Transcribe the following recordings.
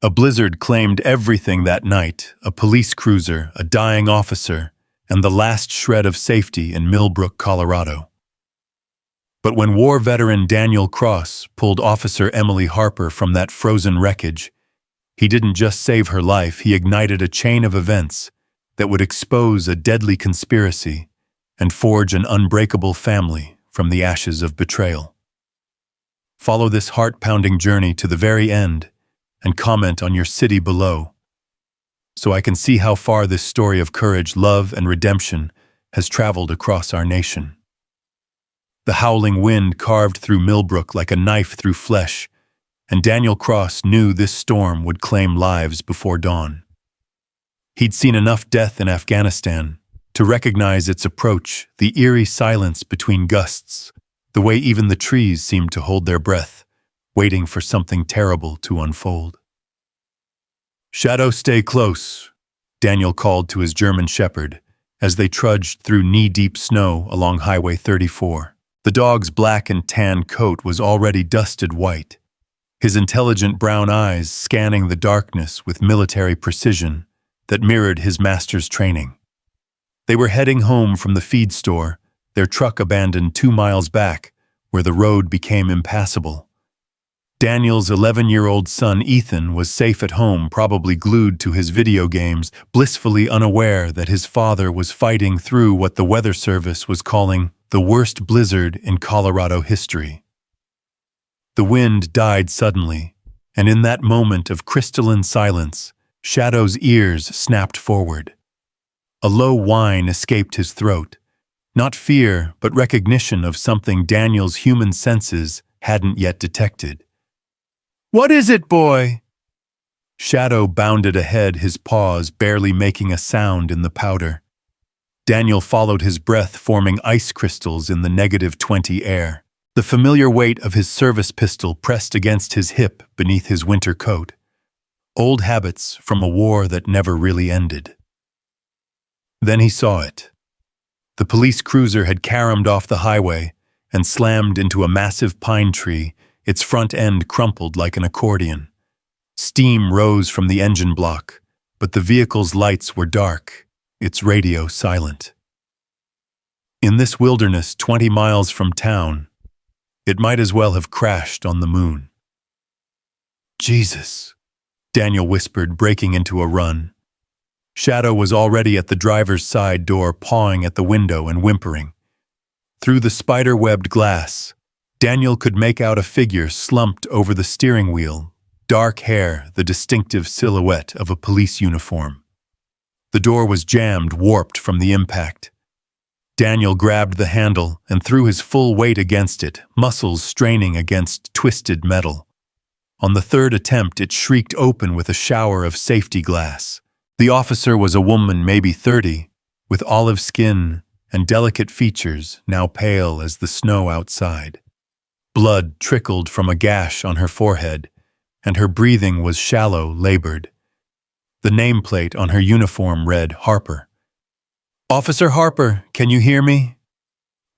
A blizzard claimed everything that night: a police cruiser, a dying officer, and the last shred of safety in Milbrook, Colorado. But when war veteran Daniel Cross pulled Officer Emily Harper from that frozen wreckage, he didn't just save her life, he ignited a chain of events that would expose a deadly conspiracy and forge an unbreakable family from the ashes of betrayal. Follow this heart-pounding journey to the very end and comment on your city below, so I can see how far this story of courage, love, and redemption has traveled across our nation. The howling wind carved through Milbrook like a knife through flesh, and Daniel Cross knew this storm would claim lives before dawn. He'd seen enough death in Afghanistan to recognize its approach, the eerie silence between gusts, the way even the trees seemed to hold their breath, waiting for something terrible to unfold. "Shadow, stay close," Daniel called to his German shepherd as they trudged through knee-deep snow along Highway 34. The dog's black and tan coat was already dusted white, his intelligent brown eyes scanning the darkness with military precision that mirrored his master's training. They were heading home from the feed store, their truck abandoned 2 miles back, where the road became impassable. Daniel's 11-year-old son Ethan was safe at home, probably glued to his video games, blissfully unaware that his father was fighting through what the Weather Service was calling the worst blizzard in Colorado history. The wind died suddenly, and in that moment of crystalline silence, Shadow's ears snapped forward. A low whine escaped his throat, not fear, but recognition of something Daniel's human senses hadn't yet detected. "What is it, boy?" Shadow bounded ahead, his paws barely making a sound in the powder. Daniel followed his breath, forming ice crystals in the -20 air. The familiar weight of his service pistol pressed against his hip beneath his winter coat. Old habits from a war that never really ended. Then he saw it. The police cruiser had caromed off the highway and slammed into a massive pine tree, its front end crumpled like an accordion. Steam rose from the engine block, but the vehicle's lights were dark, its radio silent. In this wilderness 20 miles from town, it might as well have crashed on the moon. "Jesus," Daniel whispered, breaking into a run. Shadow was already at the driver's side door, pawing at the window and whimpering. Through the spider-webbed glass, Daniel could make out a figure slumped over the steering wheel, dark hair, the distinctive silhouette of a police uniform. The door was jammed, warped from the impact. Daniel grabbed the handle and threw his full weight against it, muscles straining against twisted metal. On the third attempt, it shrieked open with a shower of safety glass. The officer was a woman, maybe 30, with olive skin and delicate features now pale as the snow outside. Blood trickled from a gash on her forehead, and her breathing was shallow, labored. The nameplate on her uniform read Harper. "Officer Harper, can you hear me?"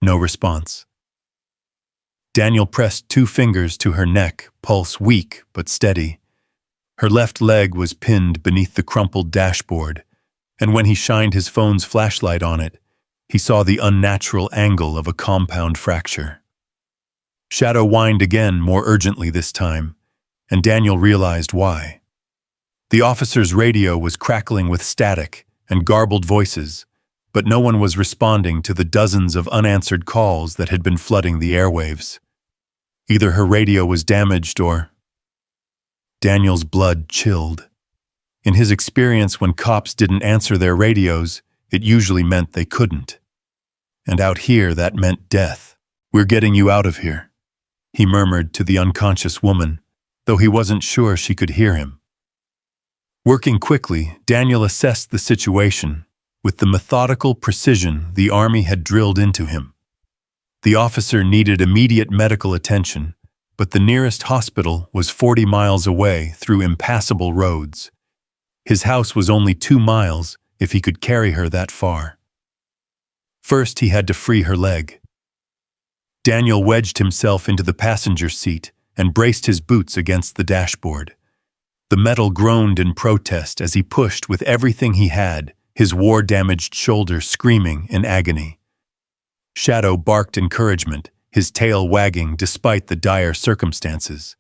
No response. Daniel pressed 2 fingers to her neck, pulse weak but steady. Her left leg was pinned beneath the crumpled dashboard, and when he shined his phone's flashlight on it, he saw the unnatural angle of a compound fracture. Shadow whined again, more urgently this time, and Daniel realized why. The officer's radio was crackling with static and garbled voices, but no one was responding to the dozens of unanswered calls that had been flooding the airwaves. Either her radio was damaged or... Daniel's blood chilled. In his experience, when cops didn't answer their radios, it usually meant they couldn't. And out here, that meant death. "We're getting you out of here," he murmured to the unconscious woman, though he wasn't sure she could hear him. Working quickly, Daniel assessed the situation with the methodical precision the Army had drilled into him. The officer needed immediate medical attention, but the nearest hospital was 40 miles away through impassable roads. His house was only 2 miles if he could carry her that far. First, he had to free her leg. Daniel wedged himself into the passenger seat and braced his boots against the dashboard. The metal groaned in protest as he pushed with everything he had, his war-damaged shoulder screaming in agony. Shadow barked encouragement, his tail wagging despite the dire circumstances.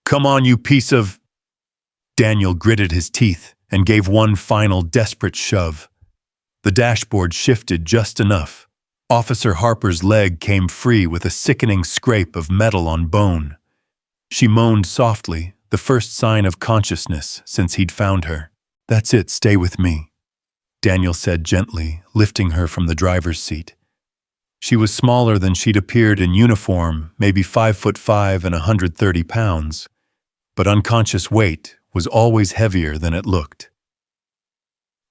"Come on, you piece of—" Daniel gritted his teeth and gave one final desperate shove. The dashboard shifted just enough. Officer Harper's leg came free with a sickening scrape of metal on bone. She moaned softly, the first sign of consciousness since he'd found her. "That's it, stay with me," Daniel said gently, lifting her from the driver's seat. She was smaller than she'd appeared in uniform, maybe 5'5" and 130 pounds, but unconscious weight was always heavier than it looked.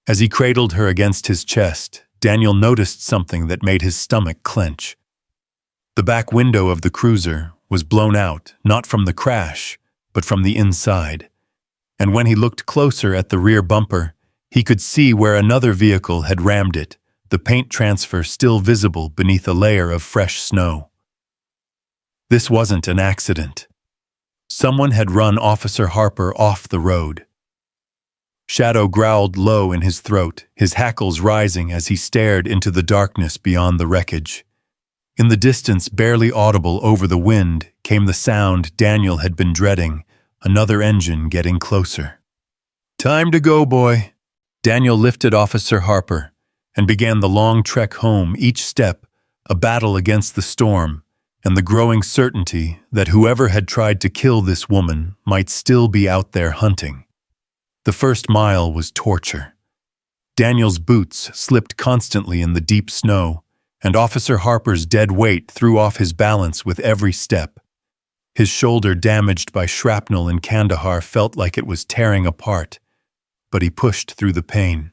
As he cradled her against his chest, Daniel noticed something that made his stomach clench. The back window of the cruiser was blown out, not from the crash, but from the inside. And when he looked closer at the rear bumper, he could see where another vehicle had rammed it, the paint transfer still visible beneath a layer of fresh snow. This wasn't an accident. Someone had run Officer Harper off the road. Shadow growled low in his throat, his hackles rising as he stared into the darkness beyond the wreckage. In the distance, barely audible over the wind, came the sound Daniel had been dreading, another engine getting closer. "Time to go, boy." Daniel lifted Officer Harper and began the long trek home, each step a battle against the storm and the growing certainty that whoever had tried to kill this woman might still be out there hunting. The first mile was torture. Daniel's boots slipped constantly in the deep snow, and Officer Harper's dead weight threw off his balance with every step. His shoulder, damaged by shrapnel in Kandahar, felt like it was tearing apart, but he pushed through the pain.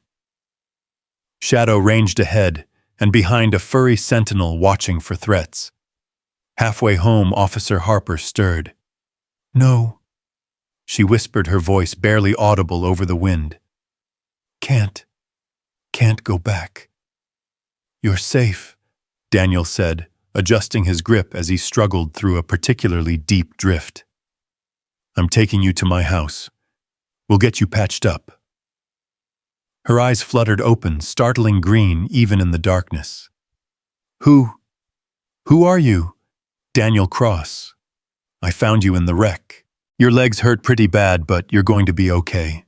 Shadow ranged ahead, and behind a furry sentinel watching for threats. Halfway home, Officer Harper stirred. "No," she whispered, her voice barely audible over the wind. Can't go back." "You're safe," Daniel said, adjusting his grip as he struggled through a particularly deep drift. "I'm taking you to my house. We'll get you patched up." Her eyes fluttered open, startling green even in the darkness. Who are you?" "Daniel Cross. I found you in the wreck. Your legs hurt pretty bad, but you're going to be okay."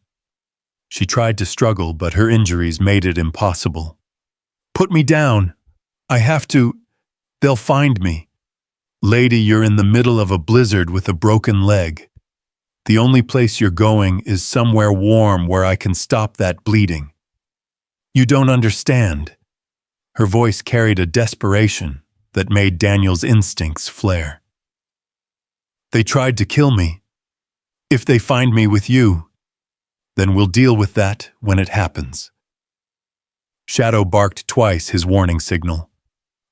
She tried to struggle, but her injuries made it impossible. "Put me down. I have to. They'll find me." "Lady, you're in the middle of a blizzard with a broken leg. The only place you're going is somewhere warm where I can stop that bleeding. You don't understand." Her voice carried a desperation that made Daniel's instincts flare. "They tried to kill me. If they find me with you, then we'll deal with that when it happens." Shadow barked twice, his warning signal.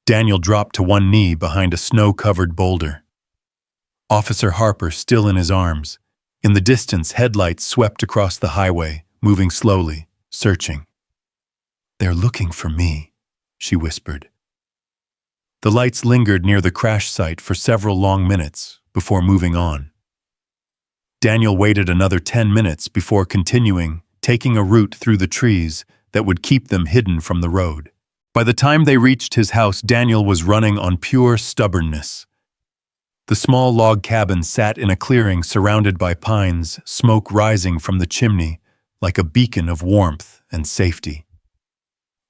Daniel dropped to one knee behind a snow-covered boulder. Officer Harper still in his arms. In the distance, headlights swept across the highway, moving slowly, searching. "They're looking for me," she whispered. The lights lingered near the crash site for several long minutes before moving on. Daniel waited another 10 minutes before continuing, taking a route through the trees that would keep them hidden from the road. By the time they reached his house, Daniel was running on pure stubbornness. The small log cabin sat in a clearing surrounded by pines, smoke rising from the chimney like a beacon of warmth and safety.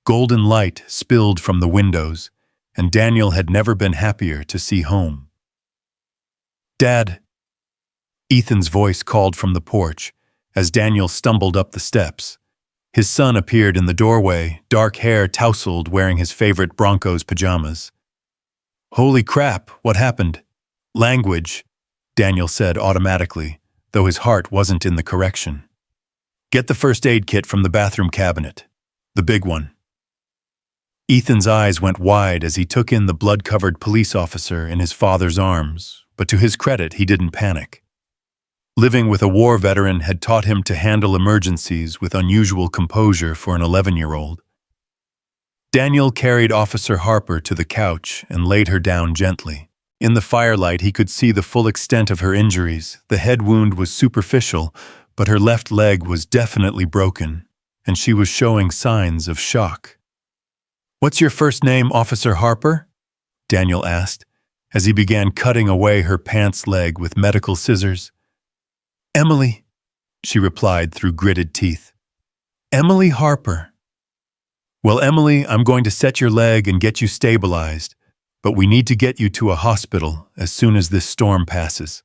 Golden light spilled from the windows, and Daniel had never been happier to see home. "Dad," Ethan's voice called from the porch as Daniel stumbled up the steps. His son appeared in the doorway, dark hair tousled, wearing his favorite Broncos pajamas. "Holy crap, what happened?" "Language," Daniel said automatically, though his heart wasn't in the correction. "Get the first aid kit from the bathroom cabinet. The big one." Ethan's eyes went wide as he took in the blood-covered police officer in his father's arms, but to his credit, he didn't panic. Living with a war veteran had taught him to handle emergencies with unusual composure for an 11-year-old. Daniel carried Officer Harper to the couch and laid her down gently. In the firelight, he could see the full extent of her injuries. The head wound was superficial, but her left leg was definitely broken, and she was showing signs of shock. "What's your first name, Officer Harper?" Daniel asked, as he began cutting away her pants leg with medical scissors. "Emily," she replied through gritted teeth. "Emily Harper." "Well, Emily, I'm going to set your leg and get you stabilized, but we need to get you to a hospital as soon as this storm passes."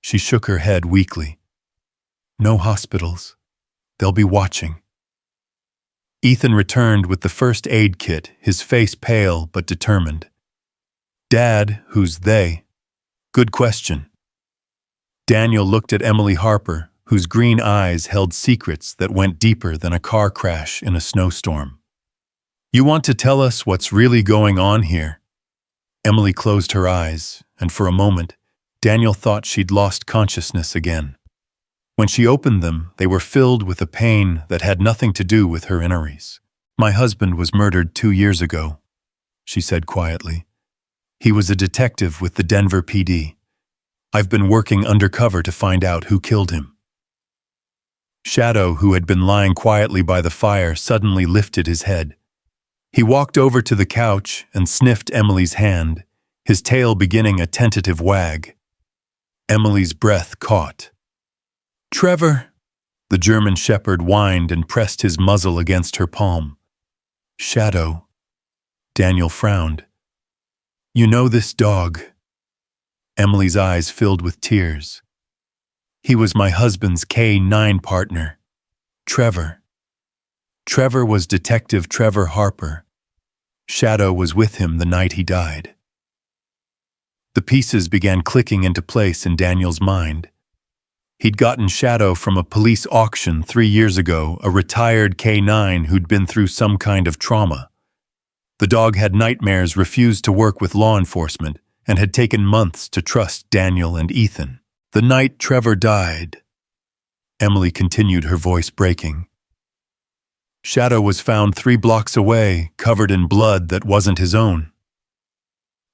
She shook her head weakly. "No hospitals. They'll be watching." Ethan returned with the first aid kit, his face pale but determined. "Dad, who's they?" "Good question." Daniel looked at Emily Harper, whose green eyes held secrets that went deeper than a car crash in a snowstorm. "You want to tell us what's really going on here?" Emily closed her eyes, and for a moment, Daniel thought she'd lost consciousness again. When she opened them, they were filled with a pain that had nothing to do with her injuries. "My husband was murdered 2 years ago," she said quietly. "He was a detective with the Denver PD. I've been working undercover to find out who killed him." Shadow, who had been lying quietly by the fire, suddenly lifted his head. He walked over to the couch and sniffed Emily's hand, his tail beginning a tentative wag. Emily's breath caught. "Trevor," the German shepherd whined and pressed his muzzle against her palm. "Shadow." Daniel frowned. "You know this dog?" Emily's eyes filled with tears. "He was my husband's K-9 partner, Trevor. Trevor was Detective Trevor Harper. Shadow was with him the night he died." The pieces began clicking into place in Daniel's mind. He'd gotten Shadow from a police auction 3 years ago, a retired K-9 who'd been through some kind of trauma. The dog had nightmares, refused to work with law enforcement, and had taken months to trust Daniel and Ethan. "The night Trevor died," Emily continued, her voice breaking, "Shadow was found 3 blocks away, covered in blood that wasn't his own.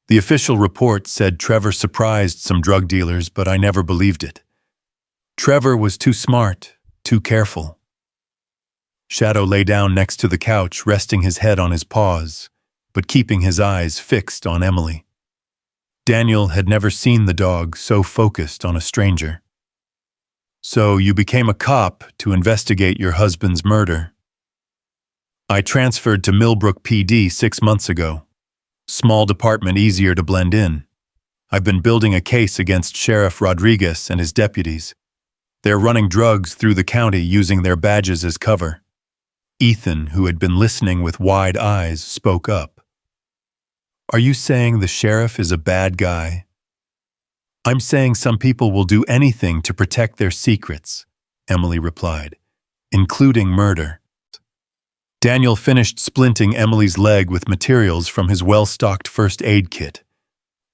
The official report said Trevor surprised some drug dealers, but I never believed it. Trevor was too smart, too careful." Shadow lay down next to the couch, resting his head on his paws, but keeping his eyes fixed on Emily. Daniel had never seen the dog so focused on a stranger. "So you became a cop to investigate your husband's murder?" "I transferred to Milbrook PD 6 months ago. Small department, easier to blend in. I've been building a case against Sheriff Rodriguez and his deputies. They're running drugs through the county using their badges as cover." Ethan, who had been listening with wide eyes, spoke up. "Are you saying the sheriff is a bad guy?" "I'm saying some people will do anything to protect their secrets," Emily replied, "including murder." Daniel finished splinting Emily's leg with materials from his well-stocked first aid kit.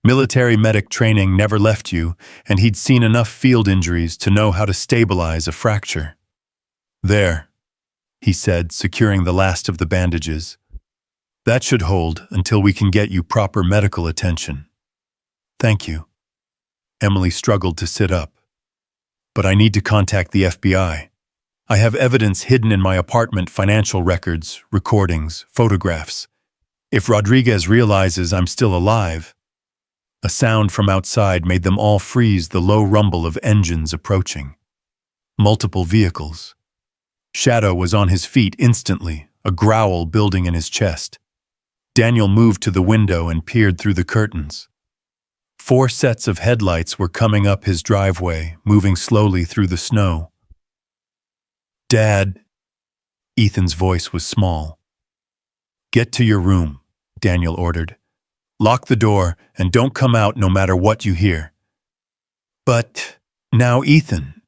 Military medic training never left you, and he'd seen enough field injuries to know how to stabilize a fracture. "There," he said, securing the last of the bandages. "That should hold until we can get you proper medical attention." "Thank you." Emily struggled to sit up. "But I need to contact the FBI. I have evidence hidden in my apartment, financial records, recordings, photographs. If Rodriguez realizes I'm still alive..." A sound from outside made them all freeze, the low rumble of engines approaching. Multiple vehicles. Shadow was on his feet instantly, a growl building in his chest. Daniel moved to the window and peered through the curtains. 4 sets of headlights were coming up his driveway, moving slowly through the snow. "Dad," Ethan's voice was small. "Get to your room," Daniel ordered. "Lock the door and don't come out no matter what you hear." "But now, Ethan."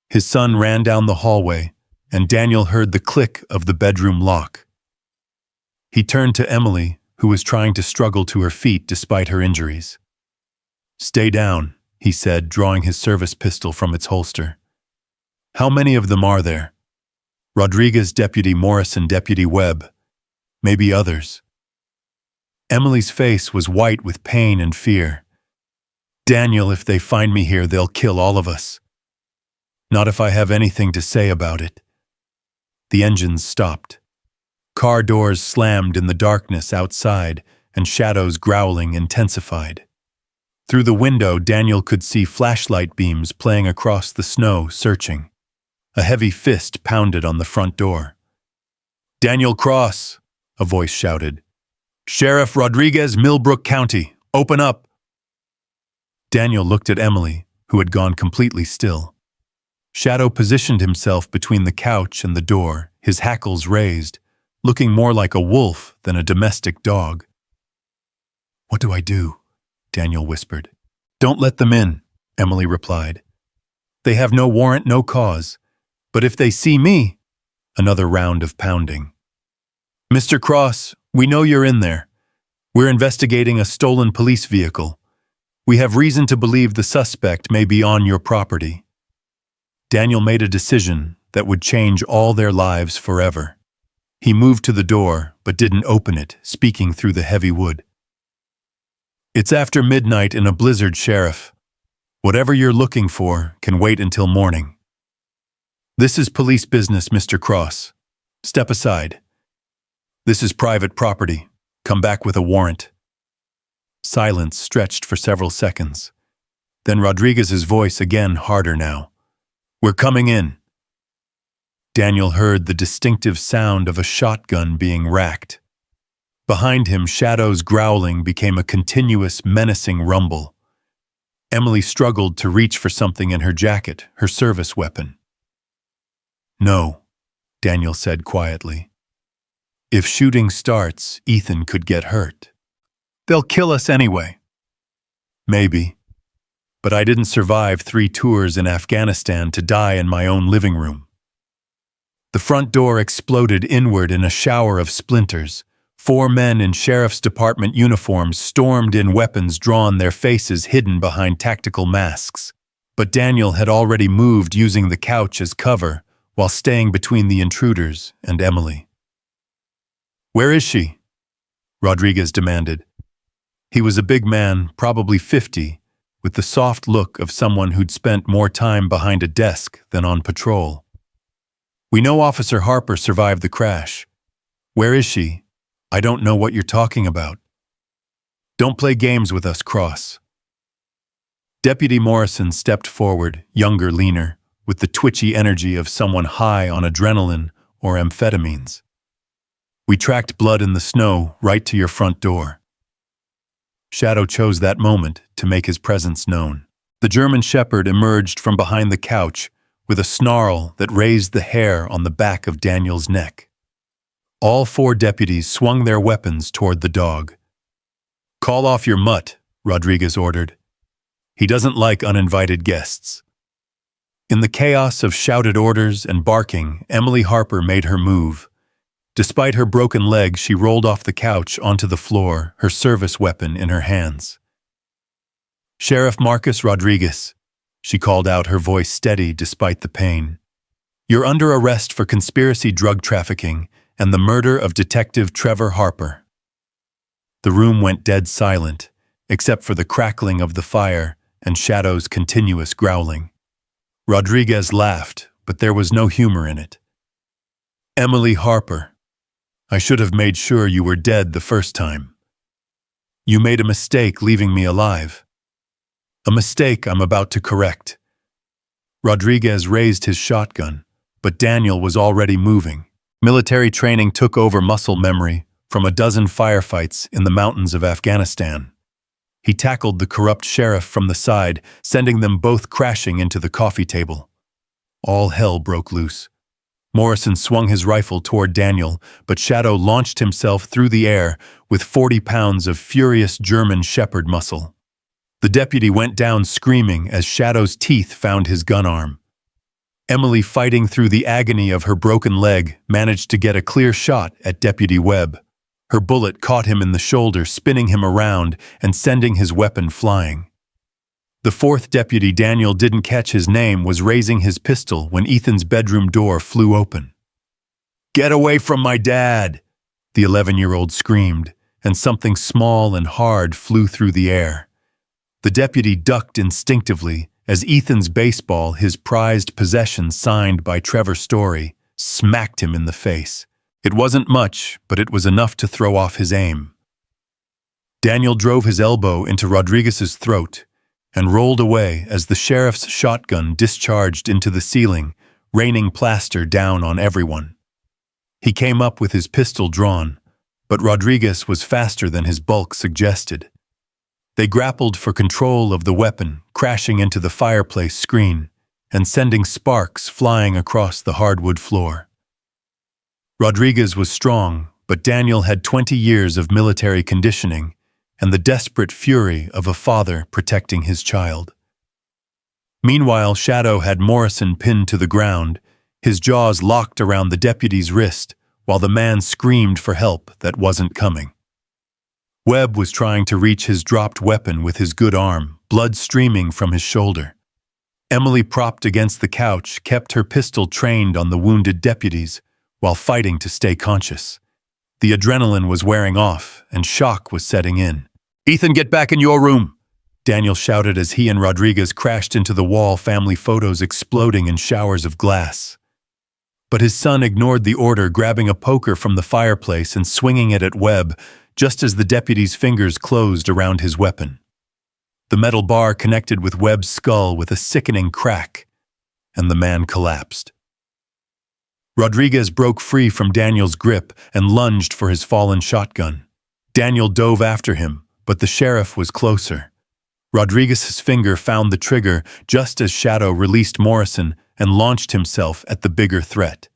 His son ran down the hallway, and Daniel heard the click of the bedroom lock. He turned to Emily, who was trying to struggle to her feet despite her injuries. "Stay down," he said, drawing his service pistol from its holster. "How many of them are there?" "Rodriguez, Deputy Morrison, Deputy Webb. Maybe others." Emily's face was white with pain and fear. "Daniel, if they find me here, they'll kill all of us. Not if I have anything to say about it." The engines stopped. Car doors slammed in the darkness outside, and Shadow's growling intensified. Through the window, Daniel could see flashlight beams playing across the snow, searching. A heavy fist pounded on the front door. "Daniel Cross," a voice shouted. "Sheriff Rodriguez, Milbrook County. Open up." Daniel looked at Emily, who had gone completely still. Shadow positioned himself between the couch and the door, his hackles raised, looking more like a wolf than a domestic dog. "What do I do?" Daniel whispered. "Don't let them in," Emily replied. "They have no warrant, no cause. But if they see me—" Another round of pounding. "Mr. Cross, we know you're in there. We're investigating a stolen police vehicle. We have reason to believe the suspect may be on your property." Daniel made a decision that would change all their lives forever. He moved to the door, but didn't open it, speaking through the heavy wood. "It's after midnight in a blizzard, Sheriff. Whatever you're looking for can wait until morning. This is police business, Mr. Cross. Step aside. This is private property. Come back with a warrant." Silence stretched for several seconds. Then Rodriguez's voice, again harder now. "We're coming in." Daniel heard the distinctive sound of a shotgun being racked. Behind him, Shadow's growling became a continuous, menacing rumble. Emily struggled to reach for something in her jacket, her service weapon. "No," Daniel said quietly. "If shooting starts, Ethan could get hurt. They'll kill us anyway." "Maybe. But I didn't survive 3 tours in Afghanistan to die in my own living room." The front door exploded inward in a shower of splinters. 4 men in sheriff's department uniforms stormed in, weapons drawn, their faces hidden behind tactical masks. But Daniel had already moved, using the couch as cover, while staying between the intruders and Emily. "Where is she?" Rodriguez demanded. He was a big man, probably 50, with the soft look of someone who'd spent more time behind a desk than on patrol. "We know Officer Harper survived the crash. Where is she? I don't know what you're talking about." "Don't play games with us, Cross." Deputy Morrison stepped forward, younger, leaner, with the twitchy energy of someone high on adrenaline or amphetamines. "We tracked blood in the snow right to your front door." Shadow chose that moment to make his presence known. The German Shepherd emerged from behind the couch with a snarl that raised the hair on the back of Daniel's neck. All 4 deputies swung their weapons toward the dog. "Call off your mutt," Rodriguez ordered. "He doesn't like uninvited guests." In the chaos of shouted orders and barking, Emily Harper made her move. Despite her broken leg, she rolled off the couch onto the floor, her service weapon in her hands. "Sheriff Marcus Rodriguez," she called out, her voice steady despite the pain. "You're under arrest for conspiracy, drug trafficking, and the murder of Detective Trevor Harper." The room went dead silent, except for the crackling of the fire and Shadow's continuous growling. Rodriguez laughed, but there was no humor in it. "Emily Harper, I should have made sure you were dead the first time. You made a mistake leaving me alive. A mistake I'm about to correct." Rodriguez raised his shotgun, but Daniel was already moving. Military training took over muscle memory from a dozen firefights in the mountains of Afghanistan. He tackled the corrupt sheriff from the side, sending them both crashing into the coffee table. All hell broke loose. Morrison swung his rifle toward Daniel, but Shadow launched himself through the air with 40 pounds of furious German shepherd muscle. The deputy went down screaming as Shadow's teeth found his gun arm. Emily, fighting through the agony of her broken leg, managed to get a clear shot at Deputy Webb. Her bullet caught him in the shoulder, spinning him around and sending his weapon flying. The 4th deputy, Daniel didn't catch his name, was raising his pistol when Ethan's bedroom door flew open. "Get away from my dad!" the 11-year-old screamed, and something small and hard flew through the air. The deputy ducked instinctively as Ethan's baseball, his prized possession signed by Trevor Story, smacked him in the face. It wasn't much, but it was enough to throw off his aim. Daniel drove his elbow into Rodriguez's throat and rolled away as the sheriff's shotgun discharged into the ceiling, raining plaster down on everyone. He came up with his pistol drawn, but Rodriguez was faster than his bulk suggested. They grappled for control of the weapon, crashing into the fireplace screen and sending sparks flying across the hardwood floor. Rodriguez was strong, but Daniel had 20 years of military conditioning and the desperate fury of a father protecting his child. Meanwhile, Shadow had Morrison pinned to the ground, his jaws locked around the deputy's wrist, while the man screamed for help that wasn't coming. Webb was trying to reach his dropped weapon with his good arm, blood streaming from his shoulder. Emily, propped against the couch, kept her pistol trained on the wounded deputies while fighting to stay conscious. The adrenaline was wearing off, and shock was setting in. "Ethan, get back in your room!" Daniel shouted as he and Rodriguez crashed into the wall, family photos exploding in showers of glass. But his son ignored the order, grabbing a poker from the fireplace and swinging it at Webb, just as the deputy's fingers closed around his weapon. The metal bar connected with Webb's skull with a sickening crack, and the man collapsed. Rodriguez broke free from Daniel's grip and lunged for his fallen shotgun. Daniel dove after him, but the sheriff was closer. Rodriguez's finger found the trigger just as Shadow released Morrison and launched himself at the bigger threat.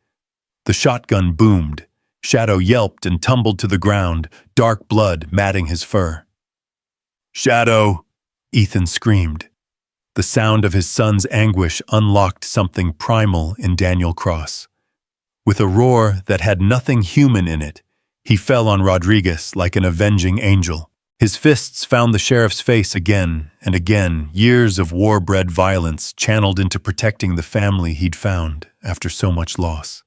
The shotgun boomed. Shadow yelped and tumbled to the ground, dark blood matting his fur. "Shadow!" Ethan screamed. The sound of his son's anguish unlocked something primal in Daniel Cross. With a roar that had nothing human in it, he fell on Rodriguez like an avenging angel. His fists found the sheriff's face again and again, years of war-bred violence channeled into protecting the family he'd found after so much loss.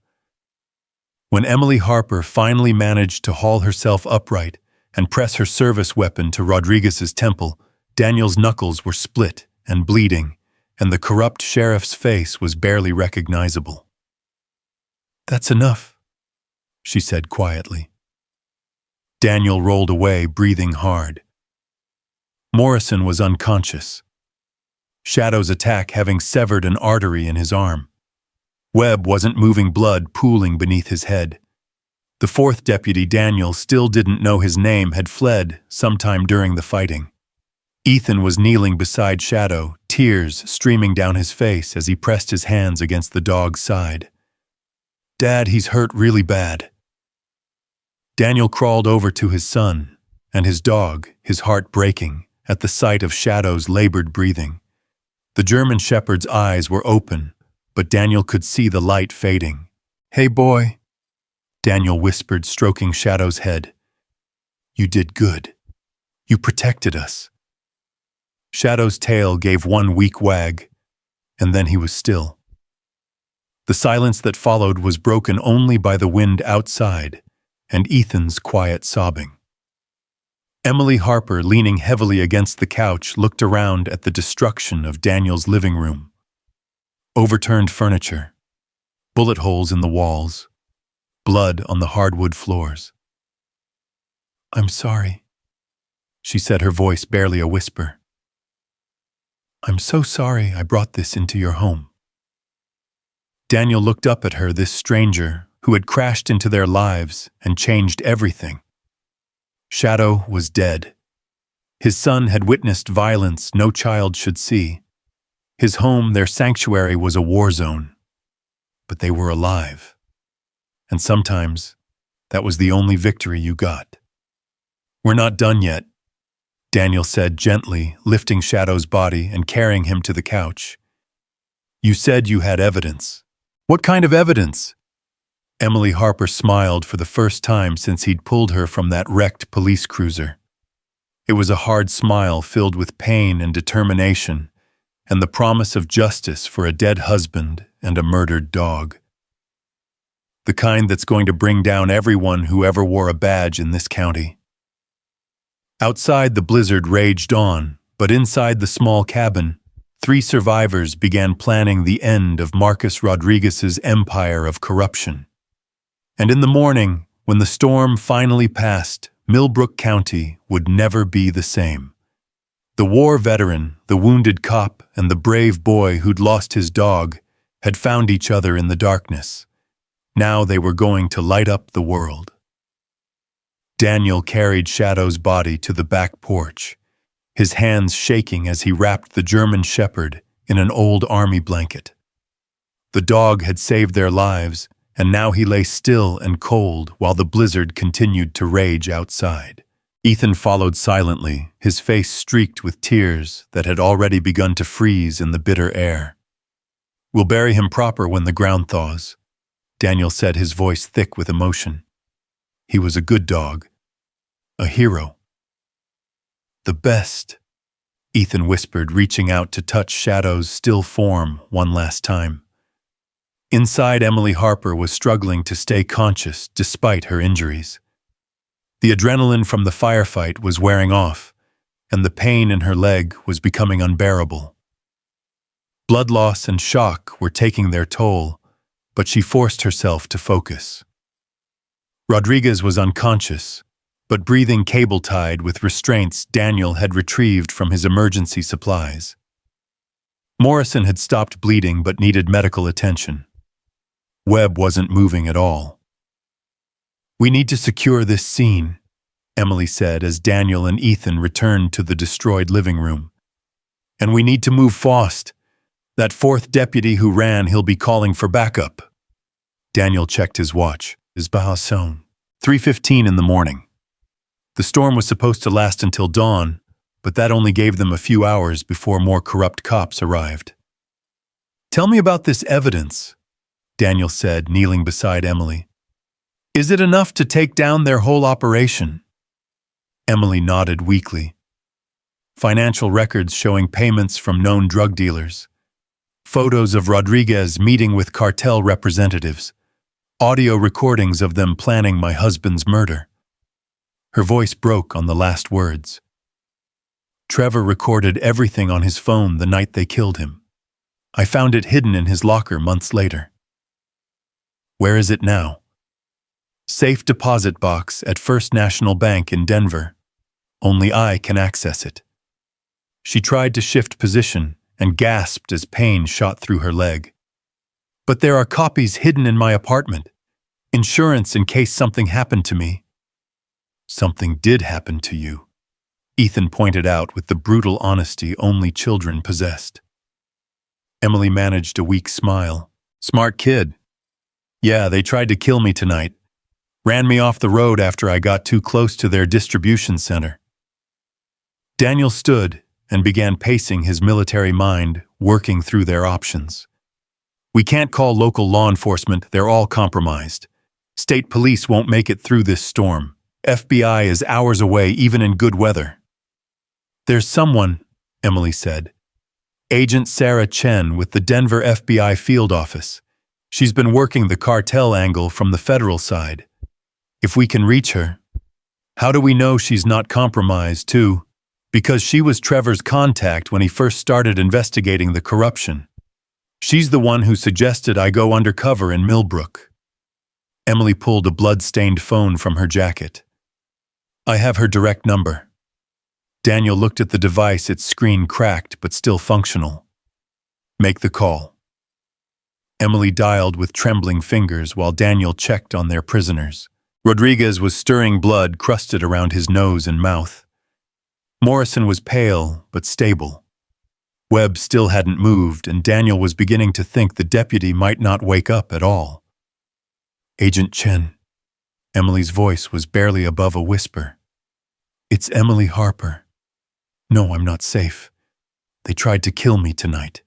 When Emily Harper finally managed to haul herself upright and press her service weapon to Rodriguez's temple, Daniel's knuckles were split and bleeding, and the corrupt sheriff's face was barely recognizable. "That's enough," she said quietly. Daniel rolled away, breathing hard. Morrison was unconscious, Shadow's attack having severed an artery in his arm. Webb wasn't moving, blood pooling beneath his head. The fourth deputy, Daniel, still didn't know his name, had fled sometime during the fighting. Ethan was kneeling beside Shadow, tears streaming down his face as he pressed his hands against the dog's side. "Dad, he's hurt really bad." Daniel crawled over to his son and his dog, his heart breaking at the sight of Shadow's labored breathing. The German shepherd's eyes were open, but Daniel could see the light fading. "Hey, boy," Daniel whispered, stroking Shadow's head. "You did good. You protected us." Shadow's tail gave one weak wag, and then he was still. The silence that followed was broken only by the wind outside and Ethan's quiet sobbing. Emily Harper, leaning heavily against the couch, looked around at the destruction of Daniel's living room. Overturned furniture, bullet holes in the walls, blood on the hardwood floors. "I'm sorry," she said, her voice barely a whisper. "I'm so sorry I brought this into your home." Daniel looked up at her, this stranger who had crashed into their lives and changed everything. Shadow was dead. His son had witnessed violence no child should see. His home, their sanctuary, was a war zone. But they were alive. And sometimes that was the only victory you got. "We're not done yet," Daniel said gently, lifting Shadow's body and carrying him to the couch. "You said you had evidence. What kind of evidence?" Emily Harper smiled for the first time since he'd pulled her from that wrecked police cruiser. It was a hard smile filled with pain and determination, and the promise of justice for a dead husband and a murdered dog. "The kind that's going to bring down everyone who ever wore a badge in this county." Outside, the blizzard raged on, but inside the small cabin, 3 survivors began planning the end of Marcus Rodriguez's empire of corruption. And in the morning, when the storm finally passed, Milbrook County would never be the same. The war veteran, the wounded cop, and the brave boy who'd lost his dog had found each other in the darkness. Now they were going to light up the world. Daniel carried Shadow's body to the back porch, his hands shaking as he wrapped the German shepherd in an old army blanket. The dog had saved their lives, and now he lay still and cold while the blizzard continued to rage outside. Ethan followed silently, his face streaked with tears that had already begun to freeze in the bitter air. "We'll bury him proper when the ground thaws," Daniel said, his voice thick with emotion. "He was a good dog. A hero. The best," Ethan whispered, reaching out to touch Shadow's still form one last time. Inside, Emily Harper was struggling to stay conscious despite her injuries. The adrenaline from the firefight was wearing off, and the pain in her leg was becoming unbearable. Blood loss and shock were taking their toll, but she forced herself to focus. Rodriguez was unconscious, but breathing cable-tied with restraints Daniel had retrieved from his emergency supplies. Morrison had stopped bleeding but needed medical attention. Webb wasn't moving at all. "We need to secure this scene," Emily said as Daniel and Ethan returned to the destroyed living room. "And we need to move fast. That 4th deputy who ran, he'll be calling for backup." Daniel checked his watch. His Bahasson. 3:15 in the morning. The storm was supposed to last until dawn, but that only gave them a few hours before more corrupt cops arrived. "Tell me about this evidence," Daniel said, kneeling beside Emily. "Is it enough to take down their whole operation?" Emily nodded weakly. Financial records showing payments from known drug dealers. Photos of Rodriguez meeting with cartel representatives. Audio recordings of them planning my husband's murder. Her voice broke on the last words. "Trevor recorded everything on his phone the night they killed him. I found it hidden in his locker months later." "Where is it now?" "Safe deposit box at First National Bank in Denver. Only I can access it." She tried to shift position and gasped as pain shot through her leg. "But there are copies hidden in my apartment. Insurance in case something happened to me." "Something did happen to you," Ethan pointed out with the brutal honesty only children possessed. Emily managed a weak smile. "Smart kid. Yeah, they tried to kill me tonight. Ran me off the road after I got too close to their distribution center." Daniel stood and began pacing his military mind, working through their options. "We can't call local law enforcement, they're all compromised. State police won't make it through this storm. FBI is hours away even in good weather." "There's someone," Emily said. "Agent Sarah Chen with the Denver FBI field office. She's been working the cartel angle from the federal side. If we can reach her." "How do we know she's not compromised, too?" "Because she was Trevor's contact when he first started investigating the corruption. She's the one who suggested I go undercover in Milbrook." Emily pulled a blood-stained phone from her jacket. "I have her direct number." Daniel looked at the device, its screen cracked but still functional. "Make the call." Emily dialed with trembling fingers while Daniel checked on their prisoners. Rodriguez was stirring blood crusted around his nose and mouth. Morrison was pale but stable. Webb still hadn't moved, and Daniel was beginning to think the deputy might not wake up at all. "Agent Chen." Emily's voice was barely above a whisper. "It's Emily Harper. No, I'm not safe. They tried to kill me tonight.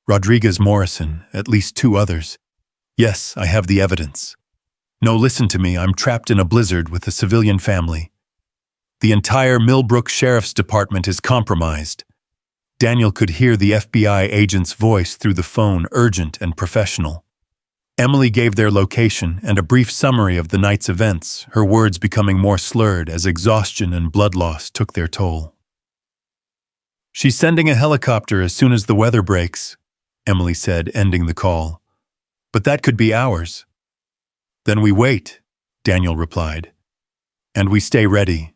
Rodriguez, Morrison, at least 2 others. Yes, I have the evidence. No, listen to me, I'm trapped in a blizzard with a civilian family. The entire Milbrook Sheriff's Department is compromised." Daniel could hear the FBI agent's voice through the phone, urgent and professional. Emily gave their location and a brief summary of the night's events, her words becoming more slurred as exhaustion and blood loss took their toll. "She's sending a helicopter as soon as the weather breaks," Emily said, ending the call. "But that could be hours." "Then we wait," Daniel replied. "And we stay ready."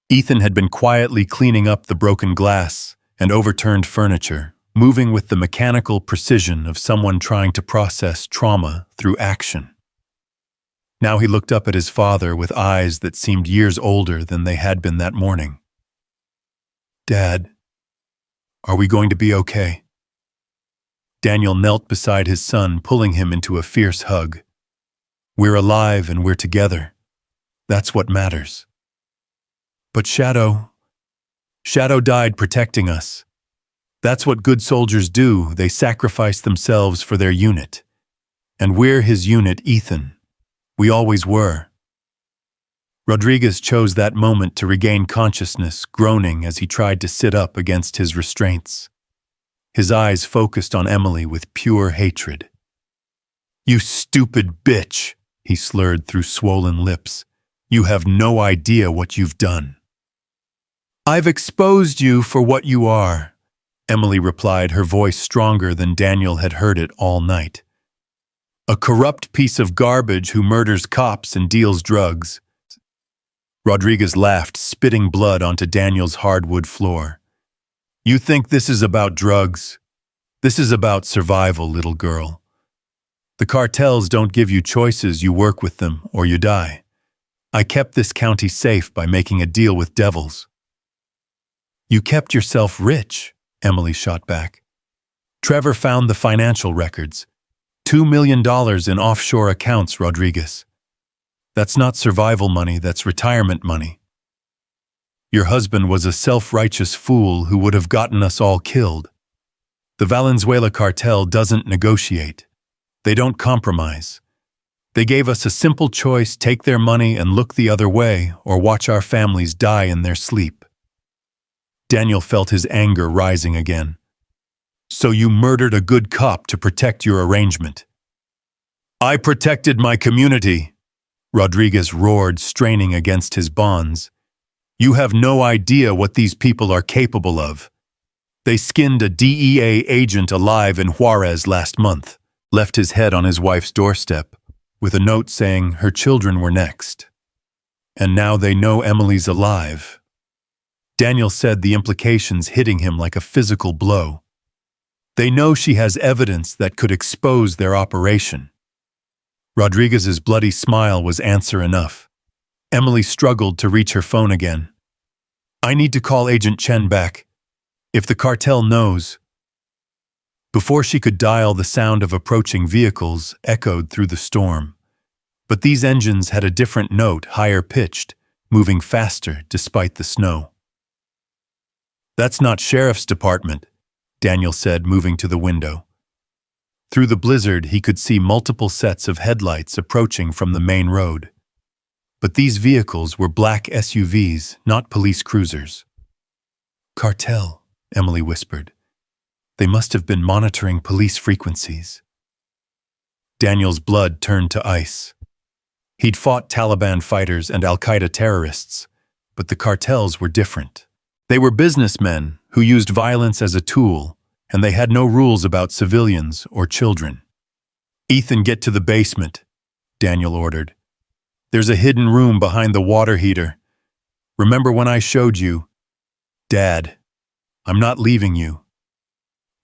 Ethan had been quietly cleaning up the broken glass and overturned furniture, moving with the mechanical precision of someone trying to process trauma through action. Now he looked up at his father with eyes that seemed years older than they had been that morning. "Dad, are we going to be okay?" Daniel knelt beside his son, pulling him into a fierce hug. "We're alive and we're together. That's what matters." "But Shadow died protecting us. That's what good soldiers do. They sacrifice themselves for their unit. And we're his unit, Ethan. We always were." Rodriguez chose that moment to regain consciousness, groaning as he tried to sit up against his restraints. His eyes focused on Emily with pure hatred. "You stupid bitch," he slurred through swollen lips. "You have no idea what you've done." "I've exposed you for what you are," Emily replied, her voice stronger than Daniel had heard it all night. "A corrupt piece of garbage who murders cops and deals drugs." Rodriguez laughed, spitting blood onto Daniel's hardwood floor. "You think this is about drugs? This is about survival, little girl. The cartels don't give you choices. You work with them or you die. I kept this county safe by making a deal with devils." "You kept yourself rich," Emily shot back. "Trevor found the financial records. $2 million in offshore accounts, Rodriguez. That's not survival money, that's retirement money. Your husband was a self-righteous fool who would have gotten us all killed. The Valenzuela cartel doesn't negotiate. They don't compromise. They gave us a simple choice: take their money and look the other way, or watch our families die in their sleep." Daniel felt his anger rising again. "So you murdered a good cop to protect your arrangement?" "I protected my community," Rodriguez roared, straining against his bonds. "You have no idea what these people are capable of. They skinned a DEA agent alive in Juarez last month, left his head on his wife's doorstep, with a note saying her children were next. And now they know Emily's alive." Daniel said, the implications hitting him like a physical blow. "They know she has evidence that could expose their operation." Rodriguez's bloody smile was answer enough. Emily struggled to reach her phone again. "I need to call Agent Chen back. If the cartel knows." Before she could dial, the sound of approaching vehicles echoed through the storm. But these engines had a different note, higher pitched, moving faster despite the snow. "That's not Sheriff's Department," Daniel said, moving to the window. Through the blizzard, he could see multiple sets of headlights approaching from the main road. But these vehicles were black SUVs, not police cruisers. "Cartel," Emily whispered. "They must have been monitoring police frequencies." Daniel's blood turned to ice. He'd fought Taliban fighters and Al-Qaeda terrorists, but the cartels were different. They were businessmen who used violence as a tool, and they had no rules about civilians or children. "Ethan, get to the basement," Daniel ordered. "There's a hidden room behind the water heater. Remember when I showed you?" "Dad, I'm not leaving you."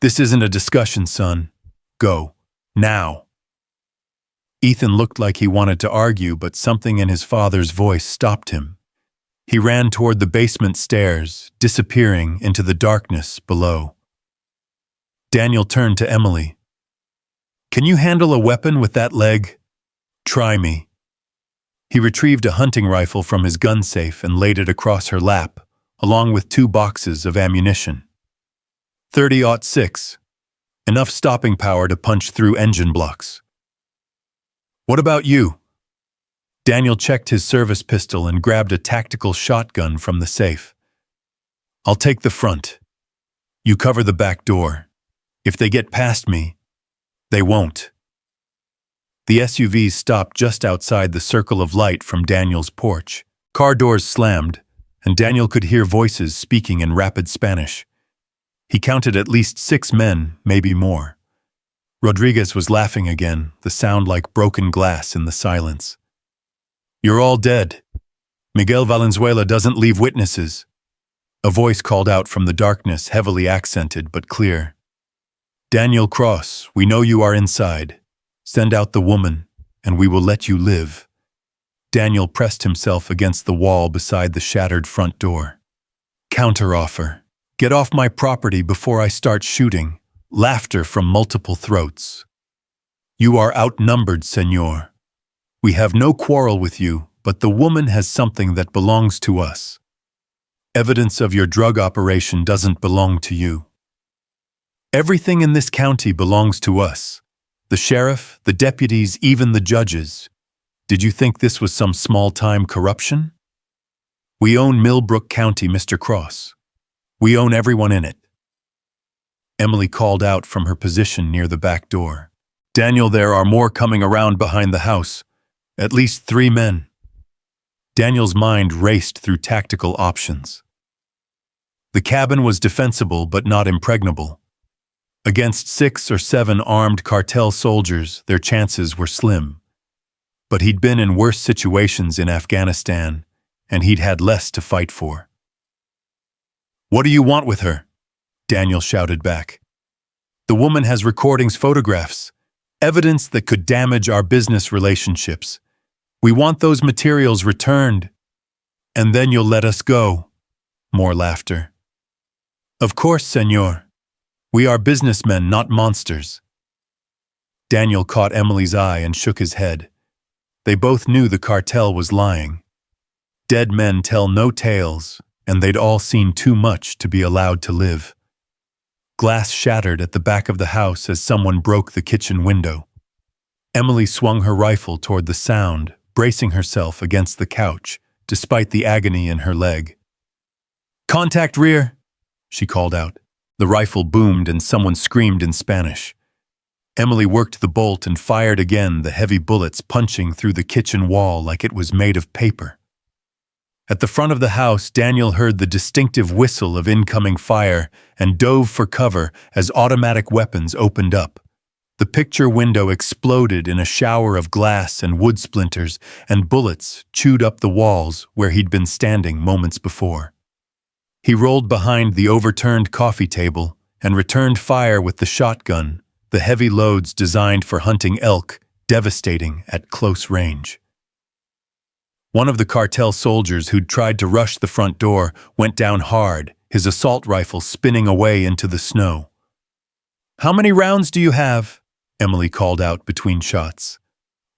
"This isn't a discussion, son. Go. Now." Ethan looked like he wanted to argue, but something in his father's voice stopped him. He ran toward the basement stairs, disappearing into the darkness below. Daniel turned to Emily. "Can you handle a weapon with that leg?" "Try me." He retrieved a hunting rifle from his gun safe and laid it across her lap, along with 2 boxes of ammunition. .30-06. Enough stopping power to punch through engine blocks. "What about you?" Daniel checked his service pistol and grabbed a tactical shotgun from the safe. "I'll take the front. You cover the back door. If they get past me, they won't." The SUVs stopped just outside the circle of light from Daniel's porch. Car doors slammed, and Daniel could hear voices speaking in rapid Spanish. He counted at least 6 men, maybe more. Rodriguez was laughing again, the sound like broken glass in the silence. "You're all dead. Miguel Valenzuela doesn't leave witnesses." A voice called out from the darkness, heavily accented but clear. "Daniel Cross, we know you are inside. Send out the woman, and we will let you live." Daniel pressed himself against the wall beside the shattered front door. Counteroffer. "Get off my property before I start shooting." Laughter from multiple throats. "You are outnumbered, senor. We have no quarrel with you, but the woman has something that belongs to us. Evidence of your drug operation doesn't belong to you. Everything in this county belongs to us. The sheriff, the deputies, even the judges. Did you think this was some small-time corruption? We own Milbrook County, Mr. Cross. We own everyone in it." Emily called out from her position near the back door. "Daniel, there are more coming around behind the house. At least 3 men." Daniel's mind raced through tactical options. The cabin was defensible but not impregnable. Against 6 or 7 armed cartel soldiers, their chances were slim. But he'd been in worse situations in Afghanistan, and he'd had less to fight for. "What do you want with her?" Daniel shouted back. "The woman has recordings, photographs, evidence that could damage our business relationships. We want those materials returned, and then you'll let us go." More laughter. "Of course, senor. We are businessmen, not monsters." Daniel caught Emily's eye and shook his head. They both knew the cartel was lying. Dead men tell no tales, and they'd all seen too much to be allowed to live. Glass shattered at the back of the house as someone broke the kitchen window. Emily swung her rifle toward the sound, bracing herself against the couch, despite the agony in her leg. "Contact rear," she called out. The rifle boomed and someone screamed in Spanish. Emily worked the bolt and fired again, the heavy bullets punching through the kitchen wall like it was made of paper. At the front of the house, Daniel heard the distinctive whistle of incoming fire and dove for cover as automatic weapons opened up. The picture window exploded in a shower of glass and wood splinters, and bullets chewed up the walls where he'd been standing moments before. He rolled behind the overturned coffee table and returned fire with the shotgun, the heavy loads designed for hunting elk, devastating at close range. One of the cartel soldiers who'd tried to rush the front door went down hard, his assault rifle spinning away into the snow. "How many rounds do you have?" Emily called out between shots.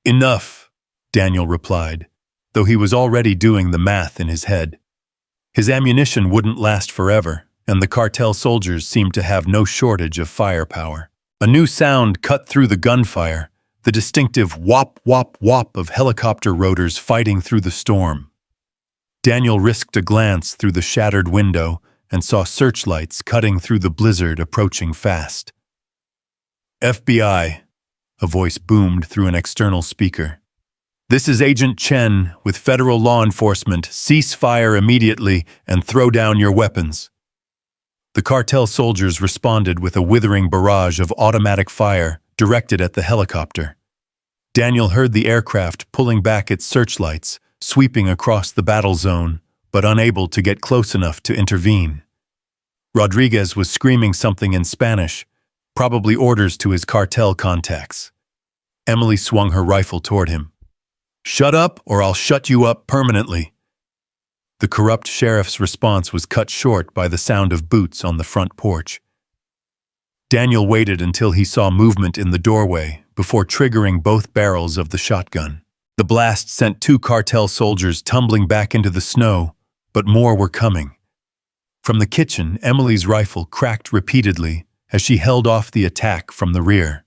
"Enough," Daniel replied, though he was already doing the math in his head. His ammunition wouldn't last forever, and the cartel soldiers seemed to have no shortage of firepower. A new sound cut through the gunfire, the distinctive whop, whop, whop of helicopter rotors fighting through the storm. Daniel risked a glance through the shattered window and saw searchlights cutting through the blizzard approaching fast. "FBI," a voice boomed through an external speaker. "This is Agent Chen with federal law enforcement. Cease fire immediately and throw down your weapons." The cartel soldiers responded with a withering barrage of automatic fire directed at the helicopter. Daniel heard the aircraft pulling back its searchlights, sweeping across the battle zone, but unable to get close enough to intervene. Rodriguez was screaming something in Spanish, probably orders to his cartel contacts. Emily swung her rifle toward him. "Shut up, or I'll shut you up permanently." The corrupt sheriff's response was cut short by the sound of boots on the front porch. Daniel waited until he saw movement in the doorway before triggering both barrels of the shotgun. The blast sent 2 cartel soldiers tumbling back into the snow, but more were coming. From the kitchen, Emily's rifle cracked repeatedly as she held off the attack from the rear.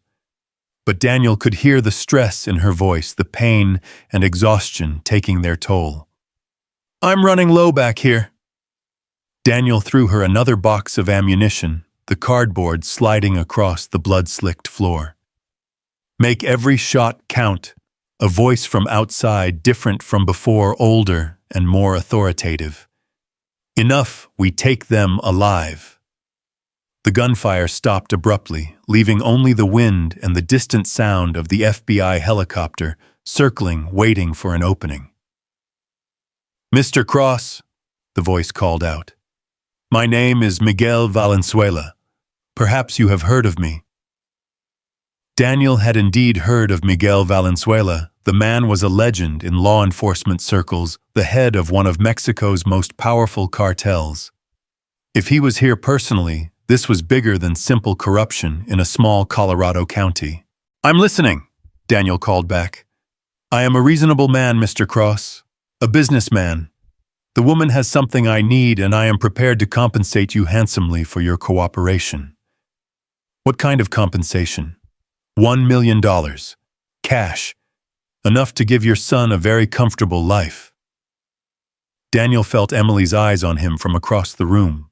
But Daniel could hear the stress in her voice, the pain and exhaustion taking their toll. "I'm running low back here." Daniel threw her another box of ammunition, the cardboard sliding across the blood-slicked floor. Make every shot count. A voice from outside, different from before, older and more authoritative. Enough, we take them alive. The gunfire stopped abruptly, leaving only the wind and the distant sound of the FBI helicopter circling, waiting for an opening. "Mr. Cross," the voice called out. "My name is Miguel Valenzuela. Perhaps you have heard of me." Daniel had indeed heard of Miguel Valenzuela. The man was a legend in law enforcement circles, the head of one of Mexico's most powerful cartels. If he was here personally, this was bigger than simple corruption in a small Colorado county. "I'm listening," Daniel called back. "I am a reasonable man, Mr. Cross. A businessman. The woman has something I need, and I am prepared to compensate you handsomely for your cooperation." "What kind of compensation?" $1 million. Cash. Enough to give your son a very comfortable life. Daniel felt Emily's eyes on him from across the room.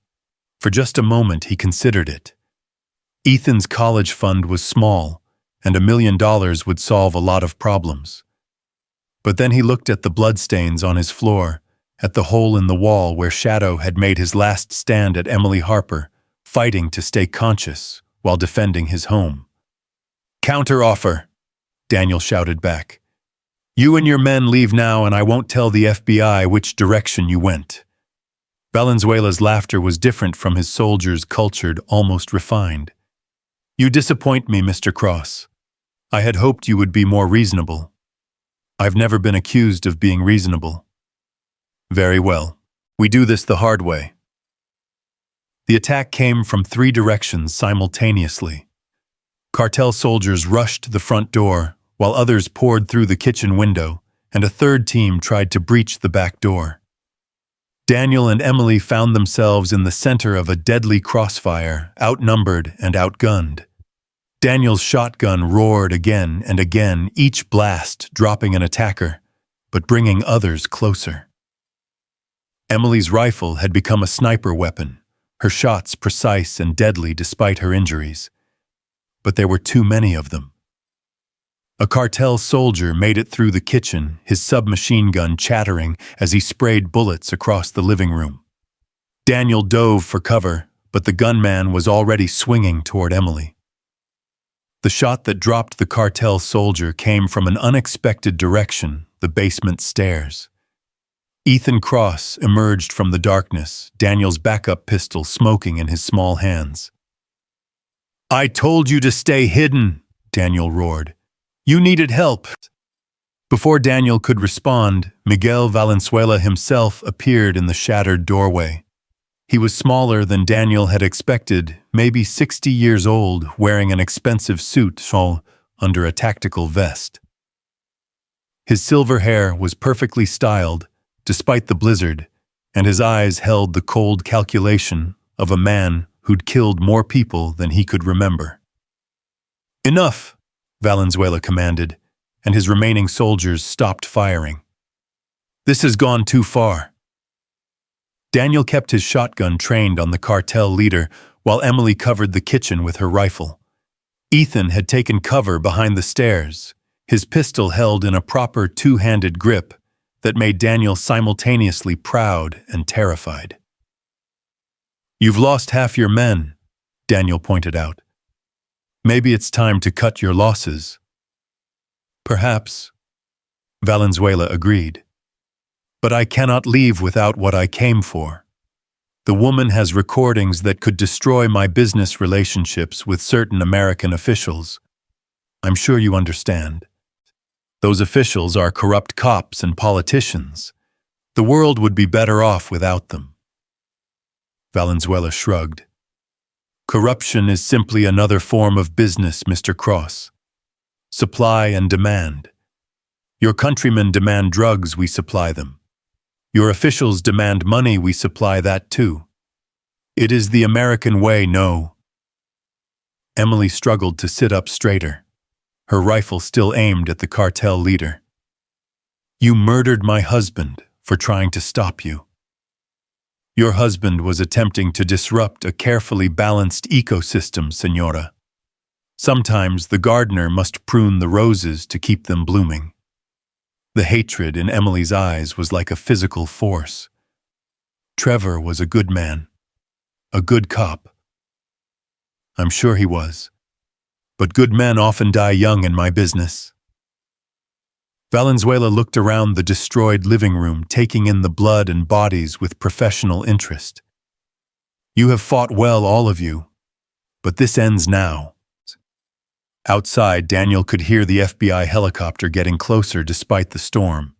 For just a moment he considered it. Ethan's college fund was small, and $1 million would solve a lot of problems. But then he looked at the bloodstains on his floor, at the hole in the wall where Shadow had made his last stand at Emily Harper, fighting to stay conscious while defending his home. "Counter-offer," Daniel shouted back. "You and your men leave now, and I won't tell the FBI which direction you went." Valenzuela's laughter was different from his soldiers' cultured, almost refined. "You disappoint me, Mr. Cross. I had hoped you would be more reasonable." "I've never been accused of being reasonable." "Very well. We do this the hard way." The attack came from 3 directions simultaneously. Cartel soldiers rushed the front door, while others poured through the kitchen window, and a third team tried to breach the back door. Daniel and Emily found themselves in the center of a deadly crossfire, outnumbered and outgunned. Daniel's shotgun roared again and again, each blast dropping an attacker, but bringing others closer. Emily's rifle had become a sniper weapon, her shots precise and deadly despite her injuries. But there were too many of them. A cartel soldier made it through the kitchen, his submachine gun chattering as he sprayed bullets across the living room. Daniel dove for cover, but the gunman was already swinging toward Emily. The shot that dropped the cartel soldier came from an unexpected direction, the basement stairs. Ethan Cross emerged from the darkness, Daniel's backup pistol smoking in his small hands. "I told you to stay hidden," Daniel roared. "You needed help." Before Daniel could respond, Miguel Valenzuela himself appeared in the shattered doorway. He was smaller than Daniel had expected, maybe 60 years old, wearing an expensive suit under a tactical vest. His silver hair was perfectly styled, despite the blizzard, and his eyes held the cold calculation of a man who'd killed more people than he could remember. "Enough," Valenzuela commanded, and his remaining soldiers stopped firing. "This has gone too far." Daniel kept his shotgun trained on the cartel leader while Emily covered the kitchen with her rifle. Ethan had taken cover behind the stairs, his pistol held in a proper 2-handed grip that made Daniel simultaneously proud and terrified. "You've lost half your men," Daniel pointed out. "Maybe it's time to cut your losses." "Perhaps," Valenzuela agreed. "But I cannot leave without what I came for. The woman has recordings that could destroy my business relationships with certain American officials. I'm sure you understand. Those officials are corrupt cops and politicians. The world would be better off without them." Valenzuela shrugged. "Corruption is simply another form of business, Mr. Cross. Supply and demand. Your countrymen demand drugs, we supply them. Your officials demand money, we supply that too. It is the American way, no." Emily struggled to sit up straighter, her rifle still aimed at the cartel leader. "You murdered my husband for trying to stop you. Your husband was attempting to disrupt a carefully balanced ecosystem, Senora. Sometimes the gardener must prune the roses to keep them blooming. The hatred in Emily's eyes was like a physical force. Trevor was a good man, a good cop. I'm sure he was. But good men often die young in my business. Valenzuela looked around the destroyed living room, taking in the blood and bodies with professional interest. You have fought well, all of you, but this ends now. Outside, Daniel could hear the FBI helicopter getting closer despite the storm.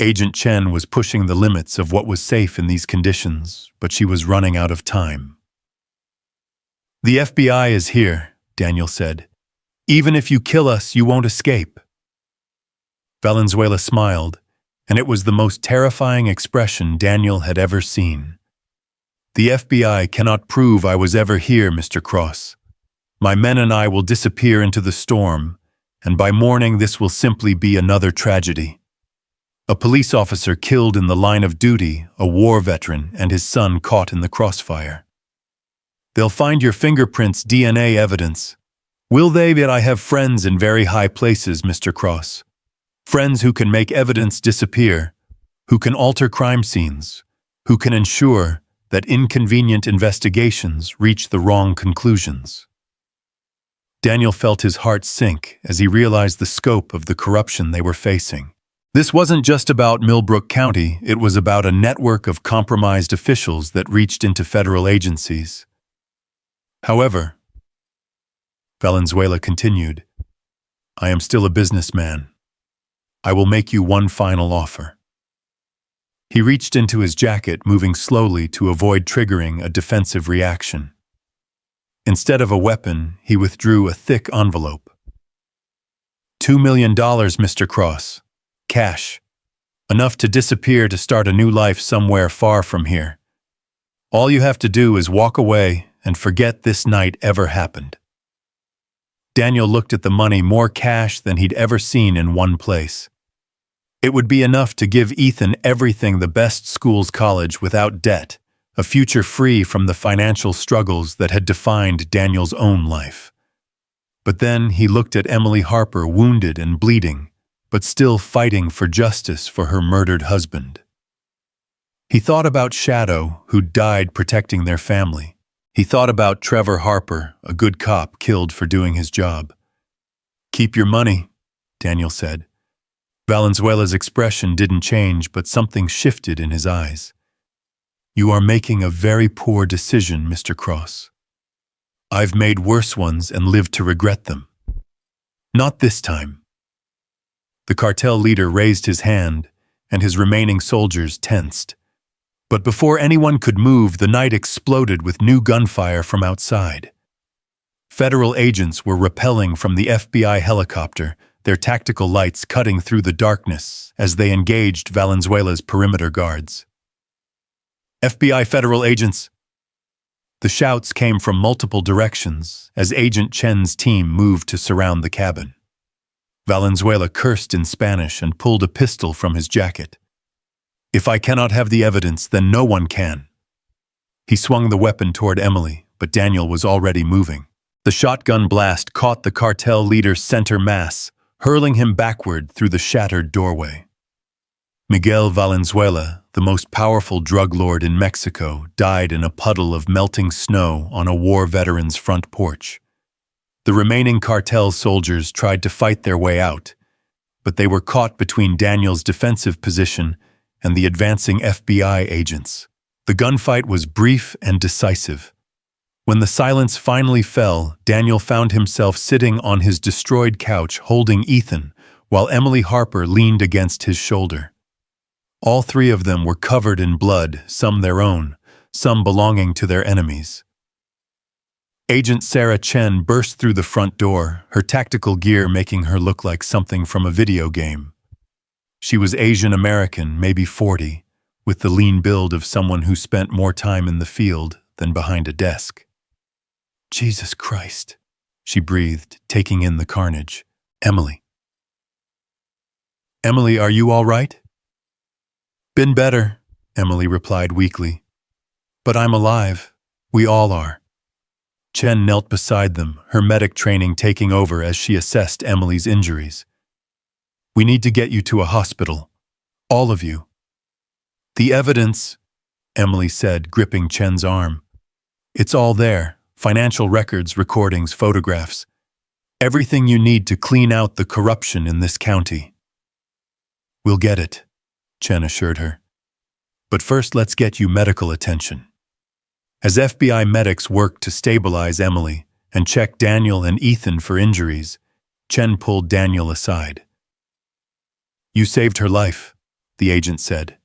Agent Chen was pushing the limits of what was safe in these conditions, but she was running out of time. The FBI is here, Daniel said. Even if you kill us, you won't escape. Valenzuela smiled, and it was the most terrifying expression Daniel had ever seen. The FBI cannot prove I was ever here, Mr. Cross. My men and I will disappear into the storm, and by morning this will simply be another tragedy. A police officer killed in the line of duty, a war veteran, and his son caught in the crossfire. They'll find your fingerprints, DNA evidence. Will they? Yet I have friends in very high places, Mr. Cross. Friends who can make evidence disappear, who can alter crime scenes, who can ensure that inconvenient investigations reach the wrong conclusions. Daniel felt his heart sink as he realized the scope of the corruption they were facing. This wasn't just about Milbrook County, it was about a network of compromised officials that reached into federal agencies. However, Valenzuela continued, I am still a businessman. I will make you one final offer. He reached into his jacket, moving slowly to avoid triggering a defensive reaction. Instead of a weapon, he withdrew a thick envelope. $2 million, Mr. Cross. Cash. Enough to disappear to start a new life somewhere far from here. All you have to do is walk away and forget this night ever happened. Daniel looked at the money, more cash than he'd ever seen in one place. It would be enough to give Ethan everything, the best schools, college without debt, a future free from the financial struggles that had defined Daniel's own life. But then he looked at Emily Harper, wounded and bleeding, but still fighting for justice for her murdered husband. He thought about Shadow, who died protecting their family. He thought about Trevor Harper, a good cop killed for doing his job. Keep your money, Daniel said. Valenzuela's expression didn't change, but something shifted in his eyes. You are making a very poor decision, Mr. Cross. I've made worse ones and lived to regret them. Not this time. The cartel leader raised his hand, and his remaining soldiers tensed. But before anyone could move, the night exploded with new gunfire from outside. Federal agents were rappelling from the FBI helicopter, their tactical lights cutting through the darkness as they engaged Valenzuela's perimeter guards. FBI federal agents! The shouts came from multiple directions as Agent Chen's team moved to surround the cabin. Valenzuela cursed in Spanish and pulled a pistol from his jacket. If I cannot have the evidence, then no one can. He swung the weapon toward Emily, but Daniel was already moving. The shotgun blast caught the cartel leader's center mass, hurling him backward through the shattered doorway. Miguel Valenzuela, the most powerful drug lord in Mexico, died in a puddle of melting snow on a war veteran's front porch. The remaining cartel soldiers tried to fight their way out, but they were caught between Daniel's defensive position and the advancing FBI agents. The gunfight was brief and decisive. When the silence finally fell, Daniel found himself sitting on his destroyed couch holding Ethan, while Emily Harper leaned against his shoulder. All three of them were covered in blood, some their own, some belonging to their enemies. Agent Sarah Chen burst through the front door, her tactical gear making her look like something from a video game. She was Asian American, maybe 40, with the lean build of someone who spent more time in the field than behind a desk. Jesus Christ, she breathed, taking in the carnage. Emily. Emily, are you all right? Been better, Emily replied weakly. But I'm alive. We all are. Chen knelt beside them, her medic training taking over as she assessed Emily's injuries. "We need to get you to a hospital. All of you." "The evidence," Emily said, gripping Chen's arm. "It's all there. Financial records, recordings, photographs. Everything you need to clean out the corruption in this county." "We'll get it," Chen assured her. "But first, let's get you medical attention." As FBI medics worked to stabilize Emily and check Daniel and Ethan for injuries, Chen pulled Daniel aside. "You saved her life," the agent said.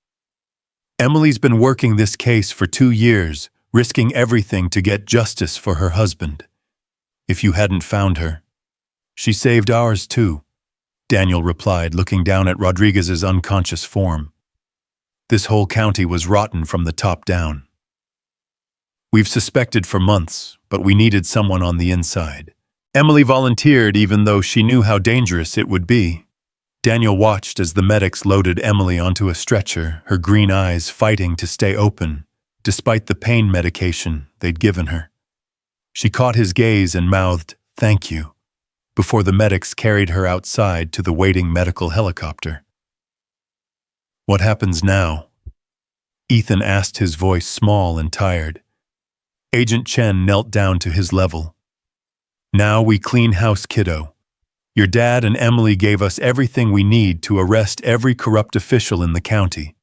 "Emily's been working this case for 2 years, risking everything to get justice for her husband. If you hadn't found her, she saved ours too," Daniel replied, looking down at Rodriguez's unconscious form. "This whole county was rotten from the top down. We've suspected for months, but we needed someone on the inside. Emily volunteered even though she knew how dangerous it would be." Daniel watched as the medics loaded Emily onto a stretcher, her green eyes fighting to stay open, despite the pain medication they'd given her. She caught his gaze and mouthed, "Thank you," before the medics carried her outside to the waiting medical helicopter. "What happens now?" Ethan asked, his voice small and tired. Agent Chen knelt down to his level. "Now we clean house, kiddo. Your dad and Emily gave us everything we need to arrest every corrupt official in the county.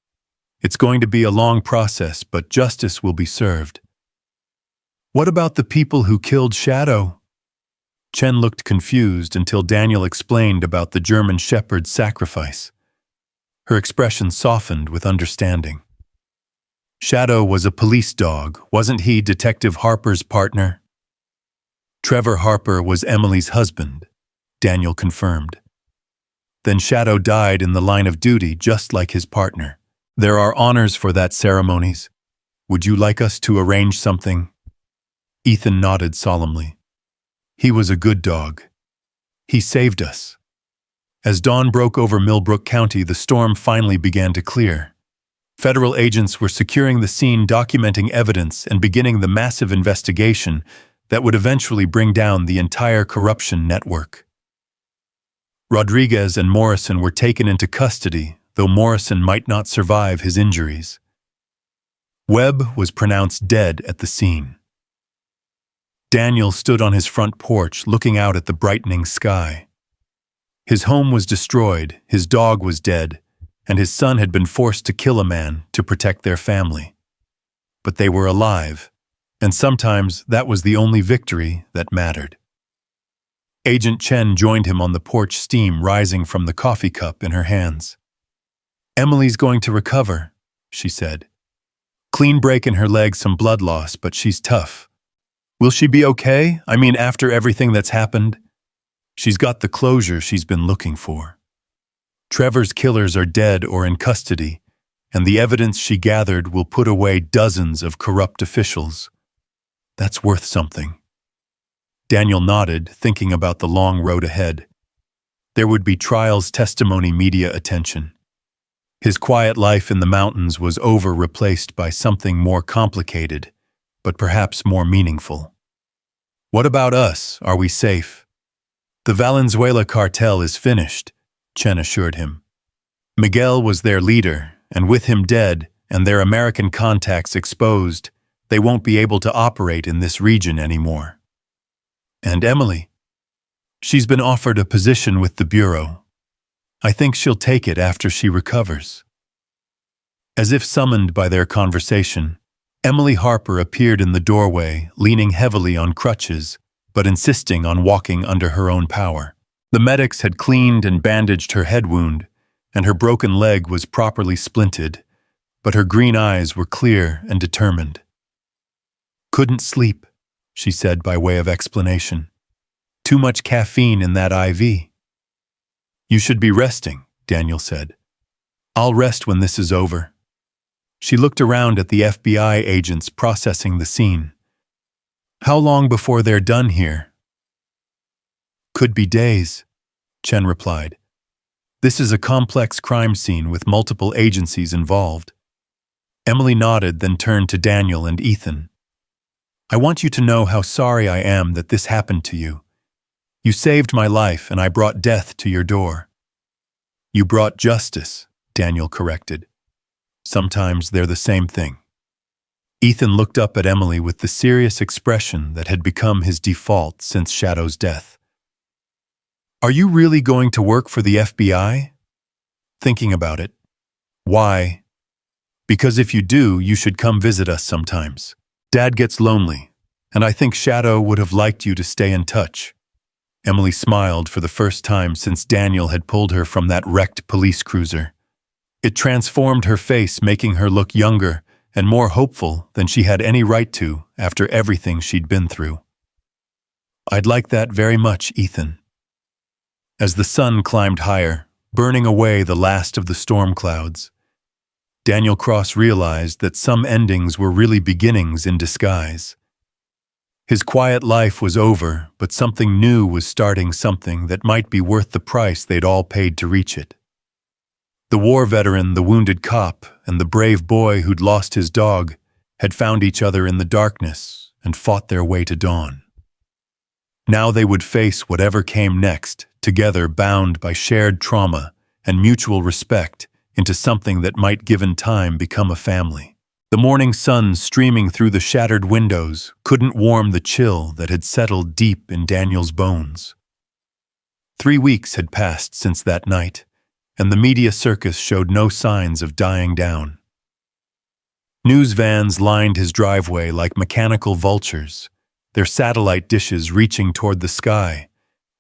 It's going to be a long process, but justice will be served." "What about the people who killed Shadow?" Chen looked confused until Daniel explained about the German Shepherd's sacrifice. Her expression softened with understanding. "Shadow was a police dog, wasn't he, Detective Harper's partner?" "Trevor Harper was Emily's husband," Daniel confirmed. "Then Shadow died in the line of duty just like his partner. There are honors for that ceremonies. Would you like us to arrange something?" Ethan nodded solemnly. "He was a good dog. He saved us." As dawn broke over Milbrook County, the storm finally began to clear. Federal agents were securing the scene, documenting evidence, and beginning the massive investigation that would eventually bring down the entire corruption network. Rodriguez and Morrison were taken into custody, though Morrison might not survive his injuries. Webb was pronounced dead at the scene. Daniel stood on his front porch, looking out at the brightening sky. His home was destroyed, his dog was dead, and his son had been forced to kill a man to protect their family. But they were alive, and sometimes that was the only victory that mattered. Agent Chen joined him on the porch, steam rising from the coffee cup in her hands. "Emily's going to recover," she said. "Clean break in her leg, some blood loss, but she's tough. Will she be okay? I mean, after everything that's happened? She's got the closure she's been looking for. Trevor's killers are dead or in custody, and the evidence she gathered will put away dozens of corrupt officials. That's worth something." Daniel nodded, thinking about the long road ahead. There would be trials, testimony, media attention. His quiet life in the mountains was over, replaced by something more complicated, but perhaps more meaningful. "What about us? Are we safe?" "The Valenzuela cartel is finished," Chen assured him. "Miguel was their leader, and with him dead and their American contacts exposed, they won't be able to operate in this region anymore." "And Emily? She's been offered a position with the Bureau. I think she'll take it after she recovers." As if summoned by their conversation, Emily Harper appeared in the doorway, leaning heavily on crutches, but insisting on walking under her own power. The medics had cleaned and bandaged her head wound, and her broken leg was properly splinted, but her green eyes were clear and determined. "Couldn't sleep," she said by way of explanation. "Too much caffeine in that IV." "You should be resting," Daniel said. "I'll rest when this is over." She looked around at the FBI agents processing the scene. "How long before they're done here?" "Could be days," Chen replied. "This is a complex crime scene with multiple agencies involved." Emily nodded, then turned to Daniel and Ethan. I want you to know how sorry I am that this happened to you. You saved my life and I brought death to your door." "You brought justice," Daniel corrected. "Sometimes they're the same thing." Ethan looked up at Emily with the serious expression that had become his default since Shadow's death. "Are you really going to work for the FBI?" "Thinking about it." "Why?" "Because if you do, you should come visit us sometimes. Dad gets lonely, and I think Shadow would have liked you to stay in touch." Emily smiled for the first time since Daniel had pulled her from that wrecked police cruiser. It transformed her face, making her look younger and more hopeful than she had any right to after everything she'd been through. "I'd like that very much, Ethan." As the sun climbed higher, burning away the last of the storm clouds, Daniel Cross realized that some endings were really beginnings in disguise. His quiet life was over, but something new was starting, something that might be worth the price they'd all paid to reach it. The war veteran, the wounded cop, and the brave boy who'd lost his dog had found each other in the darkness and fought their way to dawn. Now they would face whatever came next, together bound by shared trauma and mutual respect into something that might, given time, become a family. The morning sun streaming through the shattered windows couldn't warm the chill that had settled deep in Daniel's bones. 3 weeks had passed since that night, and the media circus showed no signs of dying down. News vans lined his driveway like mechanical vultures, their satellite dishes reaching toward the sky,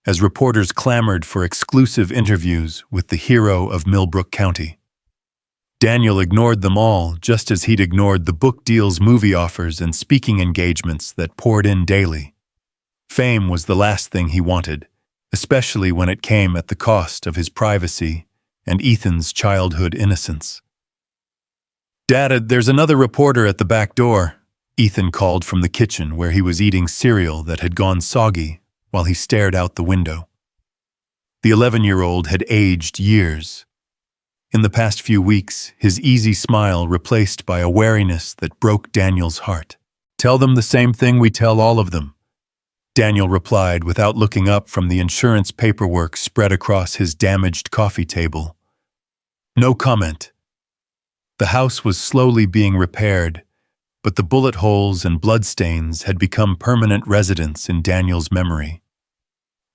as reporters clamored for exclusive interviews with the hero of Milbrook County. Daniel ignored them all, just as he'd ignored the book deals, movie offers, and speaking engagements that poured in daily. Fame was the last thing he wanted, especially when it came at the cost of his privacy and Ethan's childhood innocence. "Dad, there's another reporter at the back door," Ethan called from the kitchen where he was eating cereal that had gone soggy while he stared out the window. The 11-year-old had aged years. In the past few weeks, his easy smile replaced by a wariness that broke Daniel's heart. "Tell them the same thing we tell all of them," Daniel replied without looking up from the insurance paperwork spread across his damaged coffee table. No comment. The house was slowly being repaired, but the bullet holes and bloodstains had become permanent residents in Daniel's memory.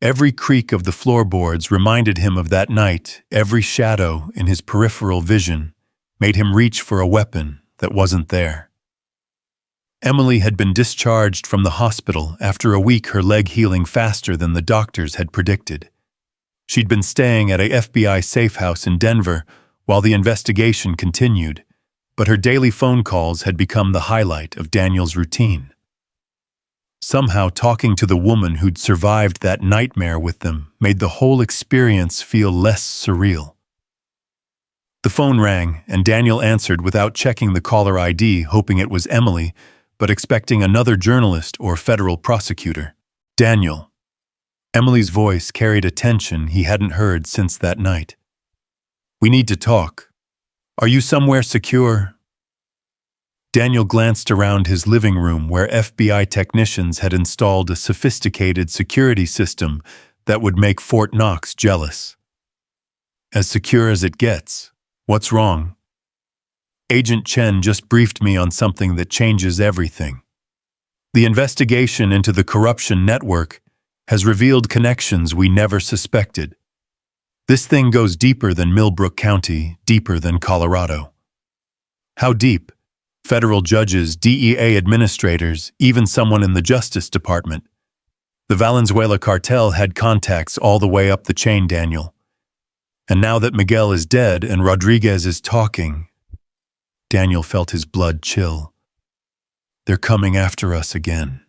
Every creak of the floorboards reminded him of that night. Every shadow in his peripheral vision made him reach for a weapon that wasn't there. Emily had been discharged from the hospital after a week, her leg healing faster than the doctors had predicted. She'd been staying at a FBI safe house in Denver while the investigation continued, but her daily phone calls had become the highlight of Daniel's routine. Somehow, talking to the woman who'd survived that nightmare with them made the whole experience feel less surreal. The phone rang, and Daniel answered without checking the caller ID, hoping it was Emily, but expecting another journalist or federal prosecutor. "Daniel." Emily's voice carried a tension he hadn't heard since that night. "We need to talk. Are you somewhere secure?" Daniel glanced around his living room where FBI technicians had installed a sophisticated security system that would make Fort Knox jealous. "As secure as it gets. What's wrong?" "Agent Chen just briefed me on something that changes everything. The investigation into the corruption network has revealed connections we never suspected. This thing goes deeper than Milbrook County, deeper than Colorado." "How deep?" "Federal judges, DEA administrators, even someone in the Justice Department. The Valenzuela cartel had contacts all the way up the chain, Daniel. And now that Miguel is dead and Rodriguez is talking..." Daniel felt his blood chill. "They're coming after us again.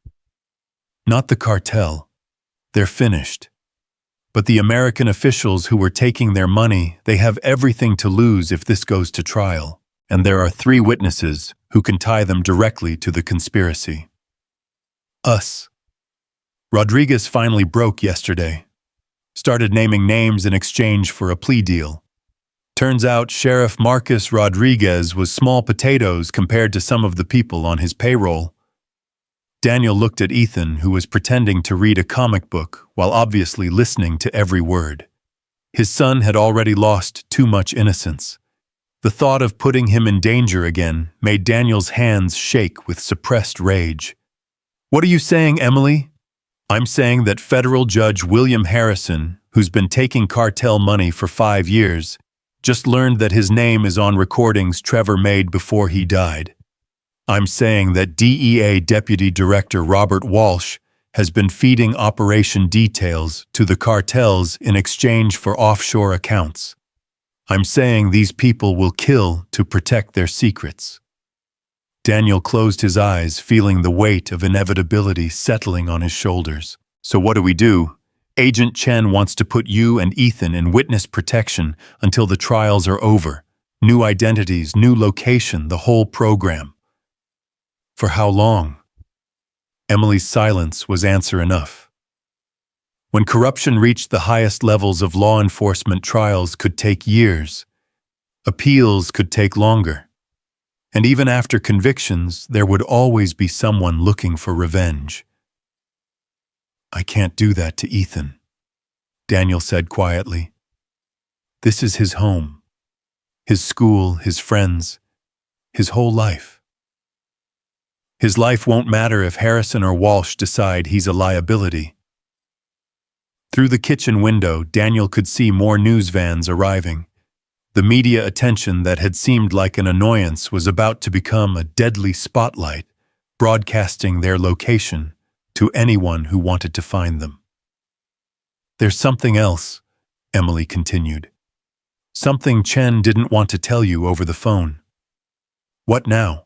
Not the cartel. They're finished. But the American officials who were taking their money, they have everything to lose if this goes to trial. And there are 3 witnesses who can tie them directly to the conspiracy. Us. Rodriguez finally broke yesterday. Started naming names in exchange for a plea deal. Turns out Sheriff Marcus Rodriguez was small potatoes compared to some of the people on his payroll. Daniel looked at Ethan, who was pretending to read a comic book while obviously listening to every word. His son had already lost too much innocence. The thought of putting him in danger again made Daniel's hands shake with suppressed rage. "What are you saying, Emily?" "I'm saying that federal judge William Harrison, who's been taking cartel money for 5 years, just learned that his name is on recordings Trevor made before he died. I'm saying that DEA Deputy Director Robert Walsh has been feeding operation details to the cartels in exchange for offshore accounts. I'm saying these people will kill to protect their secrets." Daniel closed his eyes, feeling the weight of inevitability settling on his shoulders. "So what do we do? Agent Chen wants to put you and Ethan in witness protection until the trials are over. New identities, new location, the whole program." "For how long?" Emily's silence was answer enough. When corruption reached the highest levels of law enforcement, trials could take years. Appeals could take longer. And even after convictions, there would always be someone looking for revenge. "I can't do that to Ethan," Daniel said quietly. "This is his home, his school, his friends, his whole life. His life won't matter if Harrison or Walsh decide he's a liability." Through the kitchen window, Daniel could see more news vans arriving. The media attention that had seemed like an annoyance was about to become a deadly spotlight, broadcasting their location to anyone who wanted to find them. "There's something else," Emily continued. "Something Chen didn't want to tell you over the phone." "What now?"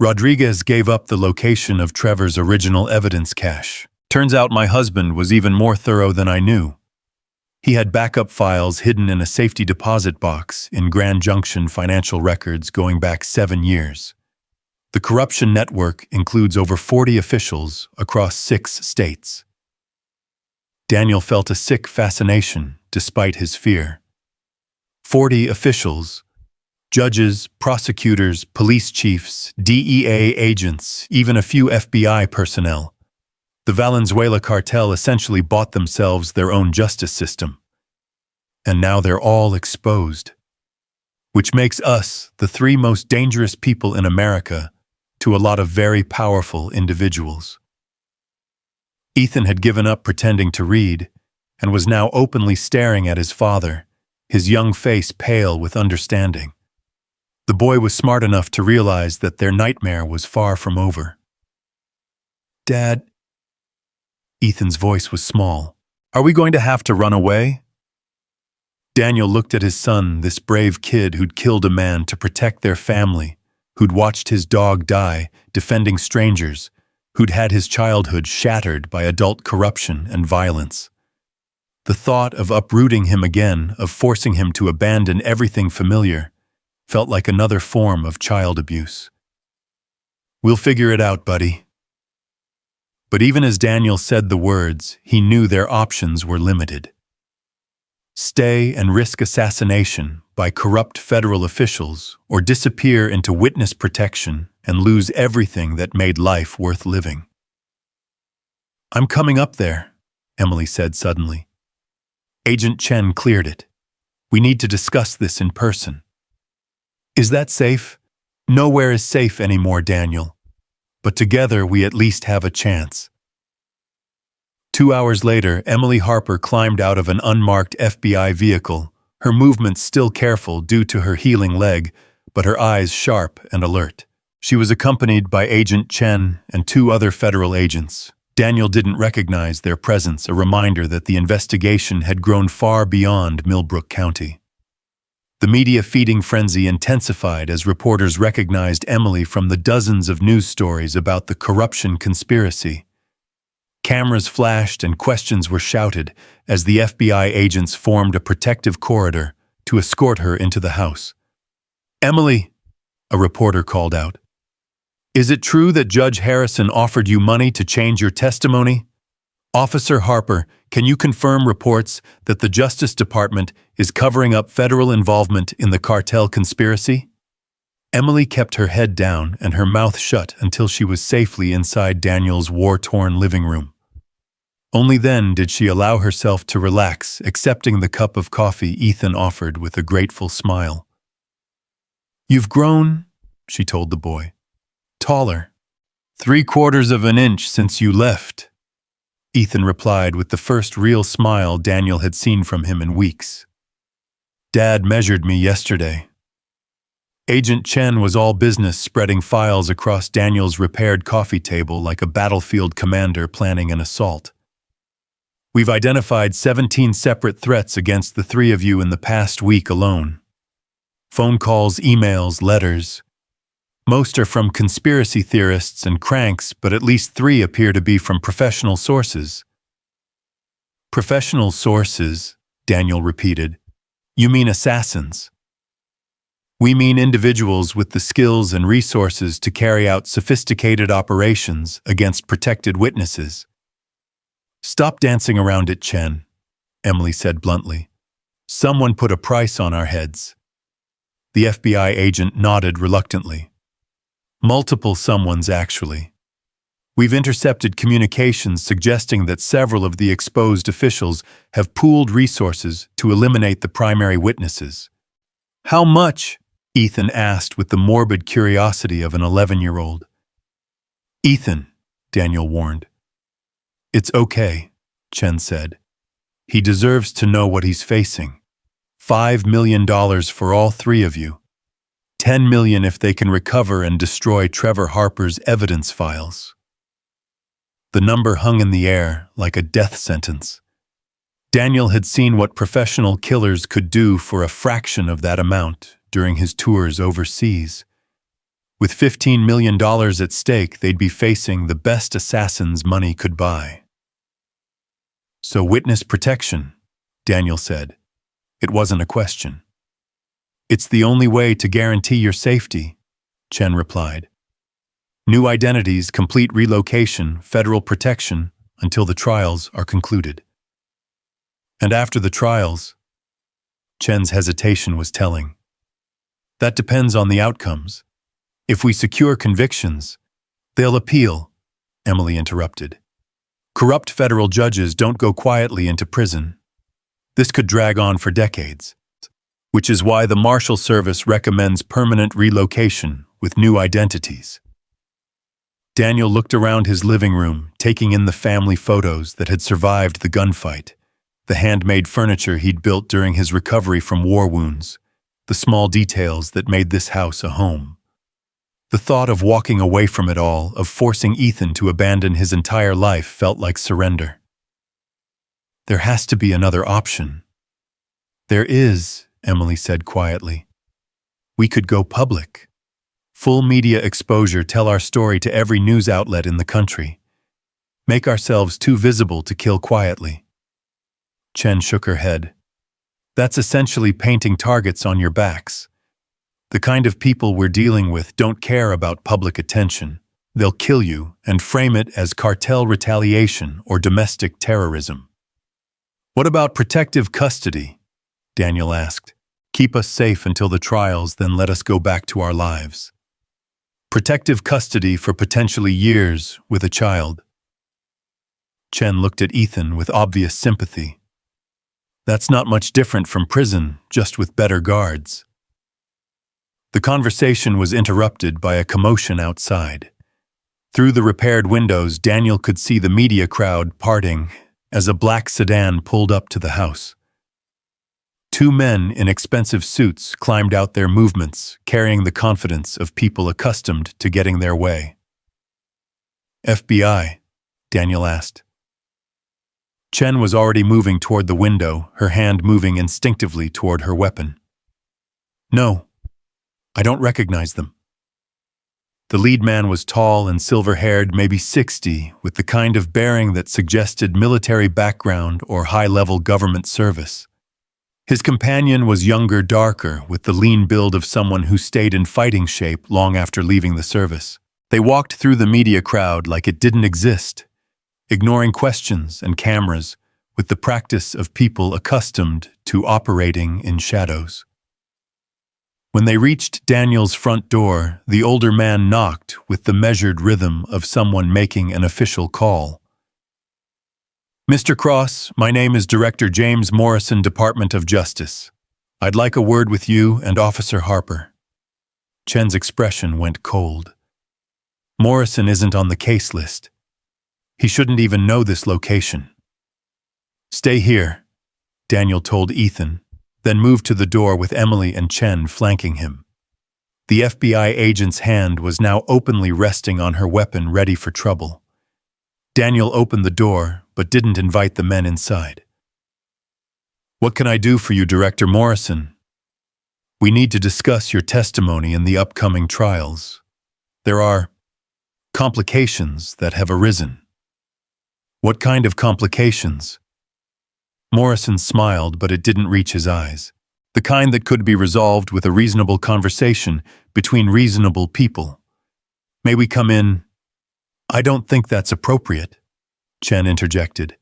"Rodriguez gave up the location of Trevor's original evidence cache. Turns out my husband was even more thorough than I knew. He had backup files hidden in a safety deposit box in Grand Junction financial records going back 7 years. The corruption network includes over 40 officials across 6 states. Daniel felt a sick fascination despite his fear. 40 officials, judges, prosecutors, police chiefs, DEA agents, even a few FBI personnel. The Valenzuela cartel essentially bought themselves their own justice system. And now they're all exposed. Which makes us the 3 most dangerous people in America to a lot of very powerful individuals. Ethan had given up pretending to read and was now openly staring at his father, his young face pale with understanding. The boy was smart enough to realize that their nightmare was far from over. "Dad," Ethan's voice was small, "are we going to have to run away?" Daniel looked at his son, this brave kid who'd killed a man to protect their family, who'd watched his dog die, defending strangers, who'd had his childhood shattered by adult corruption and violence. The thought of uprooting him again, of forcing him to abandon everything familiar, felt like another form of child abuse. "We'll figure it out, buddy." But even as Daniel said the words, he knew their options were limited. Stay and risk assassination by corrupt federal officials, or disappear into witness protection and lose everything that made life worth living. "I'm coming up there," Emily said suddenly. Agent Chen cleared it. "We need to discuss this in person." "Is that safe?" "Nowhere is safe anymore, Daniel. But together we at least have a chance." 2 hours later, Emily Harper climbed out of an unmarked FBI vehicle, her movements still careful due to her healing leg, but her eyes sharp and alert. She was accompanied by Agent Chen and 2 other federal agents. Daniel didn't recognize their presence, a reminder that the investigation had grown far beyond Milbrook County. The media feeding frenzy intensified as reporters recognized Emily from the dozens of news stories about the corruption conspiracy. Cameras flashed and questions were shouted as the FBI agents formed a protective corridor to escort her into the house. "Emily," a reporter called out, "is it true that Judge Harrison offered you money to change your testimony?" "Officer Harper, can you confirm reports that the Justice Department is covering up federal involvement in the cartel conspiracy?" Emily kept her head down and her mouth shut until she was safely inside Daniel's war-torn living room. Only then did she allow herself to relax, accepting the cup of coffee Ethan offered with a grateful smile. "You've grown," she told the boy. "Taller. 3/4 of an inch since you left," Ethan replied with the first real smile Daniel had seen from him in weeks. "Dad measured me yesterday." Agent Chen was all business, spreading files across Daniel's repaired coffee table like a battlefield commander planning an assault. "We've identified 17 separate threats against the three of you in the past week alone. Phone calls, emails, letters. Most are from conspiracy theorists and cranks, but at least 3 appear to be from professional sources." "Professional sources," Daniel repeated. "You mean assassins?" "We mean individuals with the skills and resources to carry out sophisticated operations against protected witnesses." "Stop dancing around it, Chen," Emily said bluntly. "Someone put a price on our heads." The FBI agent nodded reluctantly. "Multiple someones, actually. We've intercepted communications suggesting that several of the exposed officials have pooled resources to eliminate the primary witnesses." "How much?" Ethan asked with the morbid curiosity of an 11-year-old. "Ethan," Daniel warned. "It's okay," Chen said. "He deserves to know what he's facing. $5 million for all 3 of you. $10 million if they can recover and destroy Trevor Harper's evidence files." The number hung in the air like a death sentence. Daniel had seen what professional killers could do for a fraction of that amount during his tours overseas. With $15 million at stake, they'd be facing the best assassins money could buy. "So witness protection," Daniel said. It wasn't a question. "It's the only way to guarantee your safety," Chen replied. "New identities, complete relocation, federal protection, until the trials are concluded." "And after the trials?" Chen's hesitation was telling. "That depends on the outcomes. If we secure convictions, they'll appeal," Emily interrupted. "Corrupt federal judges don't go quietly into prison. This could drag on for decades, which is why the Marshal Service recommends permanent relocation with new identities." Daniel looked around his living room, taking in the family photos that had survived the gunfight, the handmade furniture he'd built during his recovery from war wounds, the small details that made this house a home. The thought of walking away from it all, of forcing Ethan to abandon his entire life, felt like surrender. "There has to be another option." "There is," Emily said quietly. "We could go public. Full media exposure, tell our story to every news outlet in the country. Make ourselves too visible to kill quietly." Chen shook her head. "That's essentially painting targets on your backs. The kind of people we're dealing with don't care about public attention. They'll kill you and frame it as cartel retaliation or domestic terrorism." "What about protective custody?" Daniel asked. "Keep us safe until the trials, then let us go back to our lives." "Protective custody for potentially years with a child." Chen looked at Ethan with obvious sympathy. "That's not much different from prison, just with better guards." The conversation was interrupted by a commotion outside. Through the repaired windows, Daniel could see the media crowd parting as a black sedan pulled up to the house. 2 men in expensive suits climbed out their movements, carrying the confidence of people accustomed to getting their way. "FBI?" Daniel asked. Chen was already moving toward the window, her hand moving instinctively toward her weapon. "No, I don't recognize them." The lead man was tall and silver-haired, maybe 60, with the kind of bearing that suggested military background or high-level government service. His companion was younger, darker, with the lean build of someone who stayed in fighting shape long after leaving the service. They walked through the media crowd like it didn't exist, ignoring questions and cameras with the practice of people accustomed to operating in shadows. When they reached Daniel's front door, the older man knocked with the measured rhythm of someone making an official call. "Mr. Cross, my name is Director James Morrison, Department of Justice. I'd like a word with you and Officer Harper." Chen's expression went cold. Morrison isn't on the case list. He shouldn't even know this location. "Stay here," Daniel told Ethan, then moved to the door with Emily and Chen flanking him. The FBI agent's hand was now openly resting on her weapon, ready for trouble. Daniel opened the door, but didn't invite the men inside. "What can I do for you, Director Morrison?" "We need to discuss your testimony in the upcoming trials. There are complications that have arisen." "What kind of complications?" Morrison smiled, but it didn't reach his eyes. The kind that could be resolved with a reasonable conversation between reasonable people. "May we come in?" "I don't think that's appropriate," Chen interjected.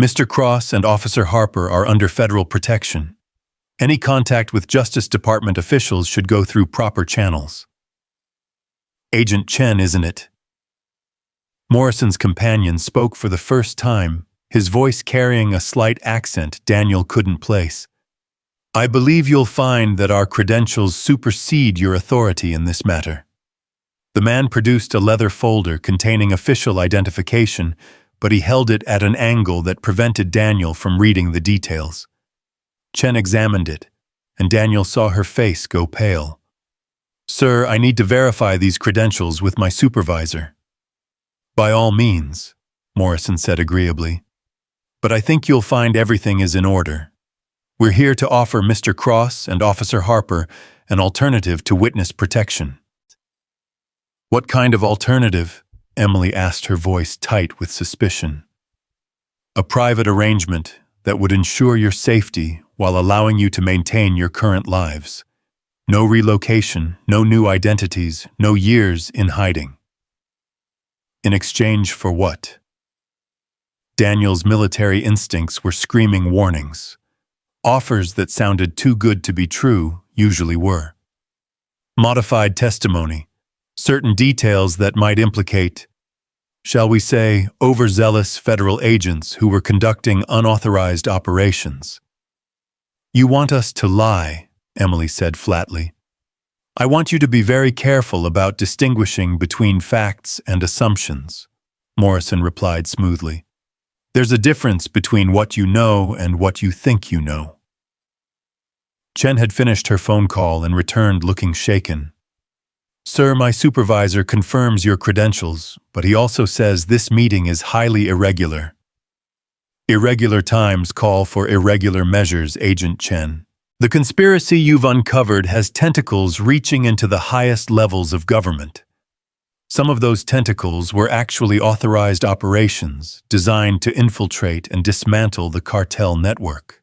"Mr. Cross and Officer Harper are under federal protection. Any contact with Justice Department officials should go through proper channels." "Agent Chen, isn't it?" Morrison's companion spoke for the first time, his voice carrying a slight accent Daniel couldn't place. "I believe you'll find that our credentials supersede your authority in this matter." The man produced a leather folder containing official identification, but he held it at an angle that prevented Daniel from reading the details. Chen examined it, and Daniel saw her face go pale. "Sir, I need to verify these credentials with my supervisor." "By all means," Morrison said agreeably. "But I think you'll find everything is in order. We're here to offer Mr. Cross and Officer Harper an alternative to witness protection." "What kind of alternative?" Emily asked, her voice tight with suspicion. "A private arrangement that would ensure your safety while allowing you to maintain your current lives. No relocation, no new identities, no years in hiding." "In exchange for what?" Daniel's military instincts were screaming warnings. Offers that sounded too good to be true usually were. Modified testimony, certain details that might implicate, shall we say, overzealous federal agents who were conducting unauthorized operations. "You want us to lie," Emily said flatly. "I want you to be very careful about distinguishing between facts and assumptions," Morrison replied smoothly. "There's a difference between what you know and what you think you know." Chen had finished her phone call and returned looking shaken. "Sir, my supervisor confirms your credentials, but he also says this meeting is highly irregular." "Irregular times call for irregular measures, Agent Chen. The conspiracy you've uncovered has tentacles reaching into the highest levels of government. Some of those tentacles were actually authorized operations designed to infiltrate and dismantle the cartel network."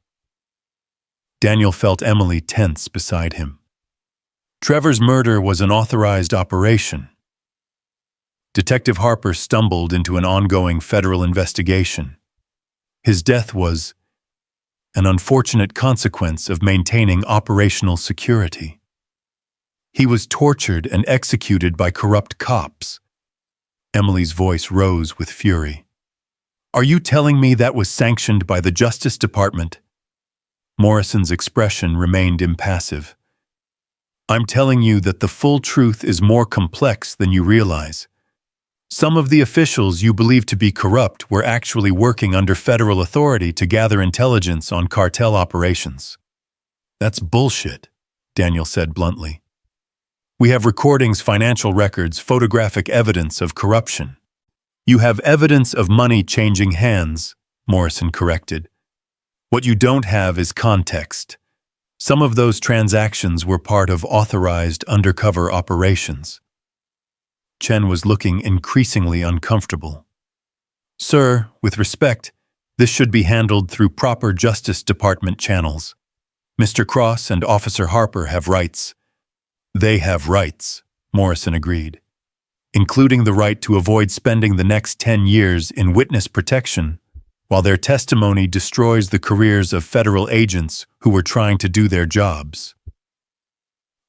Daniel felt Emily tense beside him. Trevor's murder was an authorized operation. Detective Harper stumbled into an ongoing federal investigation. His death was an unfortunate consequence of maintaining operational security. He was tortured and executed by corrupt cops. Emily's voice rose with fury. "Are you telling me that was sanctioned by the Justice Department?" Morrison's expression remained impassive. "I'm telling you that the full truth is more complex than you realize. Some of the officials you believe to be corrupt were actually working under federal authority to gather intelligence on cartel operations." "That's bullshit," Daniel said bluntly. "We have recordings, financial records, photographic evidence of corruption." "You have evidence of money changing hands," Morrison corrected. "What you don't have is context. Some of those transactions were part of authorized undercover operations." Chen was looking increasingly uncomfortable. "Sir, with respect, this should be handled through proper Justice Department channels. Mr. Cross and Officer Harper have rights." "They have rights," Morrison agreed, "including the right to avoid spending the next 10 years in witness protection while their testimony destroys the careers of federal agents who were trying to do their jobs."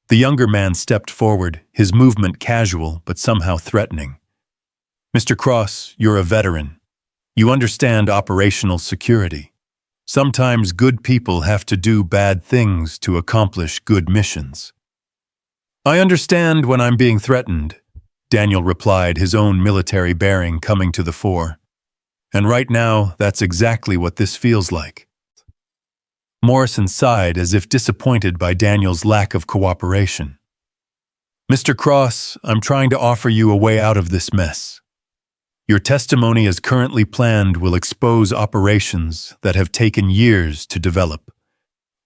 The younger man stepped forward, his movement casual but somehow threatening. "Mr. Cross, you're a veteran. You understand operational security. Sometimes good people have to do bad things to accomplish good missions." "I understand when I'm being threatened," Daniel replied, his own military bearing coming to the fore. "And right now, that's exactly what this feels like." Morrison sighed as if disappointed by Daniel's lack of cooperation. "Mr. Cross, I'm trying to offer you a way out of this mess. Your testimony as currently planned will expose operations that have taken years to develop.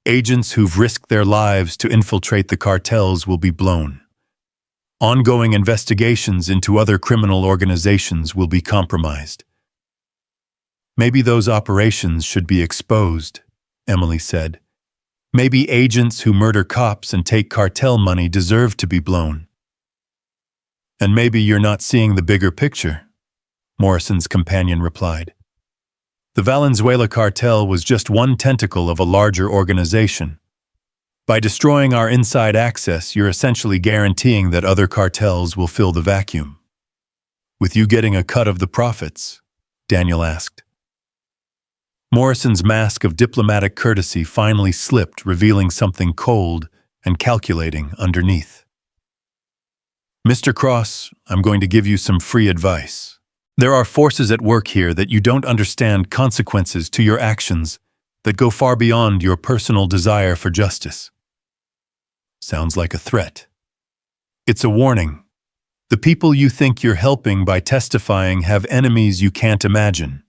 Agents who've risked their lives to infiltrate the cartels will be blown. Ongoing investigations into other criminal organizations will be compromised." "Maybe those operations should be exposed," Emily said. "Maybe agents who murder cops and take cartel money deserve to be blown." "And maybe you're not seeing the bigger picture," Morrison's companion replied. "The Valenzuela cartel was just one tentacle of a larger organization. By destroying our inside access, you're essentially guaranteeing that other cartels will fill the vacuum." "With you getting a cut of the profits?" Daniel asked. Morrison's mask of diplomatic courtesy finally slipped, revealing something cold and calculating underneath. "Mr. Cross, I'm going to give you some free advice. There are forces at work here that you don't understand consequences to your actions that go far beyond your personal desire for justice." Sounds like a threat. "It's a warning. The people you think you're helping by testifying have enemies you can't imagine.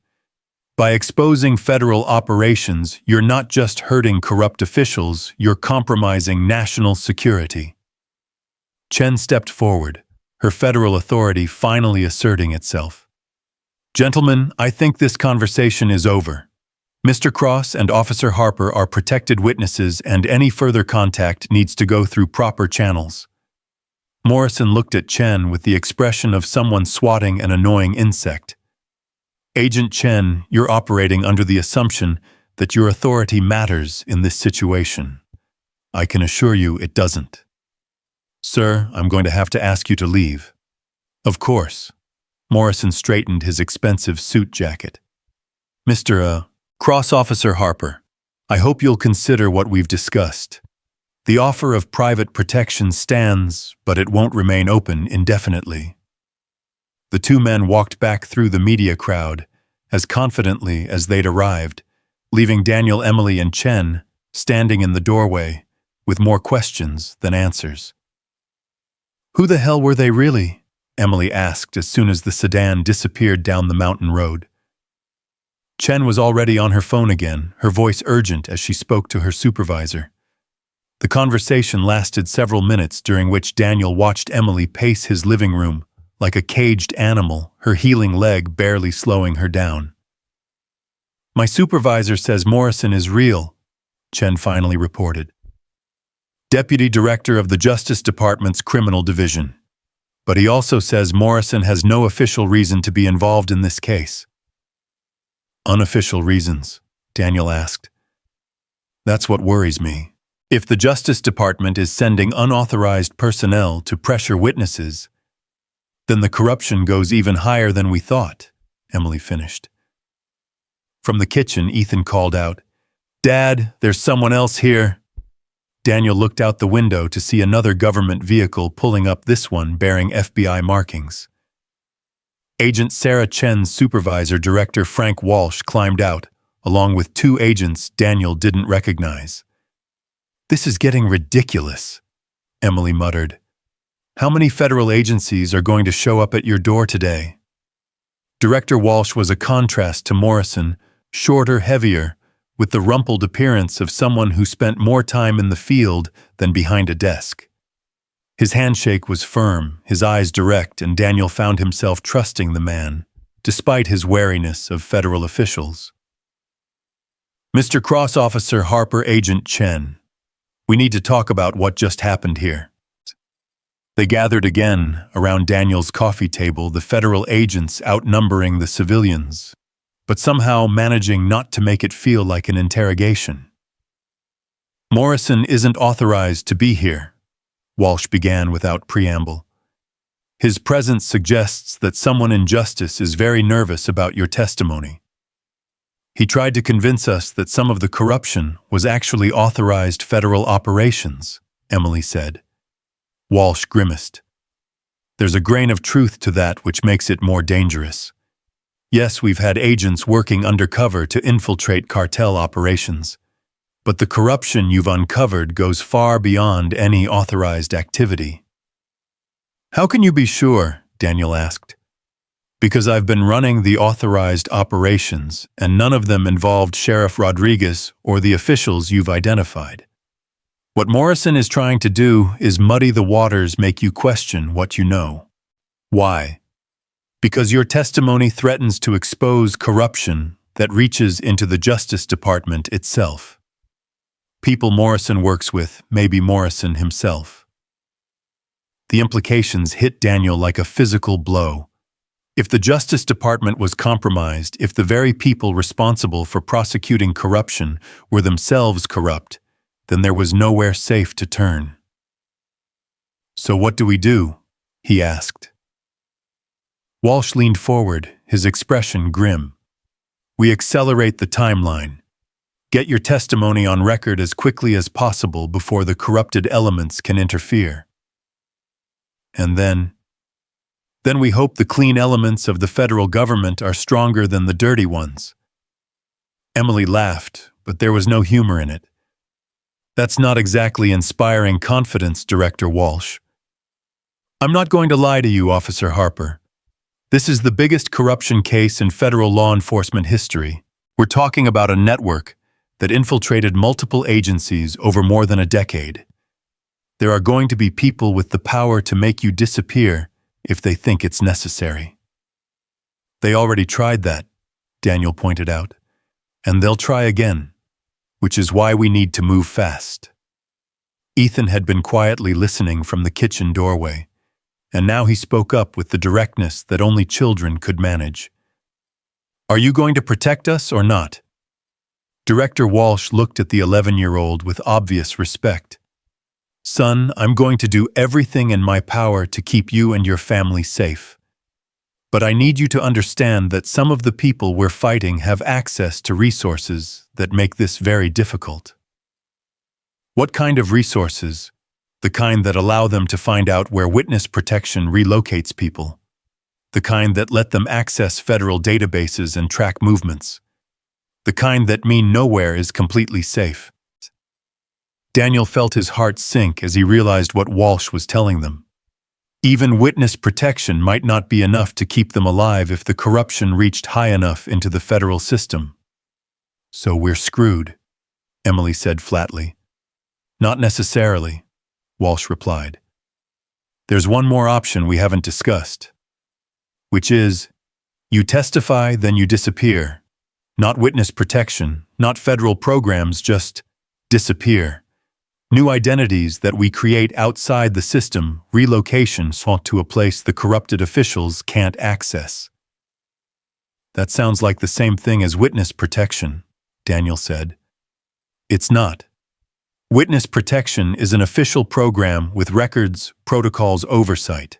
By exposing federal operations, you're not just hurting corrupt officials, you're compromising national security." Chen stepped forward, her federal authority finally asserting itself. "Gentlemen, I think this conversation is over. Mr. Cross and Officer Harper are protected witnesses, and any further contact needs to go through proper channels." Morrison looked at Chen with the expression of someone swatting an annoying insect. "Agent Chen, you're operating under the assumption that your authority matters in this situation. I can assure you it doesn't. Sir, I'm going to have to ask you to leave." "Of course." Morrison straightened his expensive suit jacket. "Mr. Cross Officer Harper, I hope you'll consider what we've discussed. The offer of private protection stands, but it won't remain open indefinitely." The two men walked back through the media crowd as confidently as they'd arrived, leaving Daniel, Emily, and Chen standing in the doorway with more questions than answers. "Who the hell were they really?" Emily asked as soon as the sedan disappeared down the mountain road. Chen was already on her phone again, her voice urgent as she spoke to her supervisor. The conversation lasted several minutes, during which Daniel watched Emily pace his living room like a caged animal, her healing leg barely slowing her down. "My supervisor says Morrison is real," Chen finally reported. "Deputy Director of the Justice Department's Criminal Division. But he also says Morrison has no official reason to be involved in this case." "Unofficial reasons?" Daniel asked. "That's what worries me. If the Justice Department is sending unauthorized personnel to pressure witnesses, then the corruption goes even higher than we thought," Emily finished. From the kitchen, Ethan called out, "Dad, there's someone else here." Daniel looked out the window to see another government vehicle pulling up, this one bearing FBI markings. Agent Sarah Chen's supervisor, Director Frank Walsh, climbed out, along with two agents Daniel didn't recognize. "This is getting ridiculous," Emily muttered. "How many federal agencies are going to show up at your door today?" Director Walsh was a contrast to Morrison, shorter, heavier, with the rumpled appearance of someone who spent more time in the field than behind a desk. His handshake was firm, his eyes direct, and Daniel found himself trusting the man, despite his wariness of federal officials. "Mr. Cross Officer Harper, Agent Chen, we need to talk about what just happened here." They gathered again around Daniel's coffee table, the federal agents outnumbering the civilians, but somehow managing not to make it feel like an interrogation. "Morrison isn't authorized to be here," Walsh began without preamble. His presence suggests that someone in justice is very nervous about your testimony. He tried to convince us that some of the corruption was actually authorized federal operations, Emily said. Walsh grimaced. There's a grain of truth to that which makes it more dangerous. Yes, we've had agents working undercover to infiltrate cartel operations, but the corruption you've uncovered goes far beyond any authorized activity. How can you be sure? Daniel asked. Because I've been running the authorized operations, and none of them involved Sheriff Rodriguez or the officials you've identified. What Morrison is trying to do is muddy the waters, make you question what you know. Why? Because your testimony threatens to expose corruption that reaches into the Justice Department itself. People Morrison works with may be Morrison himself. The implications hit Daniel like a physical blow. If the Justice Department was compromised, if the very people responsible for prosecuting corruption were themselves corrupt, then there was nowhere safe to turn. So what do we do? He asked. Walsh leaned forward, his expression grim. We accelerate the timeline. Get your testimony on record as quickly as possible before the corrupted elements can interfere. And then we hope the clean elements of the federal government are stronger than the dirty ones. Emily laughed, but there was no humor in it. That's not exactly inspiring confidence, Director Walsh. I'm not going to lie to you, Officer Harper. This is the biggest corruption case in federal law enforcement history. We're talking about a network that infiltrated multiple agencies over more than a decade. There are going to be people with the power to make you disappear if they think it's necessary. They already tried that, Daniel pointed out, and they'll try again, which is why we need to move fast. Ethan had been quietly listening from the kitchen doorway, and now he spoke up with the directness that only children could manage. Are you going to protect us or not? Director Walsh looked at the 11-year-old with obvious respect. Son, I'm going to do everything in my power to keep you and your family safe. But I need you to understand that some of the people we're fighting have access to resources that make this very difficult. What kind of resources? The kind that allow them to find out where witness protection relocates people. The kind that let them access federal databases and track movements. The kind that mean nowhere is completely safe. Daniel felt his heart sink as he realized what Walsh was telling them. Even witness protection might not be enough to keep them alive if the corruption reached high enough into the federal system. So we're screwed, Emily said flatly. Not necessarily, Walsh replied. There's one more option we haven't discussed, which is, you testify, then you disappear. Not witness protection, not federal programs, just disappear. New identities that we create outside the system, relocation sought to a place the corrupted officials can't access. That sounds like the same thing as witness protection, Daniel said. It's not. Witness protection is an official program with records, protocols, oversight.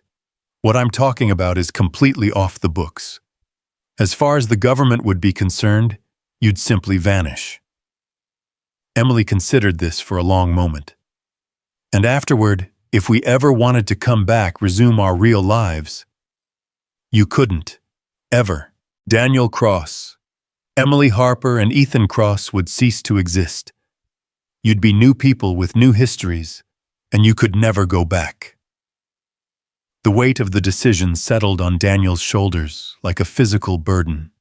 What I'm talking about is completely off the books. As far as the government would be concerned, you'd simply vanish. Emily considered this for a long moment. And afterward, if we ever wanted to come back, resume our real lives, you couldn't. Ever. Daniel Cross, Emily Harper, and Ethan Cross would cease to exist. You'd be new people with new histories, and you could never go back. The weight of the decision settled on Daniel's shoulders like a physical burden.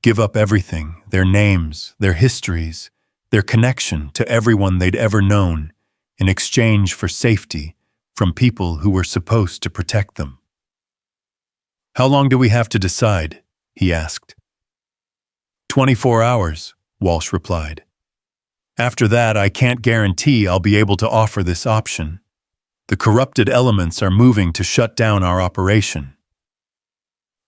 Give up everything, their names, their histories, their connection to everyone they'd ever known, in exchange for safety from people who were supposed to protect them. How long do we have to decide? He asked. 24 hours, Walsh replied. After that, I can't guarantee I'll be able to offer this option. The corrupted elements are moving to shut down our operation.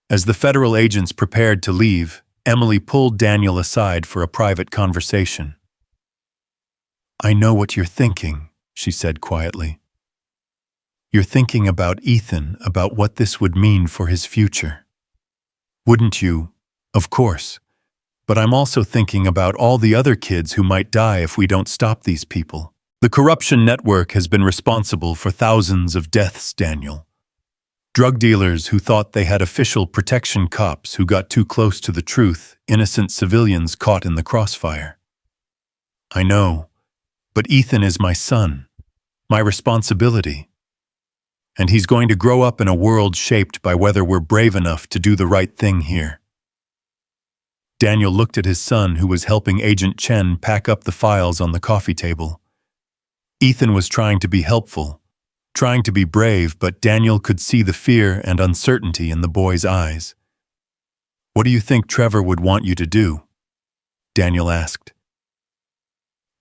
As the federal agents prepared to leave, Emily pulled Daniel aside for a private conversation. I know what you're thinking, she said quietly. You're thinking about Ethan, about what this would mean for his future. Wouldn't you? Of course. But I'm also thinking about all the other kids who might die if we don't stop these people. The corruption network has been responsible for thousands of deaths, Daniel. Drug dealers who thought they had official protection, cops who got too close to the truth, innocent civilians caught in the crossfire. I know, but Ethan is my son, my responsibility. And he's going to grow up in a world shaped by whether we're brave enough to do the right thing here. Daniel looked at his son, who was helping Agent Chen pack up the files on the coffee table. Ethan was trying to be helpful, trying to be brave, but Daniel could see the fear and uncertainty in the boy's eyes. "What do you think Trevor would want you to do?" Daniel asked.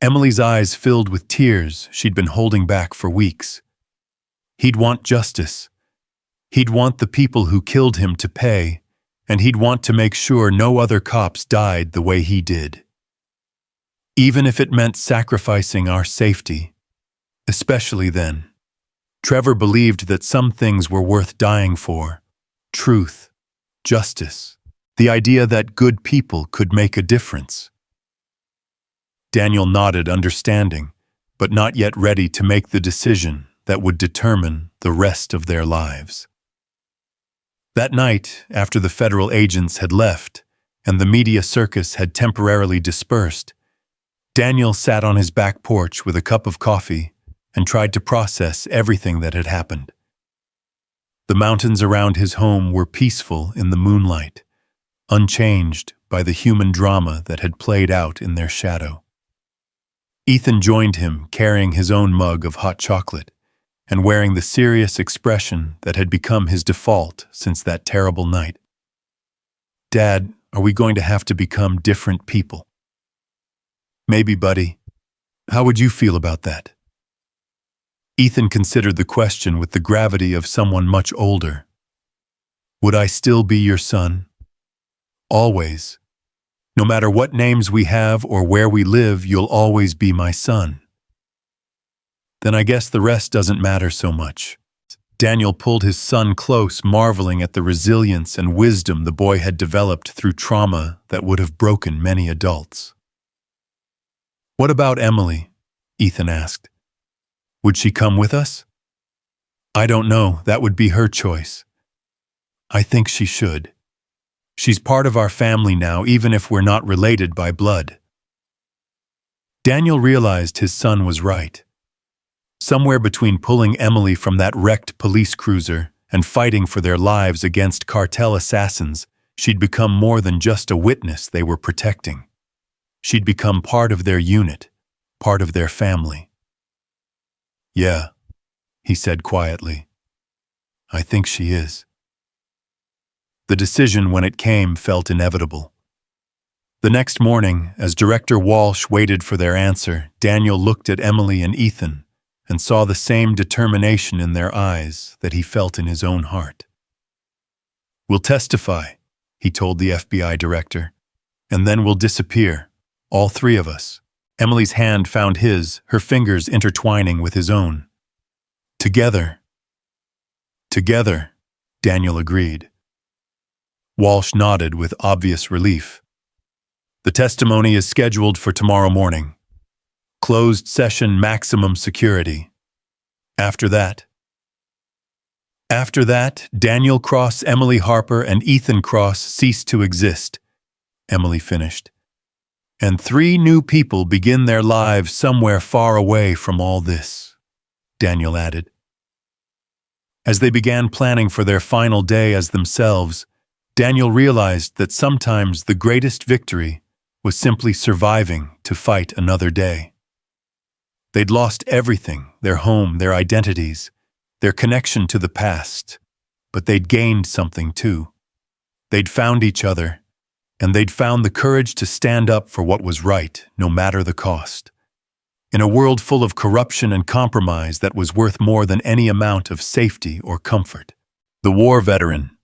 Emily's eyes filled with tears she'd been holding back for weeks. He'd want justice. He'd want the people who killed him to pay, and he'd want to make sure no other cops died the way he did. Even if it meant sacrificing our safety, especially then. Trevor believed that some things were worth dying for: truth, justice, the idea that good people could make a difference. Daniel nodded, understanding, but not yet ready to make the decision that would determine the rest of their lives. That night, after the federal agents had left and the media circus had temporarily dispersed, Daniel sat on his back porch with a cup of coffee and tried to process everything that had happened. The mountains around his home were peaceful in the moonlight, unchanged by the human drama that had played out in their shadow. Ethan joined him, carrying his own mug of hot chocolate and wearing the serious expression that had become his default since that terrible night. "Dad, are we going to have to become different people?" "Maybe, buddy. How would you feel about that?" Ethan considered the question with the gravity of someone much older. "Would I still be your son? Always. No matter what names we have or where we live, you'll always be my son." "Then I guess the rest doesn't matter so much." Daniel pulled his son close, marveling at the resilience and wisdom the boy had developed through trauma that would have broken many adults. "What about Emily?" Ethan asked. "Would she come with us?" "I don't know. That would be her choice. I think she should. She's part of our family now, even if we're not related by blood." Daniel realized his son was right. Somewhere between pulling Emily from that wrecked police cruiser and fighting for their lives against cartel assassins, she'd become more than just a witness they were protecting. She'd become part of their unit, part of their family. "Yeah," he said quietly. "I think she is." The decision, when it came, felt inevitable. The next morning, as Director Walsh waited for their answer, Daniel looked at Emily and Ethan and saw the same determination in their eyes that he felt in his own heart. "We'll testify," he told the FBI director, "and then we'll disappear, all three of us." Emily's hand found his, her fingers intertwining with his own. "Together." "Together," Daniel agreed. Walsh nodded with obvious relief. "The testimony is scheduled for tomorrow morning. Closed session, maximum security. After that, Daniel Cross, Emily Harper, and Ethan Cross cease to exist," Emily finished. "And 3 new people begin their lives somewhere far away from all this," Daniel added. As they began planning for their final day as themselves, Daniel realized that sometimes the greatest victory was simply surviving to fight another day. They'd lost everything, their home, their identities, their connection to the past, but they'd gained something too. They'd found each other, and they'd found the courage to stand up for what was right, no matter the cost. In a world full of corruption and compromise that was worth more than any amount of safety or comfort, the war veteran,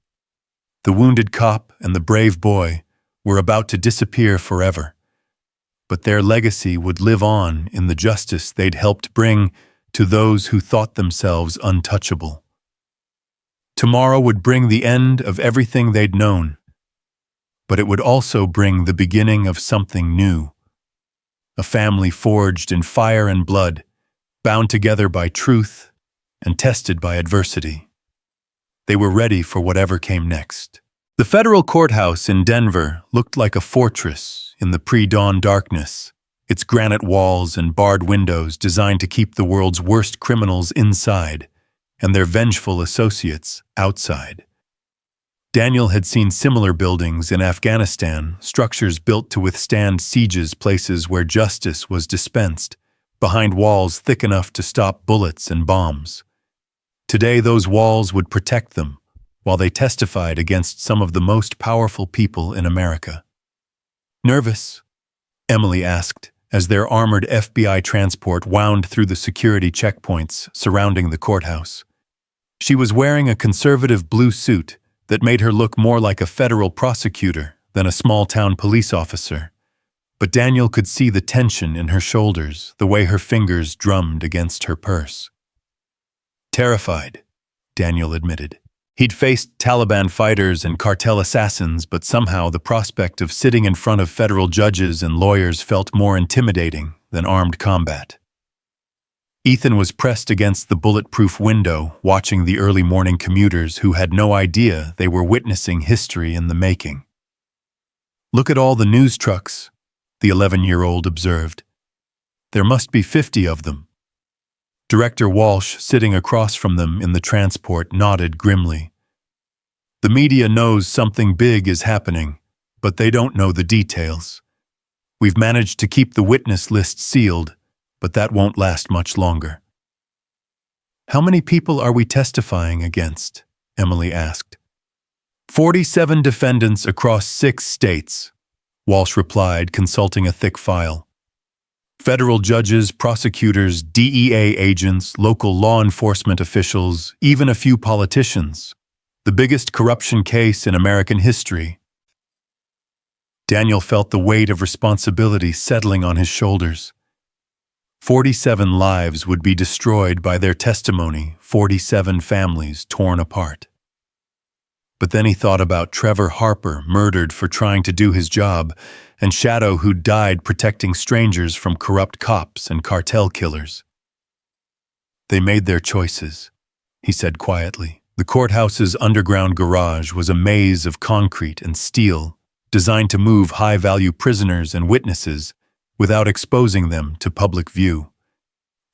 the wounded cop, and the brave boy were about to disappear forever. But their legacy would live on in the justice they'd helped bring to those who thought themselves untouchable. Tomorrow would bring the end of everything they'd known, but it would also bring the beginning of something new. A family forged in fire and blood, bound together by truth and tested by adversity. They were ready for whatever came next. The federal courthouse in Denver looked like a fortress in the pre-dawn darkness, its granite walls and barred windows designed to keep the world's worst criminals inside and their vengeful associates outside. Daniel had seen similar buildings in Afghanistan, structures built to withstand sieges, places where justice was dispensed, behind walls thick enough to stop bullets and bombs. Today, those walls would protect them, while they testified against some of the most powerful people in America. "Nervous?" Emily asked, as their armored FBI transport wound through the security checkpoints surrounding the courthouse. She was wearing a conservative blue suit that made her look more like a federal prosecutor than a small-town police officer. But Daniel could see the tension in her shoulders, the way her fingers drummed against her purse. "Terrified," Daniel admitted. He'd faced Taliban fighters and cartel assassins, but somehow the prospect of sitting in front of federal judges and lawyers felt more intimidating than armed combat. Ethan was pressed against the bulletproof window, watching the early morning commuters who had no idea they were witnessing history in the making. "Look at all the news trucks," the 11-year-old observed. "There must be 50 of them." Director Walsh, sitting across from them in the transport, nodded grimly. "The media knows something big is happening, but they don't know the details. We've managed to keep the witness list sealed, but that won't last much longer." "How many people are we testifying against?" Emily asked. 47 defendants across 6 states, Walsh replied, consulting a thick file. "Federal judges, prosecutors, DEA agents, local law enforcement officials, even a few politicians. The biggest corruption case in American history." Daniel felt the weight of responsibility settling on his shoulders. 47 lives would be destroyed by their testimony, 47 families torn apart. But then he thought about Trevor Harper, murdered for trying to do his job, and Shadow, who died protecting strangers from corrupt cops and cartel killers. "They made their choices," he said quietly. The courthouse's underground garage was a maze of concrete and steel, designed to move high-value prisoners and witnesses without exposing them to public view.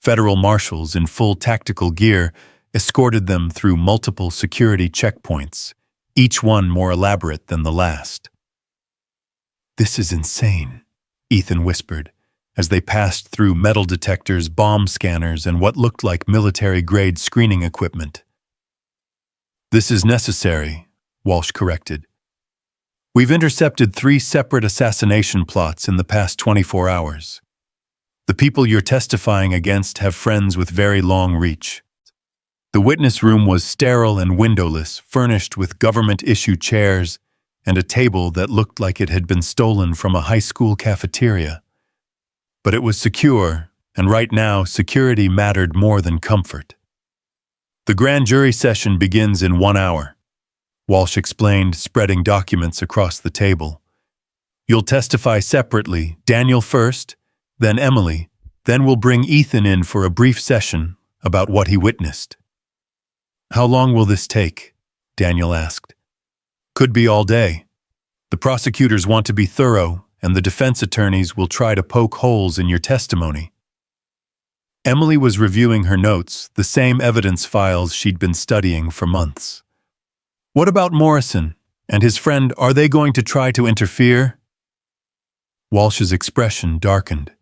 Federal marshals in full tactical gear escorted them through multiple security checkpoints, each one more elaborate than the last. "This is insane," Ethan whispered, as they passed through metal detectors, bomb scanners, and what looked like military-grade screening equipment. "This is necessary," Walsh corrected. "We've intercepted 3 separate assassination plots in the past 24 hours. The people you're testifying against have friends with very long reach." The witness room was sterile and windowless, furnished with government-issued chairs and a table that looked like it had been stolen from a high school cafeteria. But it was secure, and right now security mattered more than comfort. "The grand jury session begins in 1 hour. Walsh explained, spreading documents across the table. "You'll testify separately, Daniel first, then Emily, then we'll bring Ethan in for a brief session about what he witnessed." "How long will this take?" Daniel asked. "Could be all day. The prosecutors want to be thorough, and the defense attorneys will try to poke holes in your testimony." Emily was reviewing her notes, the same evidence files she'd been studying for months. "What about Morrison and his friend? Are they going to try to interfere?" Walsh's expression darkened.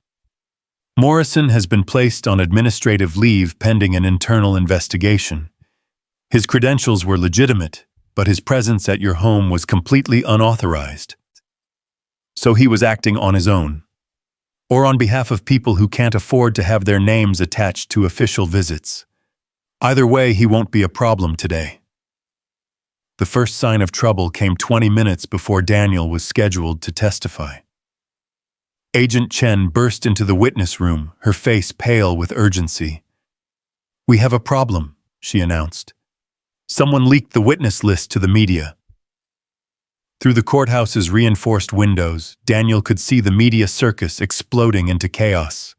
"Morrison has been placed on administrative leave pending an internal investigation. His credentials were legitimate, but his presence at your home was completely unauthorized. So he was acting on his own, or on behalf of people who can't afford to have their names attached to official visits. Either way, he won't be a problem today." The first sign of trouble came 20 minutes before Daniel was scheduled to testify. Agent Chen burst into the witness room, her face pale with urgency. "We have a problem," she announced. "Someone leaked the witness list to the media." Through the courthouse's reinforced windows, Daniel could see the media circus exploding into chaos.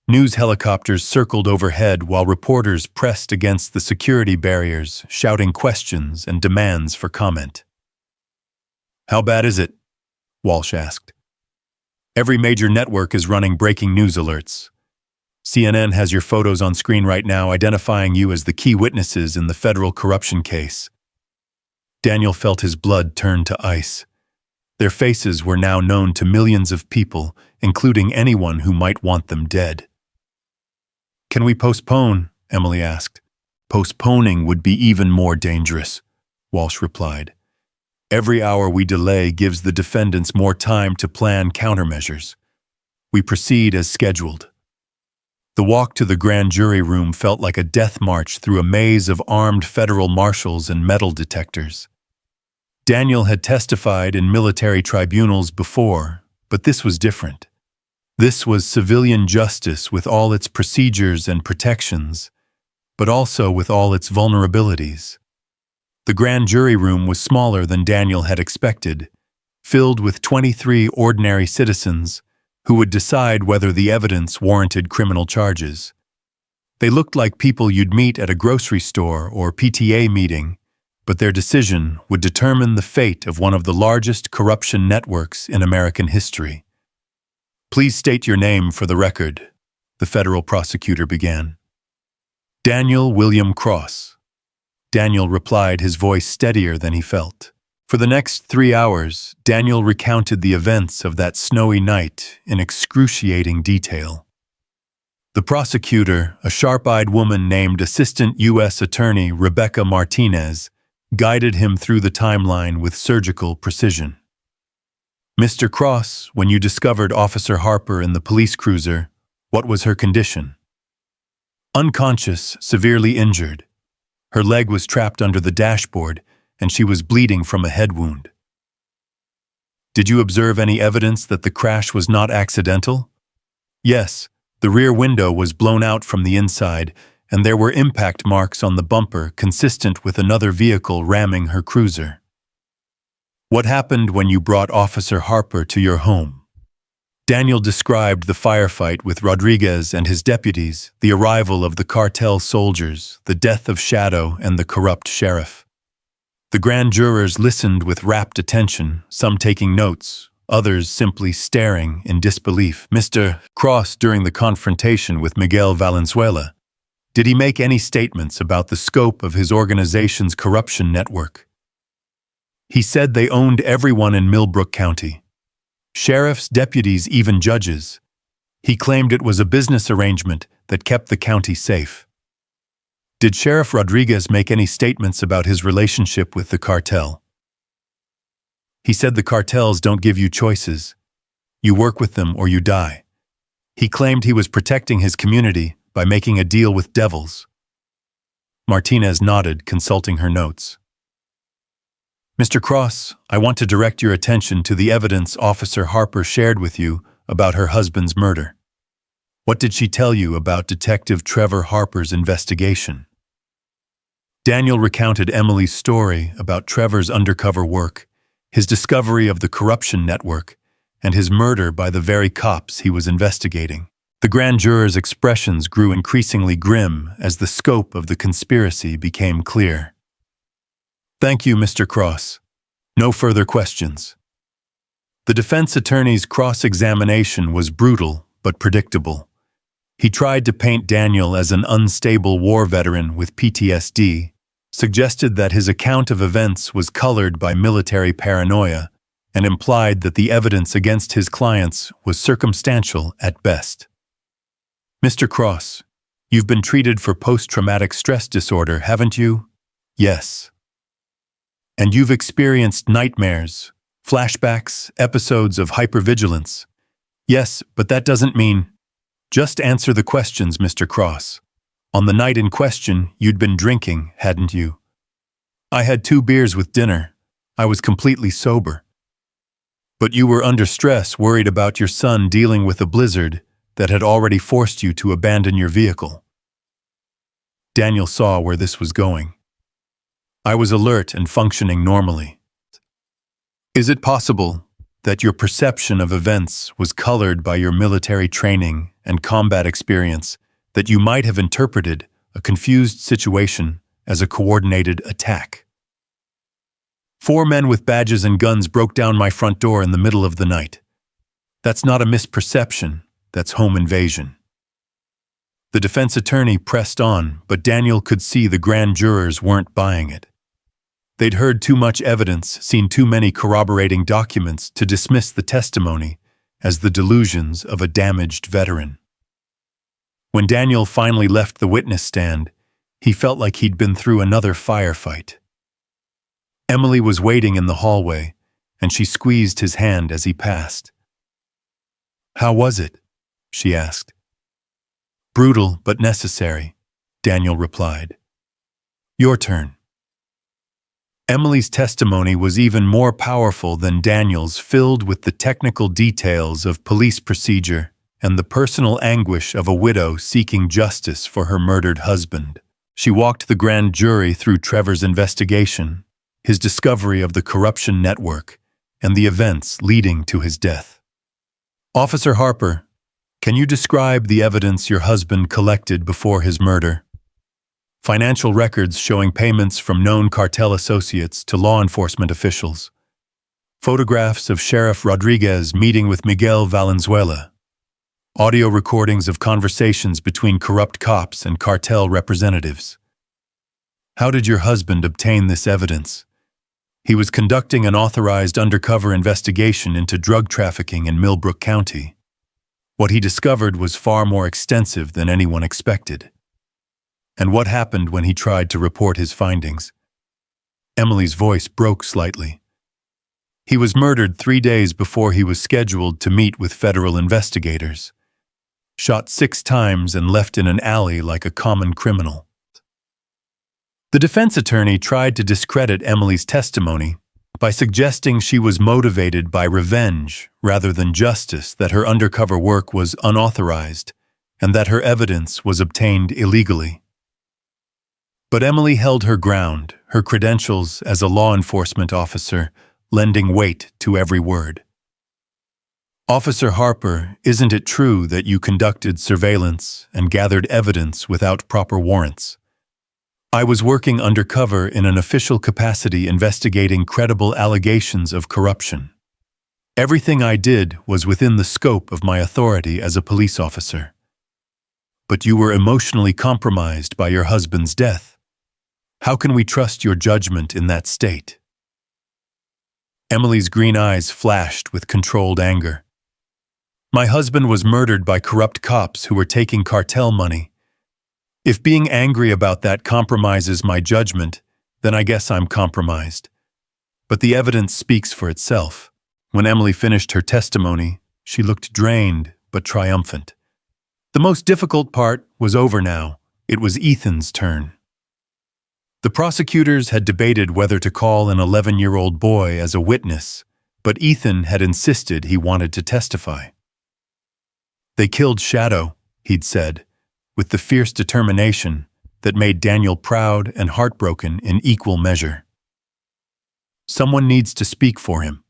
News helicopters circled overhead while reporters pressed against the security barriers, shouting questions and demands for comment. "How bad is it?" Walsh asked. "Every major network is running breaking news alerts. CNN has your photos on screen right now, identifying you as the key witnesses in the federal corruption case." Daniel felt his blood turn to ice. Their faces were now known to millions of people, including anyone who might want them dead. "Can we postpone?" Emily asked. "Postponing would be even more dangerous," Walsh replied. "Every hour we delay gives the defendants more time to plan countermeasures. We proceed as scheduled." The walk to the grand jury room felt like a death march through a maze of armed federal marshals and metal detectors. Daniel had testified in military tribunals before, but this was different. This was civilian justice with all its procedures and protections, but also with all its vulnerabilities. The grand jury room was smaller than Daniel had expected, filled with 23 ordinary citizens who would decide whether the evidence warranted criminal charges. They looked like people you'd meet at a grocery store or PTA meeting, but their decision would determine the fate of one of the largest corruption networks in American history. "Please state your name for the record," the federal prosecutor began. "Daniel William Cross." Daniel replied, his voice steadier than he felt. For the next 3 hours, Daniel recounted the events of that snowy night in excruciating detail. The prosecutor, a sharp-eyed woman named Assistant U.S. Attorney Rebecca Martinez, guided him through the timeline with surgical precision. "Mr. Cross, when you discovered Officer Harper in the police cruiser, what was her condition?" "Unconscious, severely injured. Her leg was trapped under the dashboard, and she was bleeding from a head wound." "Did you observe any evidence that the crash was not accidental?" "Yes, the rear window was blown out from the inside, and there were impact marks on the bumper consistent with another vehicle ramming her cruiser." "What happened when you brought Officer Harper to your home?" Daniel described the firefight with Rodriguez and his deputies, the arrival of the cartel soldiers, the death of Shadow and the corrupt sheriff. The grand jurors listened with rapt attention, some taking notes, others simply staring in disbelief. "Mr. Cross, during the confrontation with Miguel Valenzuela, did he make any statements about the scope of his organization's corruption network?" "He said they owned everyone in Milbrook County. Sheriffs, deputies, even judges. He claimed it was a business arrangement that kept the county safe." "Did Sheriff Rodriguez make any statements about his relationship with the cartel?" "He said the cartels don't give you choices. You work with them or you die. He claimed he was protecting his community by making a deal with devils." Martinez nodded, consulting her notes. "Mr. Cross, I want to direct your attention to the evidence Officer Harper shared with you about her husband's murder. What did she tell you about Detective Trevor Harper's investigation?" Daniel recounted Emily's story about Trevor's undercover work, his discovery of the corruption network, and his murder by the very cops he was investigating. The grand jurors' expressions grew increasingly grim as the scope of the conspiracy became clear. "Thank you, Mr. Cross. No further questions." The defense attorney's cross-examination was brutal but predictable. He tried to paint Daniel as an unstable war veteran with PTSD, suggested that his account of events was colored by military paranoia, and implied that the evidence against his clients was circumstantial at best. "Mr. Cross, you've been treated for post-traumatic stress disorder, haven't you?" "Yes." "And you've experienced nightmares, flashbacks, episodes of hypervigilance?" "Yes, but that doesn't mean—" "Just answer the questions, Mr. Cross. On the night in question, you'd been drinking, hadn't you?" "I had 2 beers with dinner. I was completely sober." "But you were under stress, worried about your son dealing with a blizzard that had already forced you to abandon your vehicle." Daniel saw where this was going. I was alert and functioning normally. Is it possible that your perception of events was colored by your military training and combat experience, that you might have interpreted a confused situation as a coordinated attack? 4 men with badges and guns broke down my front door in the middle of the night. That's not a misperception, that's home invasion. The defense attorney pressed on, but Daniel could see the grand jurors weren't buying it. They'd heard too much evidence, seen too many corroborating documents to dismiss the testimony as the delusions of a damaged veteran. When Daniel finally left the witness stand, he felt like he'd been through another firefight. Emily was waiting in the hallway, and she squeezed his hand as he passed. "How was it?" she asked. "Brutal but necessary," Daniel replied. "Your turn." Emily's testimony was even more powerful than Daniel's, filled with the technical details of police procedure and the personal anguish of a widow seeking justice for her murdered husband. She walked the grand jury through Trevor's investigation, his discovery of the corruption network, and the events leading to his death. "Officer Harper, can you describe the evidence your husband collected before his murder?" Financial records showing payments from known cartel associates to law enforcement officials. Photographs of Sheriff Rodriguez meeting with Miguel Valenzuela. Audio recordings of conversations between corrupt cops and cartel representatives. "How did your husband obtain this evidence?" "He was conducting an authorized undercover investigation into drug trafficking in Milbrook County. What he discovered was far more extensive than anyone expected." "And what happened when he tried to report his findings?" Emily's voice broke slightly. "He was murdered 3 days before he was scheduled to meet with federal investigators. Shot 6 times and left in an alley like a common criminal." The defense attorney tried to discredit Emily's testimony by suggesting she was motivated by revenge rather than justice, that her undercover work was unauthorized, and that her evidence was obtained illegally. But Emily held her ground, her credentials as a law enforcement officer lending weight to every word. "Officer Harper, isn't it true that you conducted surveillance and gathered evidence without proper warrants?" "I was working undercover in an official capacity investigating credible allegations of corruption. Everything I did was within the scope of my authority as a police officer." "But you were emotionally compromised by your husband's death. How can we trust your judgment in that state?" Emily's green eyes flashed with controlled anger. "My husband was murdered by corrupt cops who were taking cartel money. If being angry about that compromises my judgment, then I guess I'm compromised. But the evidence speaks for itself." When Emily finished her testimony, she looked drained but triumphant. The most difficult part was over now. It was Ethan's turn. The prosecutors had debated whether to call an 11-year-old boy as a witness, but Ethan had insisted he wanted to testify. "They killed Shadow," he'd said, with the fierce determination that made Daniel proud and heartbroken in equal measure. "Someone needs to speak for him."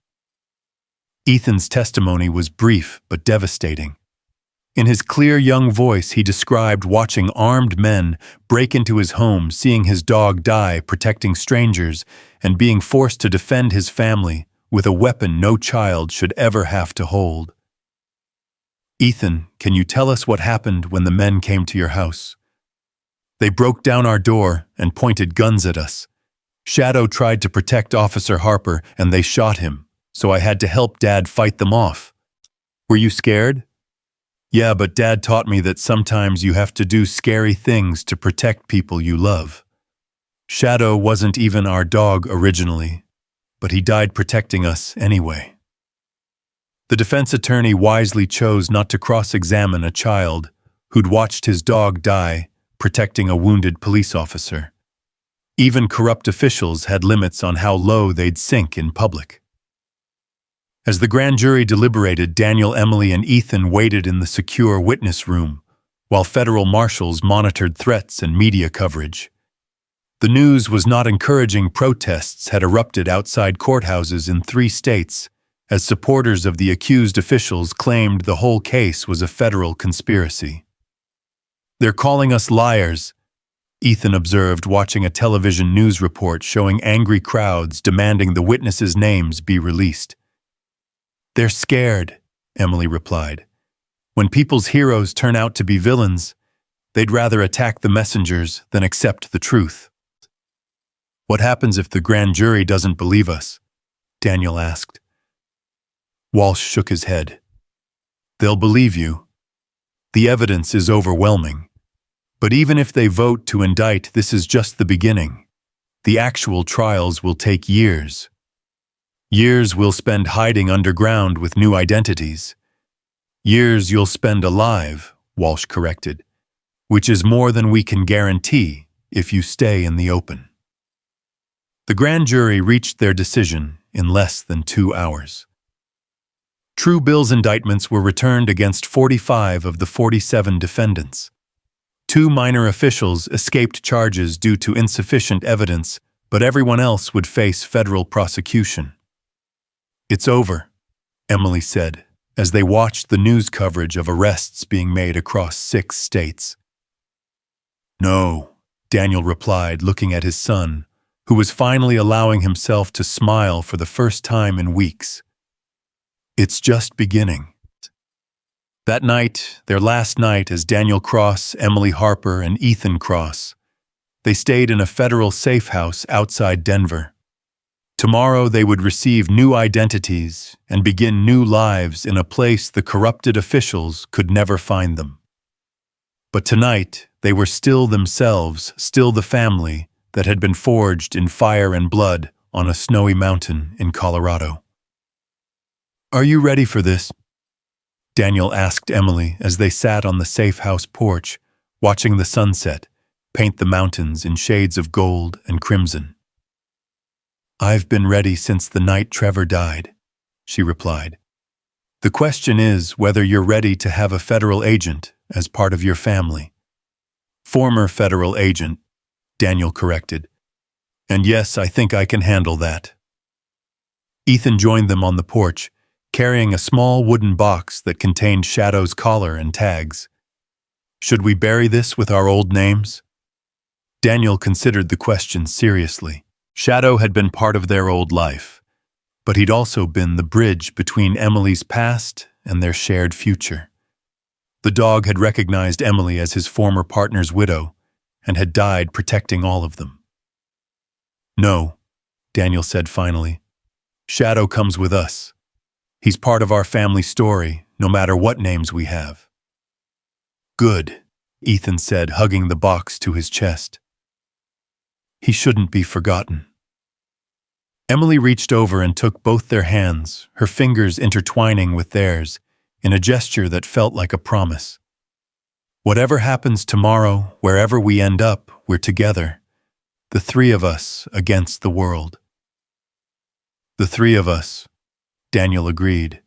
Ethan's testimony was brief but devastating. In his clear young voice, he described watching armed men break into his home, seeing his dog die protecting strangers, and being forced to defend his family with a weapon no child should ever have to hold. "Ethan, can you tell us what happened when the men came to your house?" "They broke down our door and pointed guns at us. Shadow tried to protect Officer Harper and they shot him, so I had to help Dad fight them off." "Were you scared?" "Yeah, but Dad taught me that sometimes you have to do scary things to protect people you love. Shadow wasn't even our dog originally, but he died protecting us anyway." The defense attorney wisely chose not to cross-examine a child who'd watched his dog die protecting a wounded police officer. Even corrupt officials had limits on how low they'd sink in public. As the grand jury deliberated, Daniel, Emily, and Ethan waited in the secure witness room, while federal marshals monitored threats and media coverage. The news was not encouraging. Protests had erupted outside courthouses in 3 states, as supporters of the accused officials claimed the whole case was a federal conspiracy. "They're calling us liars," Ethan observed, watching a television news report showing angry crowds demanding the witnesses' names be released. "They're scared," Emily replied. "When people's heroes turn out to be villains, they'd rather attack the messengers than accept the truth." "What happens if the grand jury doesn't believe us?" Daniel asked. Walsh shook his head. "They'll believe you. The evidence is overwhelming. But even if they vote to indict, this is just the beginning. The actual trials will take years. Years we'll spend hiding underground with new identities. Years you'll spend alive," Walsh corrected, "which is more than we can guarantee if you stay in the open." The grand jury reached their decision in less than 2 hours. True Bill's indictments were returned against 45 of the 47 defendants. 2 minor officials escaped charges due to insufficient evidence, but everyone else would face federal prosecution. "It's over," Emily said, as they watched the news coverage of arrests being made across 6 states. "No," Daniel replied, looking at his son, who was finally allowing himself to smile for the first time in weeks. "It's just beginning." That night, their last night as Daniel Cross, Emily Harper, and Ethan Cross, they stayed in a federal safe house outside Denver. Tomorrow they would receive new identities and begin new lives in a place the corrupted officials could never find them. But tonight, they were still themselves, still the family that had been forged in fire and blood on a snowy mountain in Colorado. "Are you ready for this?" Daniel asked Emily as they sat on the safe house porch, watching the sunset paint the mountains in shades of gold and crimson. "I've been ready since the night Trevor died," she replied. "The question is whether you're ready to have a federal agent as part of your family." "Former federal agent," Daniel corrected. "And yes, I think I can handle that." Ethan joined them on the porch, carrying a small wooden box that contained Shadow's collar and tags. "Should we bury this with our old names?" Daniel considered the question seriously. Shadow had been part of their old life, but he'd also been the bridge between Emily's past and their shared future. The dog had recognized Emily as his former partner's widow and had died protecting all of them. "No," Daniel said finally. "Shadow comes with us. He's part of our family story, no matter what names we have." "Good," Ethan said, hugging the box to his chest. "He shouldn't be forgotten." Emily reached over and took both their hands, her fingers intertwining with theirs, in a gesture that felt like a promise. "Whatever happens tomorrow, wherever we end up, we're together. The 3 of us against the world." "The 3 of us," Daniel agreed.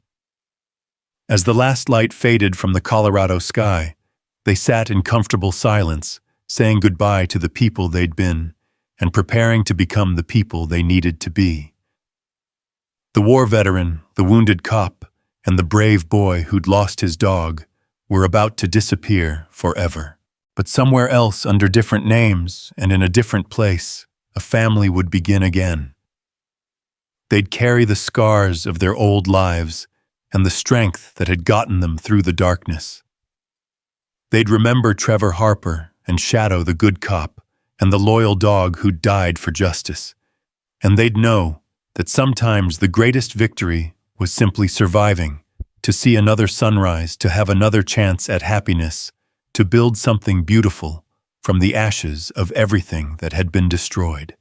As the last light faded from the Colorado sky, they sat in comfortable silence, saying goodbye to the people they'd been, and preparing to become the people they needed to be. The war veteran, the wounded cop, and the brave boy who'd lost his dog were about to disappear forever. But somewhere else, under different names and in a different place, a family would begin again. They'd carry the scars of their old lives and the strength that had gotten them through the darkness. They'd remember Trevor Harper and Shadow the good cop and the loyal dog who died for justice. And they'd know that sometimes the greatest victory was simply surviving, to see another sunrise, to have another chance at happiness, to build something beautiful from the ashes of everything that had been destroyed.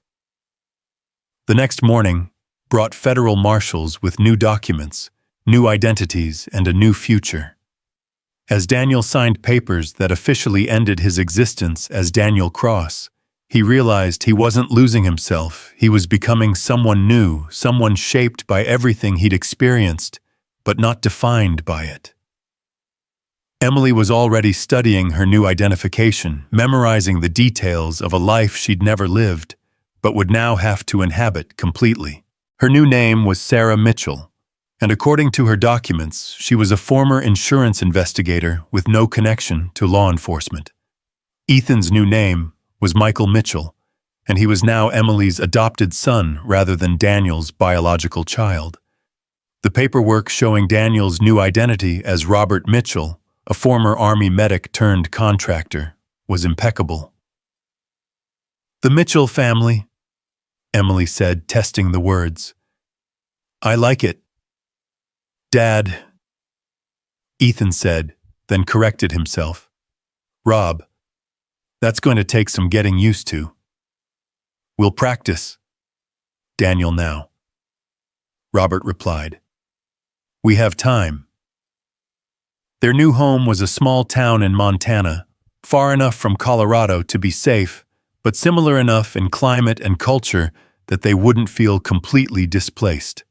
The next morning brought federal marshals with new documents, new identities, and a new future. As Daniel signed papers that officially ended his existence as Daniel Cross, he realized he wasn't losing himself. He was becoming someone new, someone shaped by everything he'd experienced, but not defined by it. Emily was already studying her new identification, memorizing the details of a life she'd never lived, but would now have to inhabit completely. Her new name was Sarah Mitchell, and according to her documents, she was a former insurance investigator with no connection to law enforcement. Ethan's new name was Michael Mitchell, and he was now Emily's adopted son rather than Daniel's biological child. The paperwork showing Daniel's new identity as Robert Mitchell, a former Army medic turned contractor, was impeccable. "The Mitchell family," Emily said, testing the words. "I like it." "Dad," Ethan said, then corrected himself. "Rob, that's going to take some getting used to." "We'll practice." "Daniel now," Robert replied. "We have time." Their new home was a small town in Montana, far enough from Colorado to be safe, but similar enough in climate and culture that they wouldn't feel completely displaced.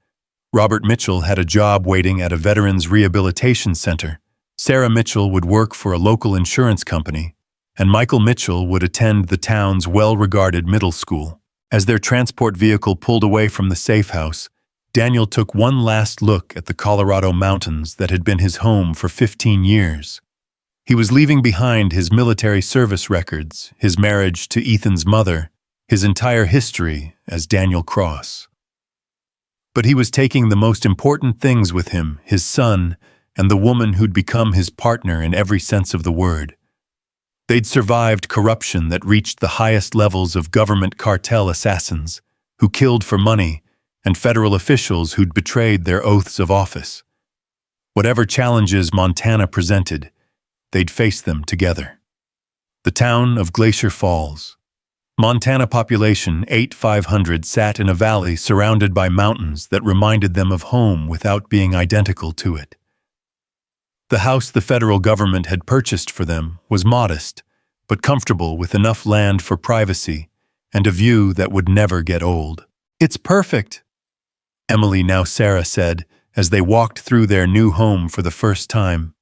Robert Mitchell had a job waiting at a veterans rehabilitation center. Sarah Mitchell would work for a local insurance company, and Michael Mitchell would attend the town's well-regarded middle school. As their transport vehicle pulled away from the safe house, Daniel took one last look at the Colorado mountains that had been his home for 15 years. He was leaving behind his military service records, his marriage to Ethan's mother, his entire history as Daniel Cross. But he was taking the most important things with him, his son, and the woman who'd become his partner in every sense of the word. They'd survived corruption that reached the highest levels of government cartel assassins, who killed for money, and federal officials who'd betrayed their oaths of office. Whatever challenges Montana presented, they'd face them together. The town of Glacier Falls. Montana population 8,500 sat in a valley surrounded by mountains that reminded them of home without being identical to it. The house the federal government had purchased for them was modest, but comfortable with enough land for privacy and a view that would never get old. "It's perfect," Emily, now Sarah, said as they walked through their new home for the first time.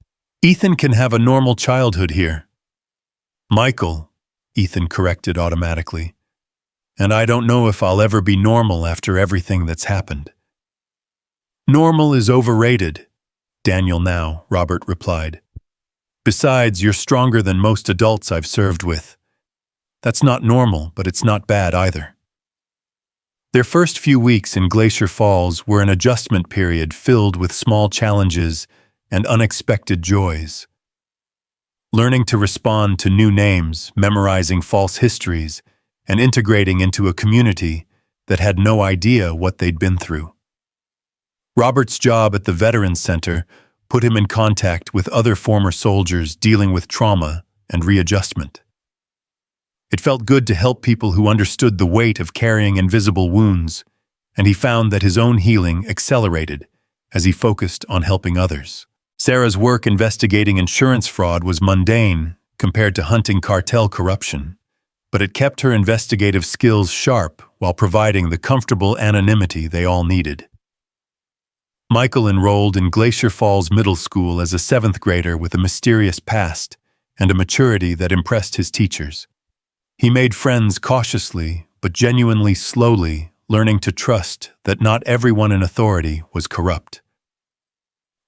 "Ethan can have a normal childhood here." "Michael," Ethan corrected automatically. "And I don't know if I'll ever be normal after everything that's happened." "Normal is overrated," Daniel now, Robert replied. "Besides, you're stronger than most adults I've served with. That's not normal, but it's not bad either." Their first few weeks in Glacier Falls were an adjustment period filled with small challenges and unexpected joys. Learning to respond to new names, memorizing false histories, and integrating into a community that had no idea what they'd been through. Robert's job at the Veterans Center put him in contact with other former soldiers dealing with trauma and readjustment. It felt good to help people who understood the weight of carrying invisible wounds, and he found that his own healing accelerated as he focused on helping others. Sarah's work investigating insurance fraud was mundane compared to hunting cartel corruption, but it kept her investigative skills sharp while providing the comfortable anonymity they all needed. Michael enrolled in Glacier Falls Middle School as a 7th grader with a mysterious past and a maturity that impressed his teachers. He made friends cautiously, but genuinely slowly, learning to trust that not everyone in authority was corrupt.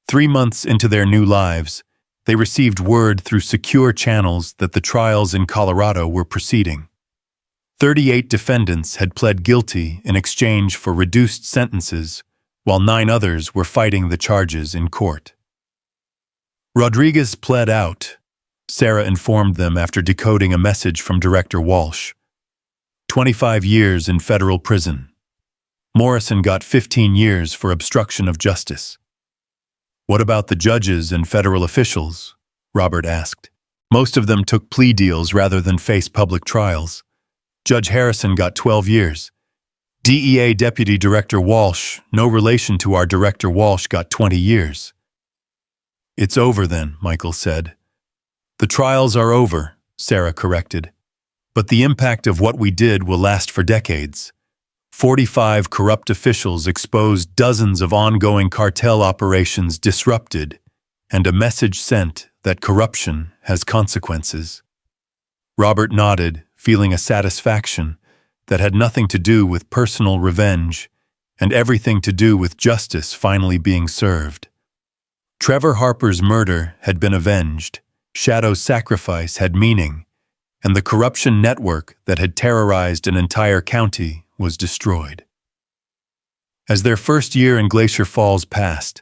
3 months into their new lives, they received word through secure channels that the trials in Colorado were proceeding. 38 defendants had pled guilty in exchange for reduced sentences, while 9 others were fighting the charges in court. Rodriguez pled out, Sarah informed them after decoding a message from Director Walsh. 25 years in federal prison. Morrison got 15 years for obstruction of justice. "What about the judges and federal officials?" Robert asked. "Most of them took plea deals rather than face public trials. Judge Harrison got 12 years. DEA Deputy Director Walsh, no relation to our Director Walsh, got 20 years. "It's over then," Michael said. "The trials are over," Sarah corrected. "But the impact of what we did will last for decades. 45 corrupt officials exposed, dozens of ongoing cartel operations disrupted, and a message sent that corruption has consequences. Robert nodded, feeling a satisfaction that had nothing to do with personal revenge and everything to do with justice finally being served. Trevor Harper's murder had been avenged, Shadow's sacrifice had meaning, and the corruption network that had terrorized an entire county was destroyed. As their first year in Glacier Falls passed,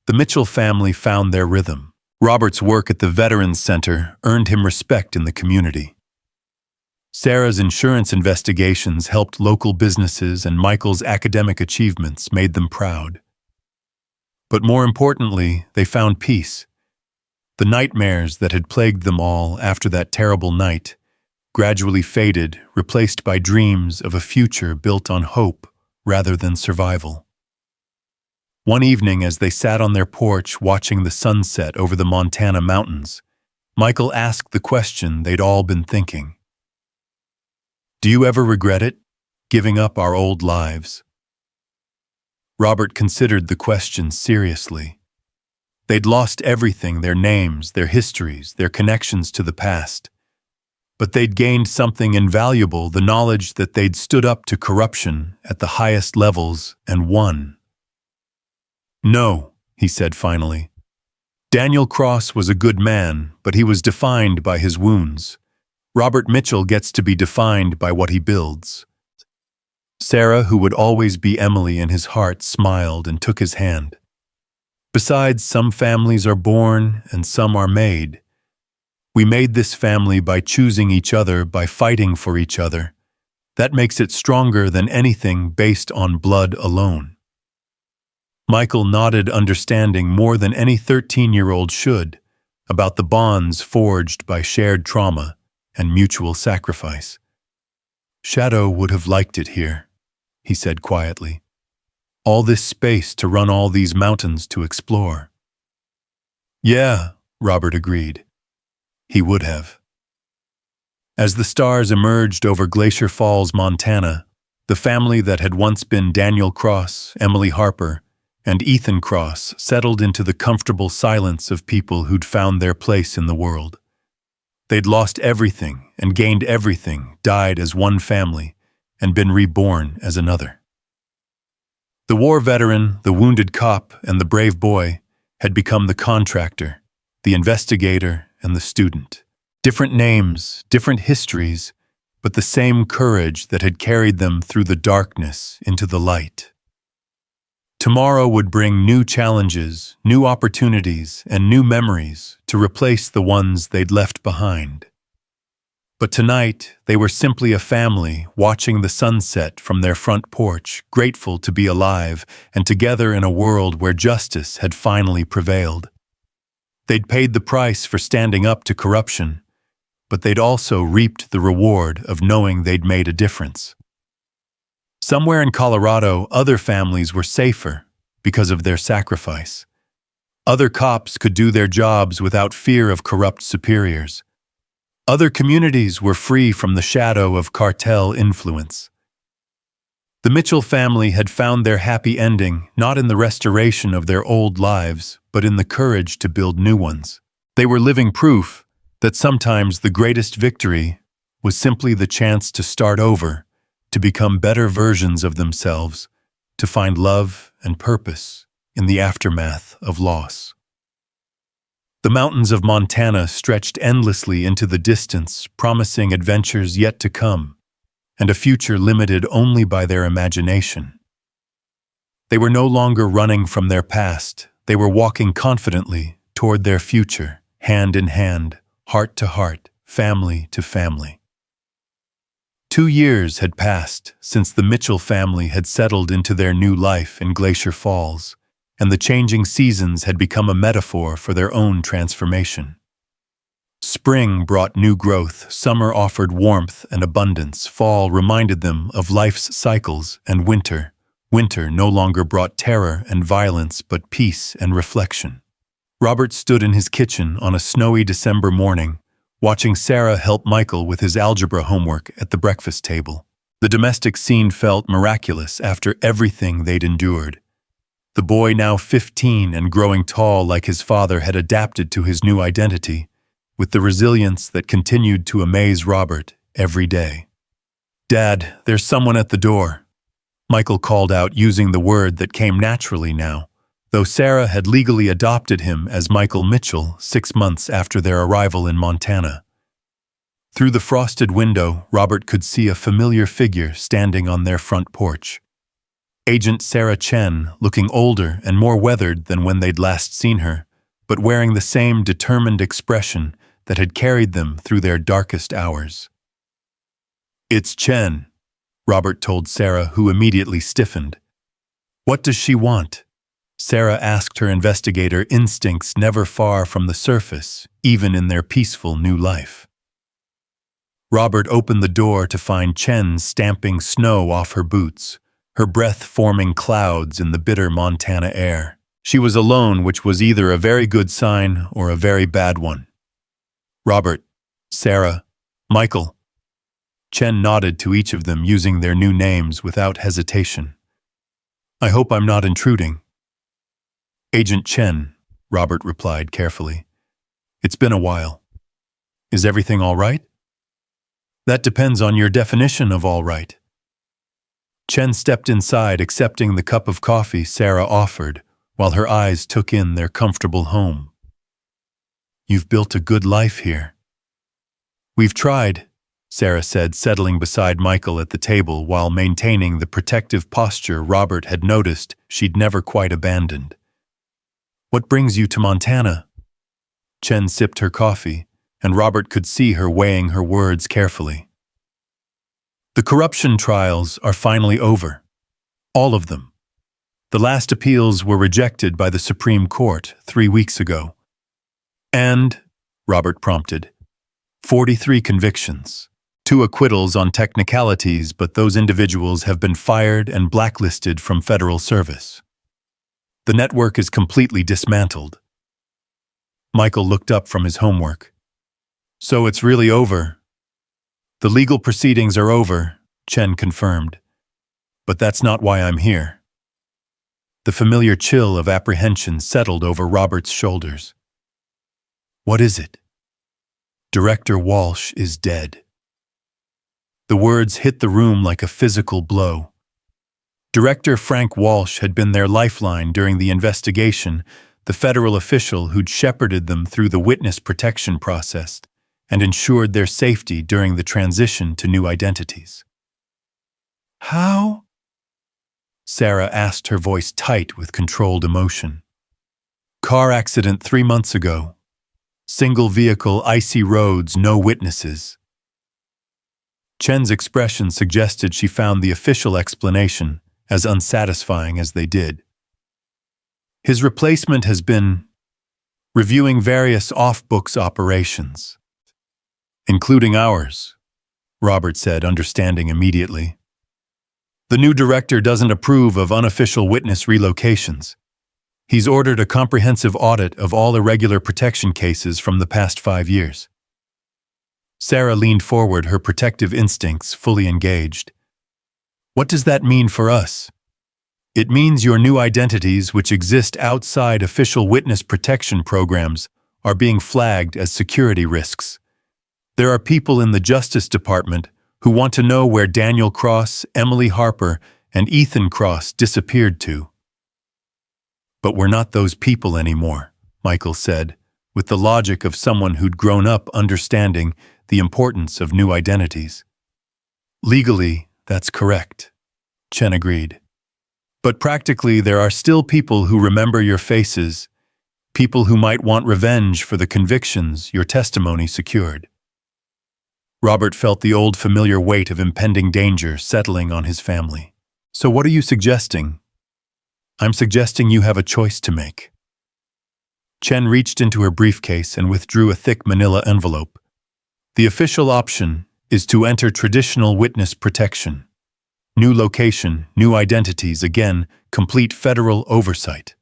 the Mitchell family found their rhythm. Robert's work at the Veterans Center earned him respect in the community. Sarah's insurance investigations helped local businesses, and Michael's academic achievements made them proud. But more importantly, they found peace. The nightmares that had plagued them all after that terrible night gradually faded, replaced by dreams of a future built on hope rather than survival. One evening, as they sat on their porch watching the sunset over the Montana mountains, Michael asked the question they'd all been thinking. "Do you ever regret it, giving up our old lives?" Robert considered the question seriously. They'd lost everything, their names, their histories, their connections to the past. But they'd gained something invaluable, the knowledge that they'd stood up to corruption at the highest levels and won. "No," he said finally. "Daniel Cross was a good man, but he was defined by his wounds. Robert Mitchell gets to be defined by what he builds." Sarah, who would always be Emily in his heart, smiled and took his hand. "Besides, some families are born and some are made. We made this family by choosing each other, by fighting for each other. That makes it stronger than anything based on blood alone." Michael nodded, understanding more than any 13-year-old should about the bonds forged by shared trauma and mutual sacrifice. "Shadow would have liked it here," he said quietly. "All this space to run all these mountains to explore." "Yeah," Robert agreed. He would have. As the stars emerged over Glacier Falls, Montana, the family that had once been Daniel Cross, Emily Harper, and Ethan Cross settled into the comfortable silence of people who'd found their place in the world. They'd lost everything and gained everything, died as one family, and been reborn as another. The war veteran, the wounded cop, and the brave boy had become the contractor, the investigator, and the student. Different names, different histories, but the same courage that had carried them through the darkness into the light. Tomorrow would bring new challenges, new opportunities, and new memories to replace the ones they'd left behind. But tonight, they were simply a family watching the sunset from their front porch, grateful to be alive and together in a world where justice had finally prevailed. They'd paid the price for standing up to corruption, but they'd also reaped the reward of knowing they'd made a difference. Somewhere in Colorado, other families were safer because of their sacrifice. Other cops could do their jobs without fear of corrupt superiors. Other communities were free from the shadow of cartel influence. The Mitchell family had found their happy ending not in the restoration of their old lives, but in the courage to build new ones. They were living proof that sometimes the greatest victory was simply the chance to start over, to become better versions of themselves, to find love and purpose in the aftermath of loss. The mountains of Montana stretched endlessly into the distance, promising adventures yet to come, and a future limited only by their imagination. They were no longer running from their past, they were walking confidently toward their future, hand in hand, heart to heart, family to family. 2 years had passed since the Mitchell family had settled into their new life in Glacier Falls, and the changing seasons had become a metaphor for their own transformation. Spring brought new growth, summer offered warmth and abundance, fall reminded them of life's cycles, and winter no longer brought terror and violence but peace and reflection. Robert stood in his kitchen on a snowy December morning, watching Sarah help Michael with his algebra homework at the breakfast table. The domestic scene felt miraculous after everything they'd endured. The boy, now 15 and growing tall like his father, had adapted to his new identity, with the resilience that continued to amaze Robert every day. "Dad, there's someone at the door," Michael called out, using the word that came naturally now, though Sarah had legally adopted him as Michael Mitchell 6 months after their arrival in Montana. Through the frosted window, Robert could see a familiar figure standing on their front porch. Agent Sarah Chen, looking older and more weathered than when they'd last seen her, but wearing the same determined expression that had carried them through their darkest hours. "It's Chen," Robert told Sarah, who immediately stiffened. "What does she want?" Sarah asked, her investigator instincts never far from the surface, even in their peaceful new life. Robert opened the door to find Chen stamping snow off her boots, her breath forming clouds in the bitter Montana air. She was alone, which was either a very good sign or a very bad one. "Robert, Sarah, Michael." Chen nodded to each of them, using their new names without hesitation. "I hope I'm not intruding." "Agent Chen," Robert replied carefully. "It's been a while. Is everything all right?" "That depends on your definition of all right." Chen stepped inside, accepting the cup of coffee Sarah offered, while her eyes took in their comfortable home. "You've built a good life here." "We've tried," Sarah said, settling beside Michael at the table while maintaining the protective posture Robert had noticed she'd never quite abandoned. "What brings you to Montana?" Chen sipped her coffee, and Robert could see her weighing her words carefully. "The corruption trials are finally over. All of them. The last appeals were rejected by the Supreme Court 3 weeks ago. And," Robert prompted, 43 convictions. 2 acquittals on technicalities, but those individuals have been fired and blacklisted from federal service. The network is completely dismantled." Michael looked up from his homework. "So it's really over?" "The legal proceedings are over," Chen confirmed. "But that's not why I'm here." The familiar chill of apprehension settled over Robert's shoulders. "What is it?" "Director Walsh is dead." The words hit the room like a physical blow. Director Frank Walsh had been their lifeline during the investigation, the federal official who'd shepherded them through the witness protection process and ensured their safety during the transition to new identities. "How?" Sarah asked, her voice tight with controlled emotion. "Car accident 3 months ago. Single vehicle, icy roads, no witnesses." Chen's expression suggested she found the official explanation as unsatisfying as they did. "His replacement has been reviewing various off-books operations, including ours," Robert said, understanding immediately. "The new director doesn't approve of unofficial witness relocations. He's ordered a comprehensive audit of all irregular protection cases from the past 5 years. Sarah leaned forward, her protective instincts fully engaged. "What does that mean for us?" "It means your new identities, which exist outside official witness protection programs, are being flagged as security risks. There are people in the Justice Department who want to know where Daniel Cross, Emily Harper, and Ethan Cross disappeared to." "But we're not those people anymore," Michael said, with the logic of someone who'd grown up understanding the importance of new identities. "Legally, that's correct," Chen agreed. "But practically, there are still people who remember your faces, people who might want revenge for the convictions your testimony secured." Robert felt the old familiar weight of impending danger settling on his family. "So what are you suggesting?" "I'm suggesting you have a choice to make." Chen reached into her briefcase and withdrew a thick manila envelope. "The official option is to enter traditional witness protection. New location, new identities, again, complete federal oversight."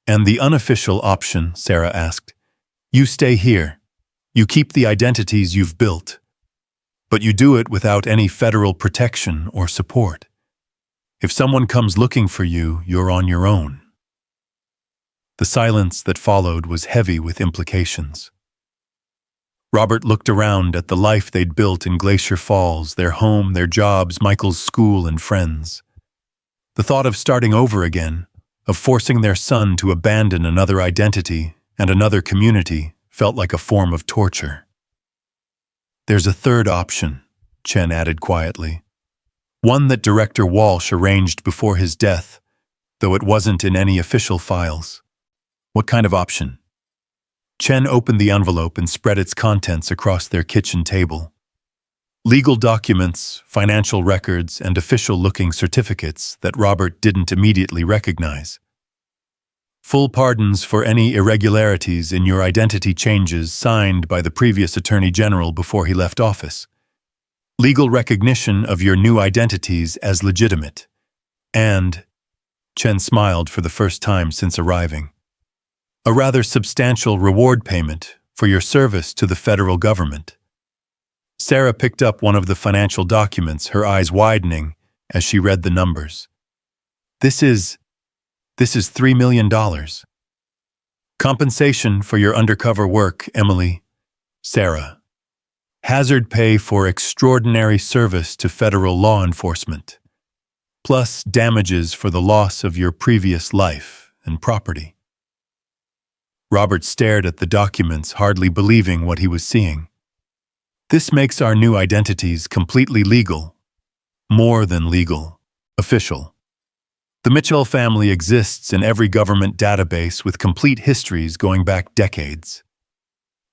"And the unofficial option," Sarah asked, "you stay here. You keep the identities you've built. But you do it without any federal protection or support. If someone comes looking for you, you're on your own." The silence that followed was heavy with implications. Robert looked around at the life they'd built in Glacier Falls, their home, their jobs, Michael's school, and friends. The thought of starting over again, of forcing their son to abandon another identity and another community, felt like a form of torture. "There's a third option," Chen added quietly. "One that Director Walsh arranged before his death, though it wasn't in any official files." "What kind of option?" Chen opened the envelope and spread its contents across their kitchen table. Legal documents, financial records, and official-looking certificates that Robert didn't immediately recognize. Full pardons for any irregularities in your identity changes signed by the previous Attorney General before he left office. Legal recognition of your new identities as legitimate. And, Chen smiled for the first time since arriving, a rather substantial reward payment for your service to the federal government. Sarah picked up one of the financial documents, her eyes widening as she read the numbers. This is $3 million. Compensation for your undercover work, Emily. Sarah. Hazard pay for extraordinary service to federal law enforcement. Plus damages for the loss of your previous life and property. Robert stared at the documents, hardly believing what he was seeing. This makes our new identities completely legal. More than legal. Official. The Mitchell family exists in every government database with complete histories going back decades.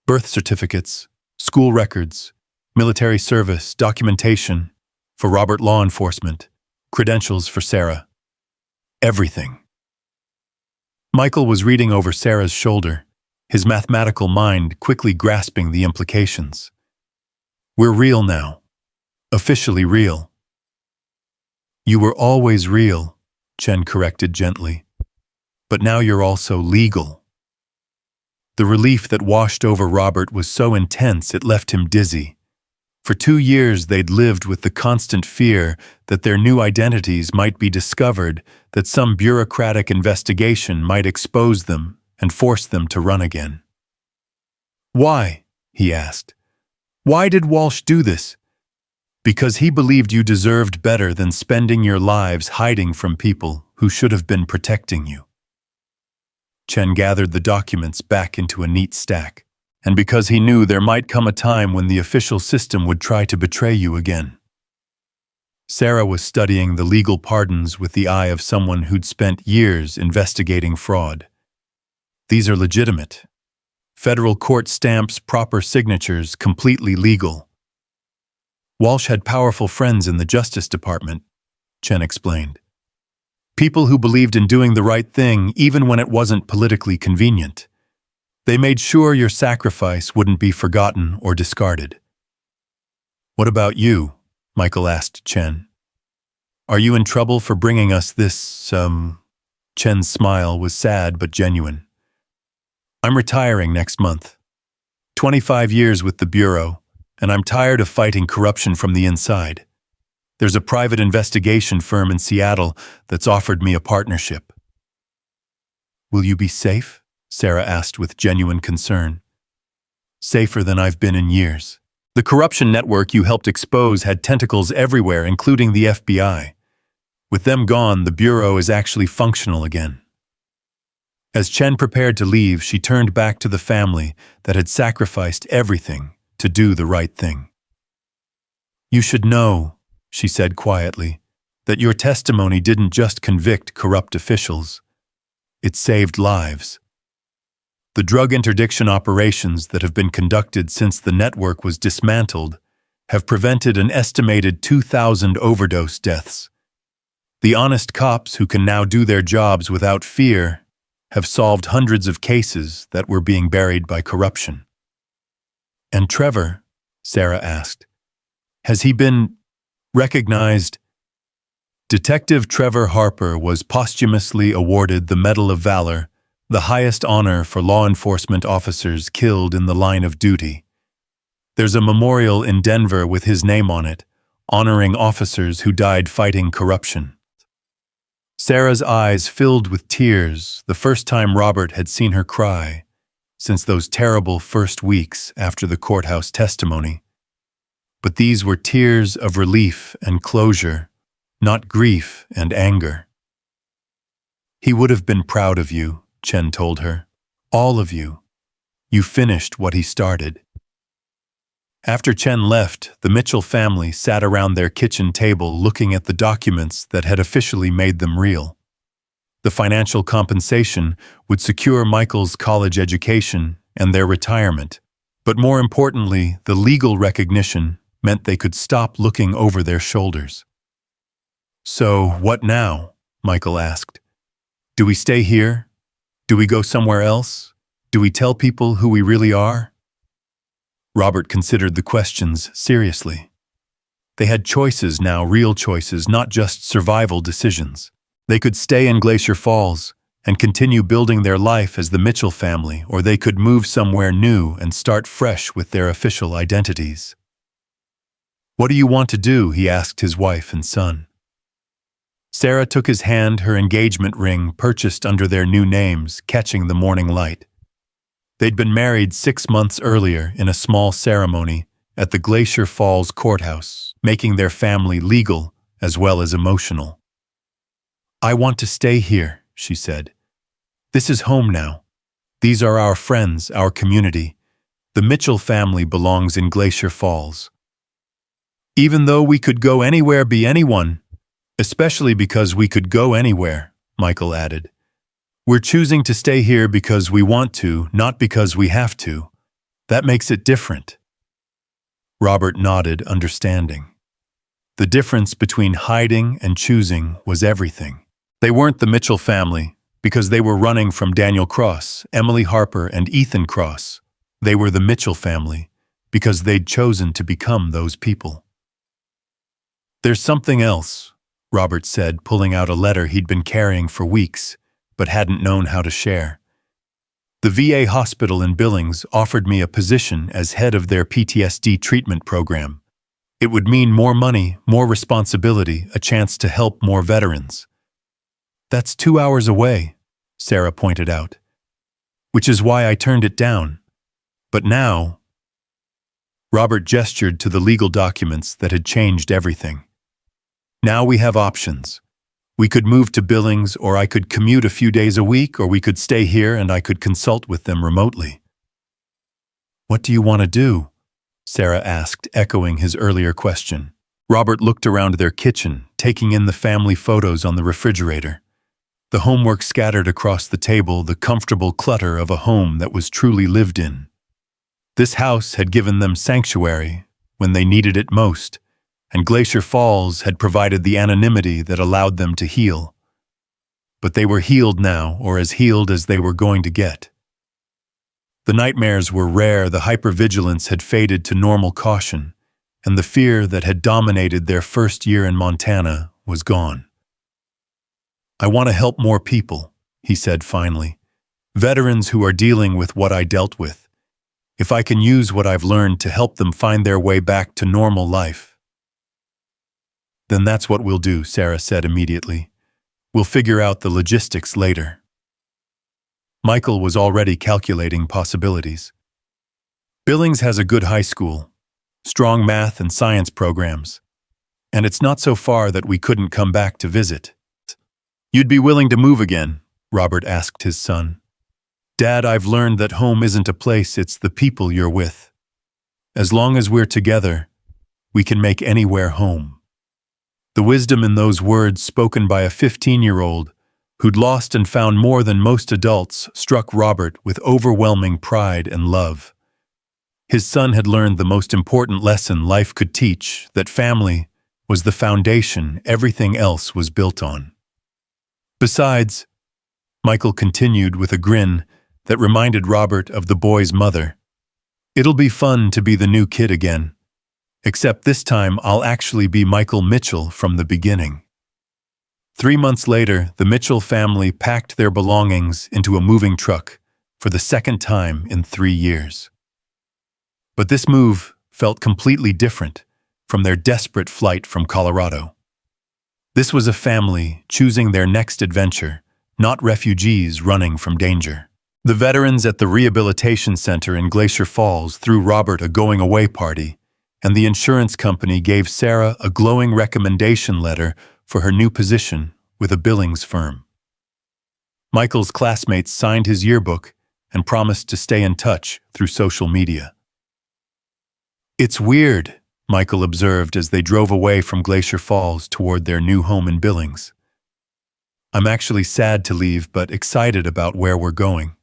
Birth certificates, school records, military service, documentation for Robert law enforcement, credentials for Sarah. Everything. Michael was reading over Sarah's shoulder, his mathematical mind quickly grasping the implications. "We're real now. Officially real." "You were always real," Chen corrected gently. "But now you're also legal." The relief that washed over Robert was so intense it left him dizzy. For 2 years they'd lived with the constant fear that their new identities might be discovered, that some bureaucratic investigation might expose them and force them to run again. "Why?" he asked. "Why did Walsh do this?" "Because he believed you deserved better than spending your lives hiding from people who should have been protecting you." Chen gathered the documents back into a neat stack. "And because he knew there might come a time when the official system would try to betray you again." Sarah was studying the legal pardons with the eye of someone who'd spent years investigating fraud. "These are legitimate. Federal court stamps, proper signatures, completely legal." "Walsh had powerful friends in the Justice Department," Chen explained. "People who believed in doing the right thing even when it wasn't politically convenient. They made sure your sacrifice wouldn't be forgotten or discarded." "What about you?" Michael asked Chen. "Are you in trouble for bringing us this, Chen's smile was sad but genuine. "I'm retiring next month. 25 years with the Bureau, and I'm tired of fighting corruption from the inside. There's a private investigation firm in Seattle that's offered me a partnership." "Will you be safe?" Sarah asked with genuine concern. "Safer than I've been in years. The corruption network you helped expose had tentacles everywhere, including the FBI. With them gone, the Bureau is actually functional again." As Chen prepared to leave, she turned back to the family that had sacrificed everything to do the right thing. "You should know," she said quietly, "that your testimony didn't just convict corrupt officials. It saved lives. The drug interdiction operations that have been conducted since the network was dismantled have prevented an estimated 2,000 overdose deaths. The honest cops who can now do their jobs without fear have solved hundreds of cases that were being buried by corruption." "And Trevor," Sarah asked, "has he been recognized?" Detective Trevor Harper was posthumously awarded the Medal of Valor, the highest honor for law enforcement officers killed in the line of duty. There's a memorial in Denver with his name on it, honoring officers who died fighting corruption. Sarah's eyes filled with tears, the first time Robert had seen her cry since those terrible first weeks after the courthouse testimony. But these were tears of relief and closure, not grief and anger. "He would have been proud of you," Chen told her. "All of you. You finished what he started." After Chen left, the Mitchell family sat around their kitchen table looking at the documents that had officially made them real. The financial compensation would secure Michael's college education and their retirement, but more importantly, the legal recognition meant they could stop looking over their shoulders. "So, what now?" Michael asked. "Do we stay here? Do we go somewhere else? Do we tell people who we really are?" Robert considered the questions seriously. They had choices now, real choices, not just survival decisions. They could stay in Glacier Falls and continue building their life as the Mitchell family, or they could move somewhere new and start fresh with their official identities. "What do you want to do?" he asked his wife and son. Sarah took his hand, her engagement ring purchased under their new names, catching the morning light. They'd been married 6 months earlier in a small ceremony at the Glacier Falls courthouse, making their family legal as well as emotional. "I want to stay here," she said. "This is home now. These are our friends, our community. The Mitchell family belongs in Glacier Falls." "Even though we could go anywhere, be anyone, especially because we could go anywhere," Michael added. "We're choosing to stay here because we want to, not because we have to. That makes it different." Robert nodded, understanding. The difference between hiding and choosing was everything. They weren't the Mitchell family because they were running from Daniel Cross, Emily Harper, and Ethan Cross. They were the Mitchell family because they'd chosen to become those people. "There's something else," Robert said, pulling out a letter he'd been carrying for weeks, but hadn't known how to share. "The VA hospital in Billings offered me a position as head of their PTSD treatment program. It would mean more money, more responsibility, a chance to help more veterans." "That's 2 hours away," Sarah pointed out. "Which is why I turned it down. But now—" Robert gestured to the legal documents that had changed everything. "Now we have options. We could move to Billings, or I could commute a few days a week, or we could stay here and I could consult with them remotely." "What do you want to do?" Sarah asked, echoing his earlier question. Robert looked around their kitchen, taking in the family photos on the refrigerator. The homework scattered across the table, the comfortable clutter of a home that was truly lived in. This house had given them sanctuary when they needed it most, and Glacier Falls had provided the anonymity that allowed them to heal. But they were healed now, or as healed as they were going to get. The nightmares were rare, the hypervigilance had faded to normal caution, and the fear that had dominated their first year in Montana was gone. "I want to help more people," he said finally. "Veterans who are dealing with what I dealt with. If I can use what I've learned to help them find their way back to normal life." "Then that's what we'll do," Sarah said immediately. "We'll figure out the logistics later." Michael was already calculating possibilities. "Billings has a good high school, strong math and science programs, and it's not so far that we couldn't come back to visit." "You'd be willing to move again?" Robert asked his son. "Dad, I've learned that home isn't a place, it's the people you're with. As long as we're together, we can make anywhere home." The wisdom in those words, spoken by a 15-year-old who'd lost and found more than most adults, struck Robert with overwhelming pride and love. His son had learned the most important lesson life could teach, that family was the foundation everything else was built on. "Besides," Michael continued with a grin that reminded Robert of the boy's mother, "it'll be fun to be the new kid again. Except this time I'll actually be Michael Mitchell from the beginning." 3 months later, the Mitchell family packed their belongings into a moving truck for the second time in 3 years. But this move felt completely different from their desperate flight from Colorado. This was a family choosing their next adventure, not refugees running from danger. The veterans at the rehabilitation center in Glacier Falls threw Robert a going-away party, and the insurance company gave Sarah a glowing recommendation letter for her new position with a Billings firm. Michael's classmates signed his yearbook and promised to stay in touch through social media. "It's weird," Michael observed as they drove away from Glacier Falls toward their new home in Billings. "I'm actually sad to leave, but excited about where we're going."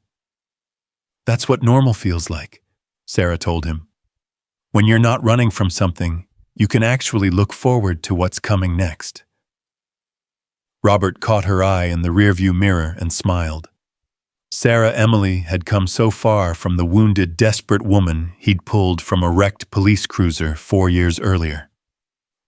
"That's what normal feels like," Sarah told him. "When you're not running from something, you can actually look forward to what's coming next." Robert caught her eye in the rearview mirror and smiled. Sarah Emily had come so far from the wounded, desperate woman he'd pulled from a wrecked police cruiser 4 years earlier.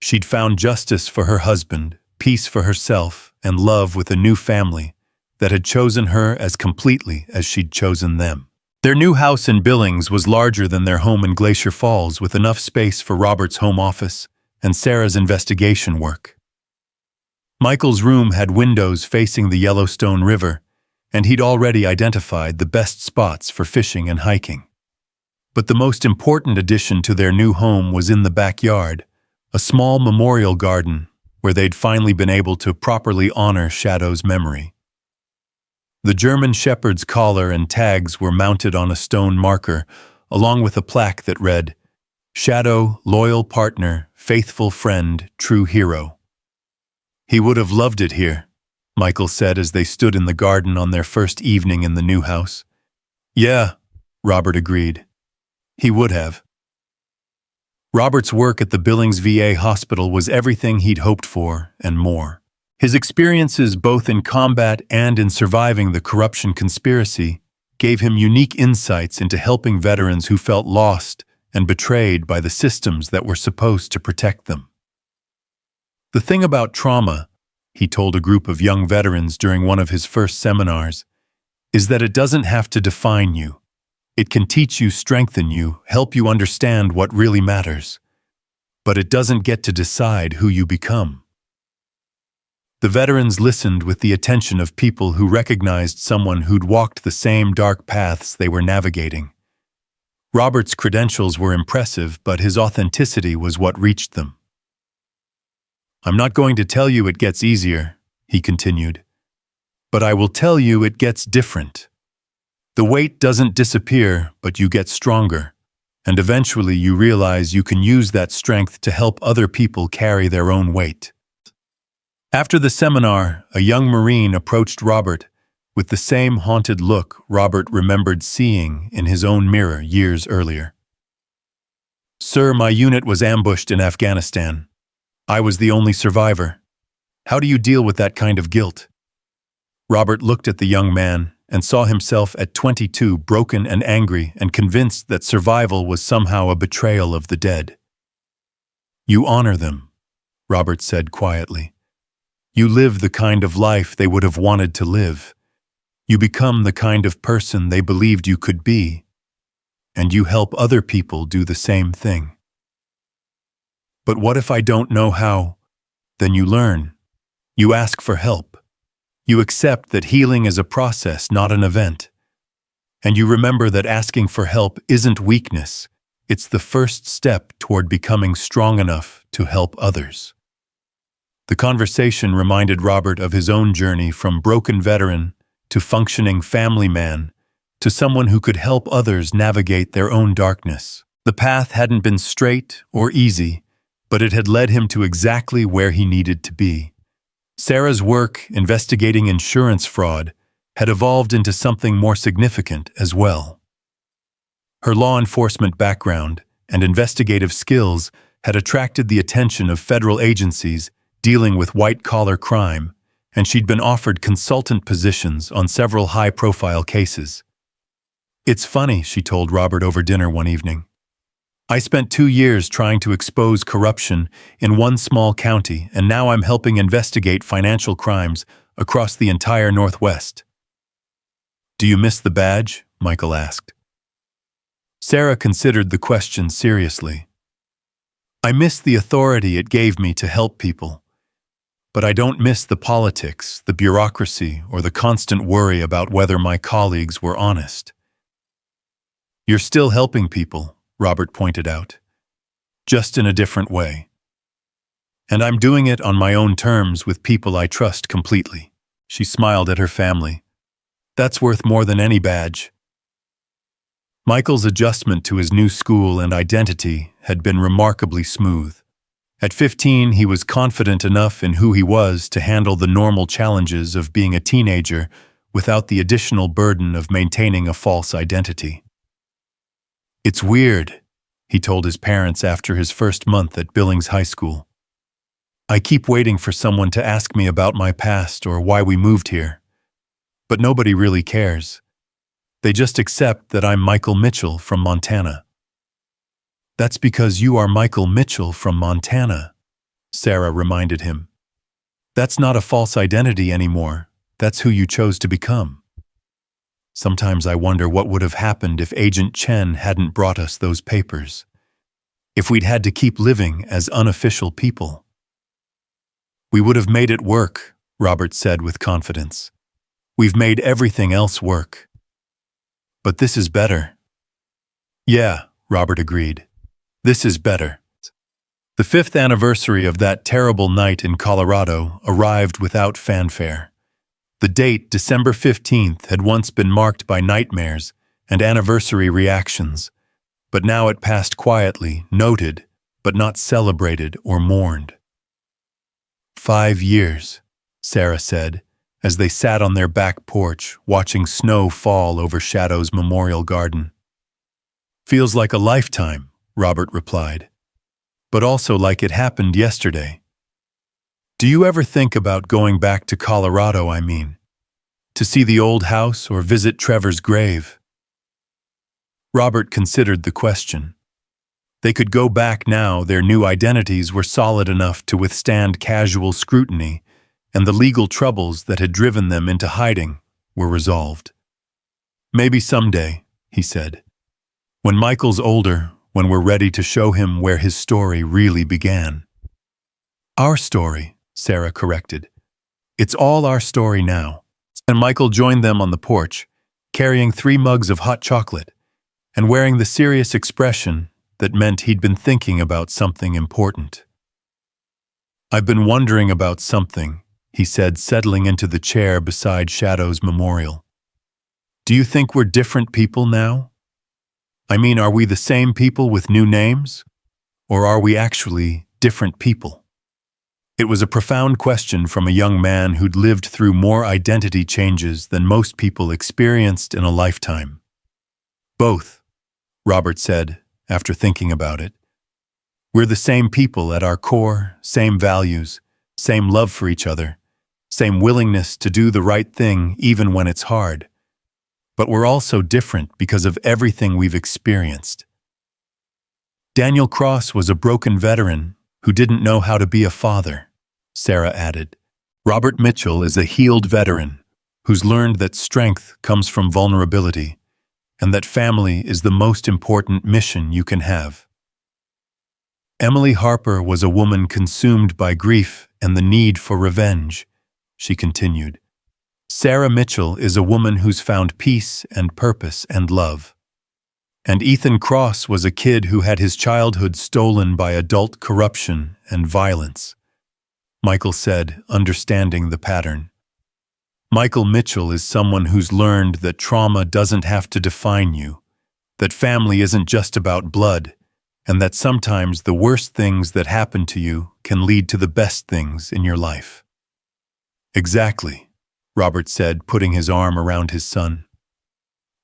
She'd found justice for her husband, peace for herself, and love with a new family that had chosen her as completely as she'd chosen them. Their new house in Billings was larger than their home in Glacier Falls, with enough space for Robert's home office and Sarah's investigation work. Michael's room had windows facing the Yellowstone River, and he'd already identified the best spots for fishing and hiking. But the most important addition to their new home was in the backyard, a small memorial garden where they'd finally been able to properly honor Shadow's memory. The German Shepherd's collar and tags were mounted on a stone marker, along with a plaque that read, "Shadow, loyal partner, faithful friend, true hero." "He would have loved it here," Michael said as they stood in the garden on their first evening in the new house. "Yeah," Robert agreed. "He would have." Robert's work at the Billings VA hospital was everything he'd hoped for and more. His experiences both in combat and in surviving the corruption conspiracy gave him unique insights into helping veterans who felt lost and betrayed by the systems that were supposed to protect them. "The thing about trauma," he told a group of young veterans during one of his first seminars, "is that it doesn't have to define you. It can teach you, strengthen you, help you understand what really matters. But it doesn't get to decide who you become." The veterans listened with the attention of people who recognized someone who'd walked the same dark paths they were navigating. Robert's credentials were impressive, but his authenticity was what reached them. "I'm not going to tell you it gets easier," he continued, "but I will tell you it gets different. The weight doesn't disappear, but you get stronger, and eventually you realize you can use that strength to help other people carry their own weight." After the seminar, a young Marine approached Robert with the same haunted look Robert remembered seeing in his own mirror years earlier. "Sir, my unit was ambushed in Afghanistan. I was the only survivor. How do you deal with that kind of guilt?" Robert looked at the young man and saw himself at 22 broken and angry and convinced that survival was somehow a betrayal of the dead. "You honor them," Robert said quietly. "You live the kind of life they would have wanted to live. You become the kind of person they believed you could be, and you help other people do the same thing." "But what if I don't know how?" "Then you learn. You ask for help. You accept that healing is a process, not an event. And you remember that asking for help isn't weakness. It's the first step toward becoming strong enough to help others." The conversation reminded Robert of his own journey from broken veteran to functioning family man to someone who could help others navigate their own darkness. The path hadn't been straight or easy, but it had led him to exactly where he needed to be. Sarah's work investigating insurance fraud had evolved into something more significant as well. Her law enforcement background and investigative skills had attracted the attention of federal agencies dealing with white-collar crime, and she'd been offered consultant positions on several high-profile cases. "It's funny," she told Robert over dinner one evening. "I spent 2 years trying to expose corruption in one small county, and now I'm helping investigate financial crimes across the entire Northwest." "Do you miss the badge?" Michael asked. Sarah considered the question seriously. "I miss the authority it gave me to help people. But I don't miss the politics, the bureaucracy, or the constant worry about whether my colleagues were honest. You're still helping people, Robert pointed out, just in a different way. And I'm doing it on my own terms with people I trust completely. She smiled at her family. That's worth more than any badge. Michael's adjustment to his new school and identity had been remarkably smooth. At 15, he was confident enough in who he was to handle the normal challenges of being a teenager without the additional burden of maintaining a false identity. It's weird, he told his parents after his first month at Billings High School. I keep waiting for someone to ask me about my past or why we moved here. But nobody really cares. They just accept that I'm Michael Mitchell from Montana. That's because you are Michael Mitchell from Montana, Sarah reminded him. That's not a false identity anymore. That's who you chose to become. Sometimes I wonder what would have happened if Agent Chen hadn't brought us those papers. If we'd had to keep living as unofficial people. We would have made it work, Robert said with confidence. We've made everything else work. But this is better. Yeah, Robert agreed. This is better. The 5th anniversary of that terrible night in Colorado arrived without fanfare. The date, December 15th, had once been marked by nightmares and anniversary reactions, but now it passed quietly, noted, but not celebrated or mourned. 5 years, Sarah said, as they sat on their back porch watching snow fall over Shadow's memorial garden. Feels like a lifetime, Robert replied, but also like it happened yesterday. Do you ever think about going back to Colorado, I mean? To see the old house or visit Trevor's grave? Robert considered the question. They could go back now their new identities were solid enough to withstand casual scrutiny, and the legal troubles that had driven them into hiding were resolved. Maybe someday, he said. When Michael's older, when we're ready to show him where his story really began. Our story, Sarah corrected. It's all our story now. And Michael joined them on the porch, carrying 3 mugs of hot chocolate, and wearing the serious expression that meant he'd been thinking about something important. I've been wondering about something, he said, settling into the chair beside Shadow's memorial. Do you think we're different people now? I mean, are we the same people with new names? Or are we actually different people? It was a profound question from a young man who'd lived through more identity changes than most people experienced in a lifetime. Both, Robert said, after thinking about it. We're the same people at our core, same values, same love for each other, same willingness to do the right thing even when it's hard. But we're also different because of everything we've experienced. Daniel Cross was a broken veteran who didn't know how to be a father, Sarah added. Robert Mitchell is a healed veteran who's learned that strength comes from vulnerability and that family is the most important mission you can have. Emily Harper was a woman consumed by grief and the need for revenge, she continued. Sarah Mitchell is a woman who's found peace and purpose and love. And Ethan Cross was a kid who had his childhood stolen by adult corruption and violence. Michael said, understanding the pattern. Michael Mitchell is someone who's learned that trauma doesn't have to define you, that family isn't just about blood, and that sometimes the worst things that happen to you can lead to the best things in your life. Exactly, Robert said, putting his arm around his son.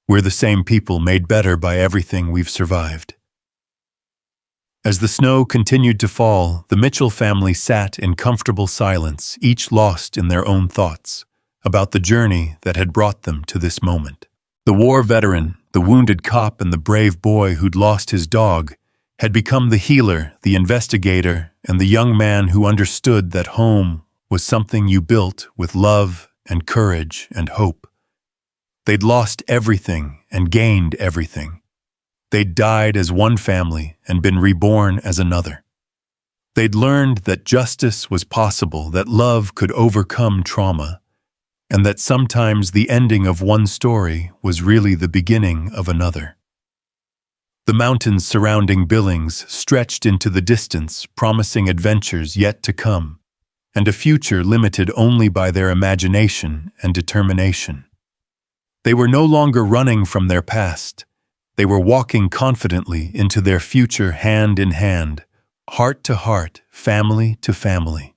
We're the same people made better by everything we've survived. As the snow continued to fall, the Mitchell family sat in comfortable silence, each lost in their own thoughts about the journey that had brought them to this moment. The war veteran, the wounded cop, and the brave boy who'd lost his dog had become the healer, the investigator, and the young man who understood that home was something you built with love and courage and hope. They'd lost everything and gained everything. They'd died as one family and been reborn as another. They'd learned that justice was possible, that love could overcome trauma, and that sometimes the ending of one story was really the beginning of another. The mountains surrounding Billings stretched into the distance, promising adventures yet to come, and a future limited only by their imagination and determination. They were no longer running from their past. They were walking confidently into their future hand in hand, heart to heart, family to family.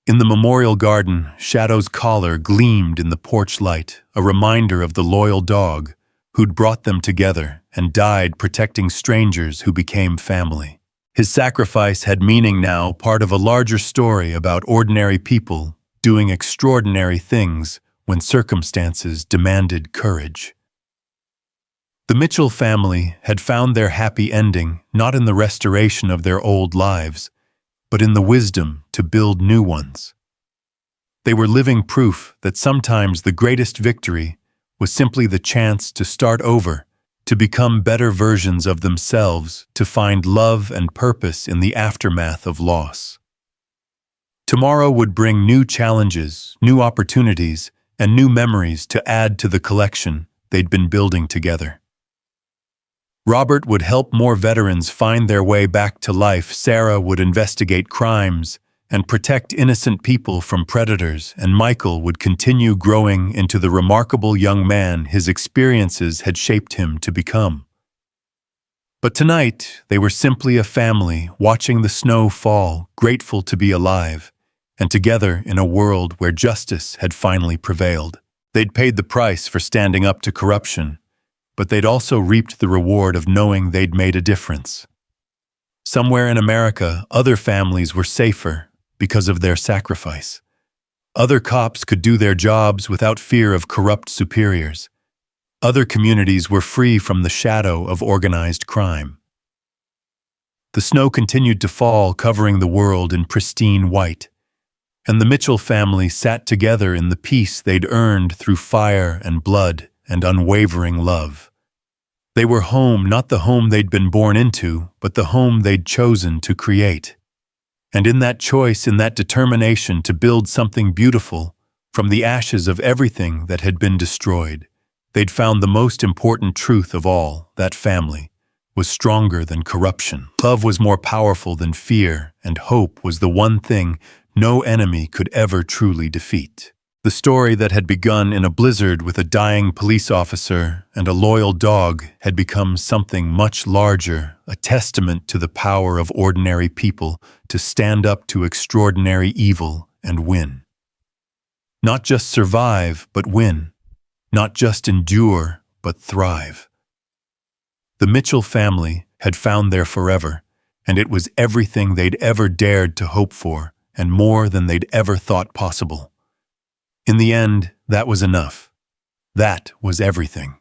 In the memorial garden, Shadow's collar gleamed in the porch light, a reminder of the loyal dog who'd brought them together and died protecting strangers who became family. His sacrifice had meaning now, part of a larger story about ordinary people doing extraordinary things when circumstances demanded courage. The Mitchell family had found their happy ending not in the restoration of their old lives, but in the wisdom to build new ones. They were living proof that sometimes the greatest victory was simply the chance to start over, to become better versions of themselves, to find love and purpose in the aftermath of loss. Tomorrow would bring new challenges, new opportunities, and new memories to add to the collection they'd been building together. Robert would help more veterans find their way back to life. Sarah would investigate crimes and protect innocent people from predators, and Michael would continue growing into the remarkable young man his experiences had shaped him to become. But tonight, they were simply a family watching the snow fall, grateful to be alive, and together in a world where justice had finally prevailed. They'd paid the price for standing up to corruption, but they'd also reaped the reward of knowing they'd made a difference. Somewhere in America, other families were safer because of their sacrifice. Other cops could do their jobs without fear of corrupt superiors. Other communities were free from the shadow of organized crime. The snow continued to fall, covering the world in pristine white, and the Mitchell family sat together in the peace they'd earned through fire and blood and unwavering love. They were home, not the home they'd been born into, but the home they'd chosen to create. And in that choice, in that determination to build something beautiful from the ashes of everything that had been destroyed, they'd found the most important truth of all: that family was stronger than corruption. Love was more powerful than fear, and hope was the one thing no enemy could ever truly defeat. The story that had begun in a blizzard with a dying police officer and a loyal dog had become something much larger, a testament to the power of ordinary people to stand up to extraordinary evil and win. Not just survive, but win. Not just endure, but thrive. The Mitchell family had found their forever, and it was everything they'd ever dared to hope for, and more than they'd ever thought possible. In the end, that was enough. That was everything.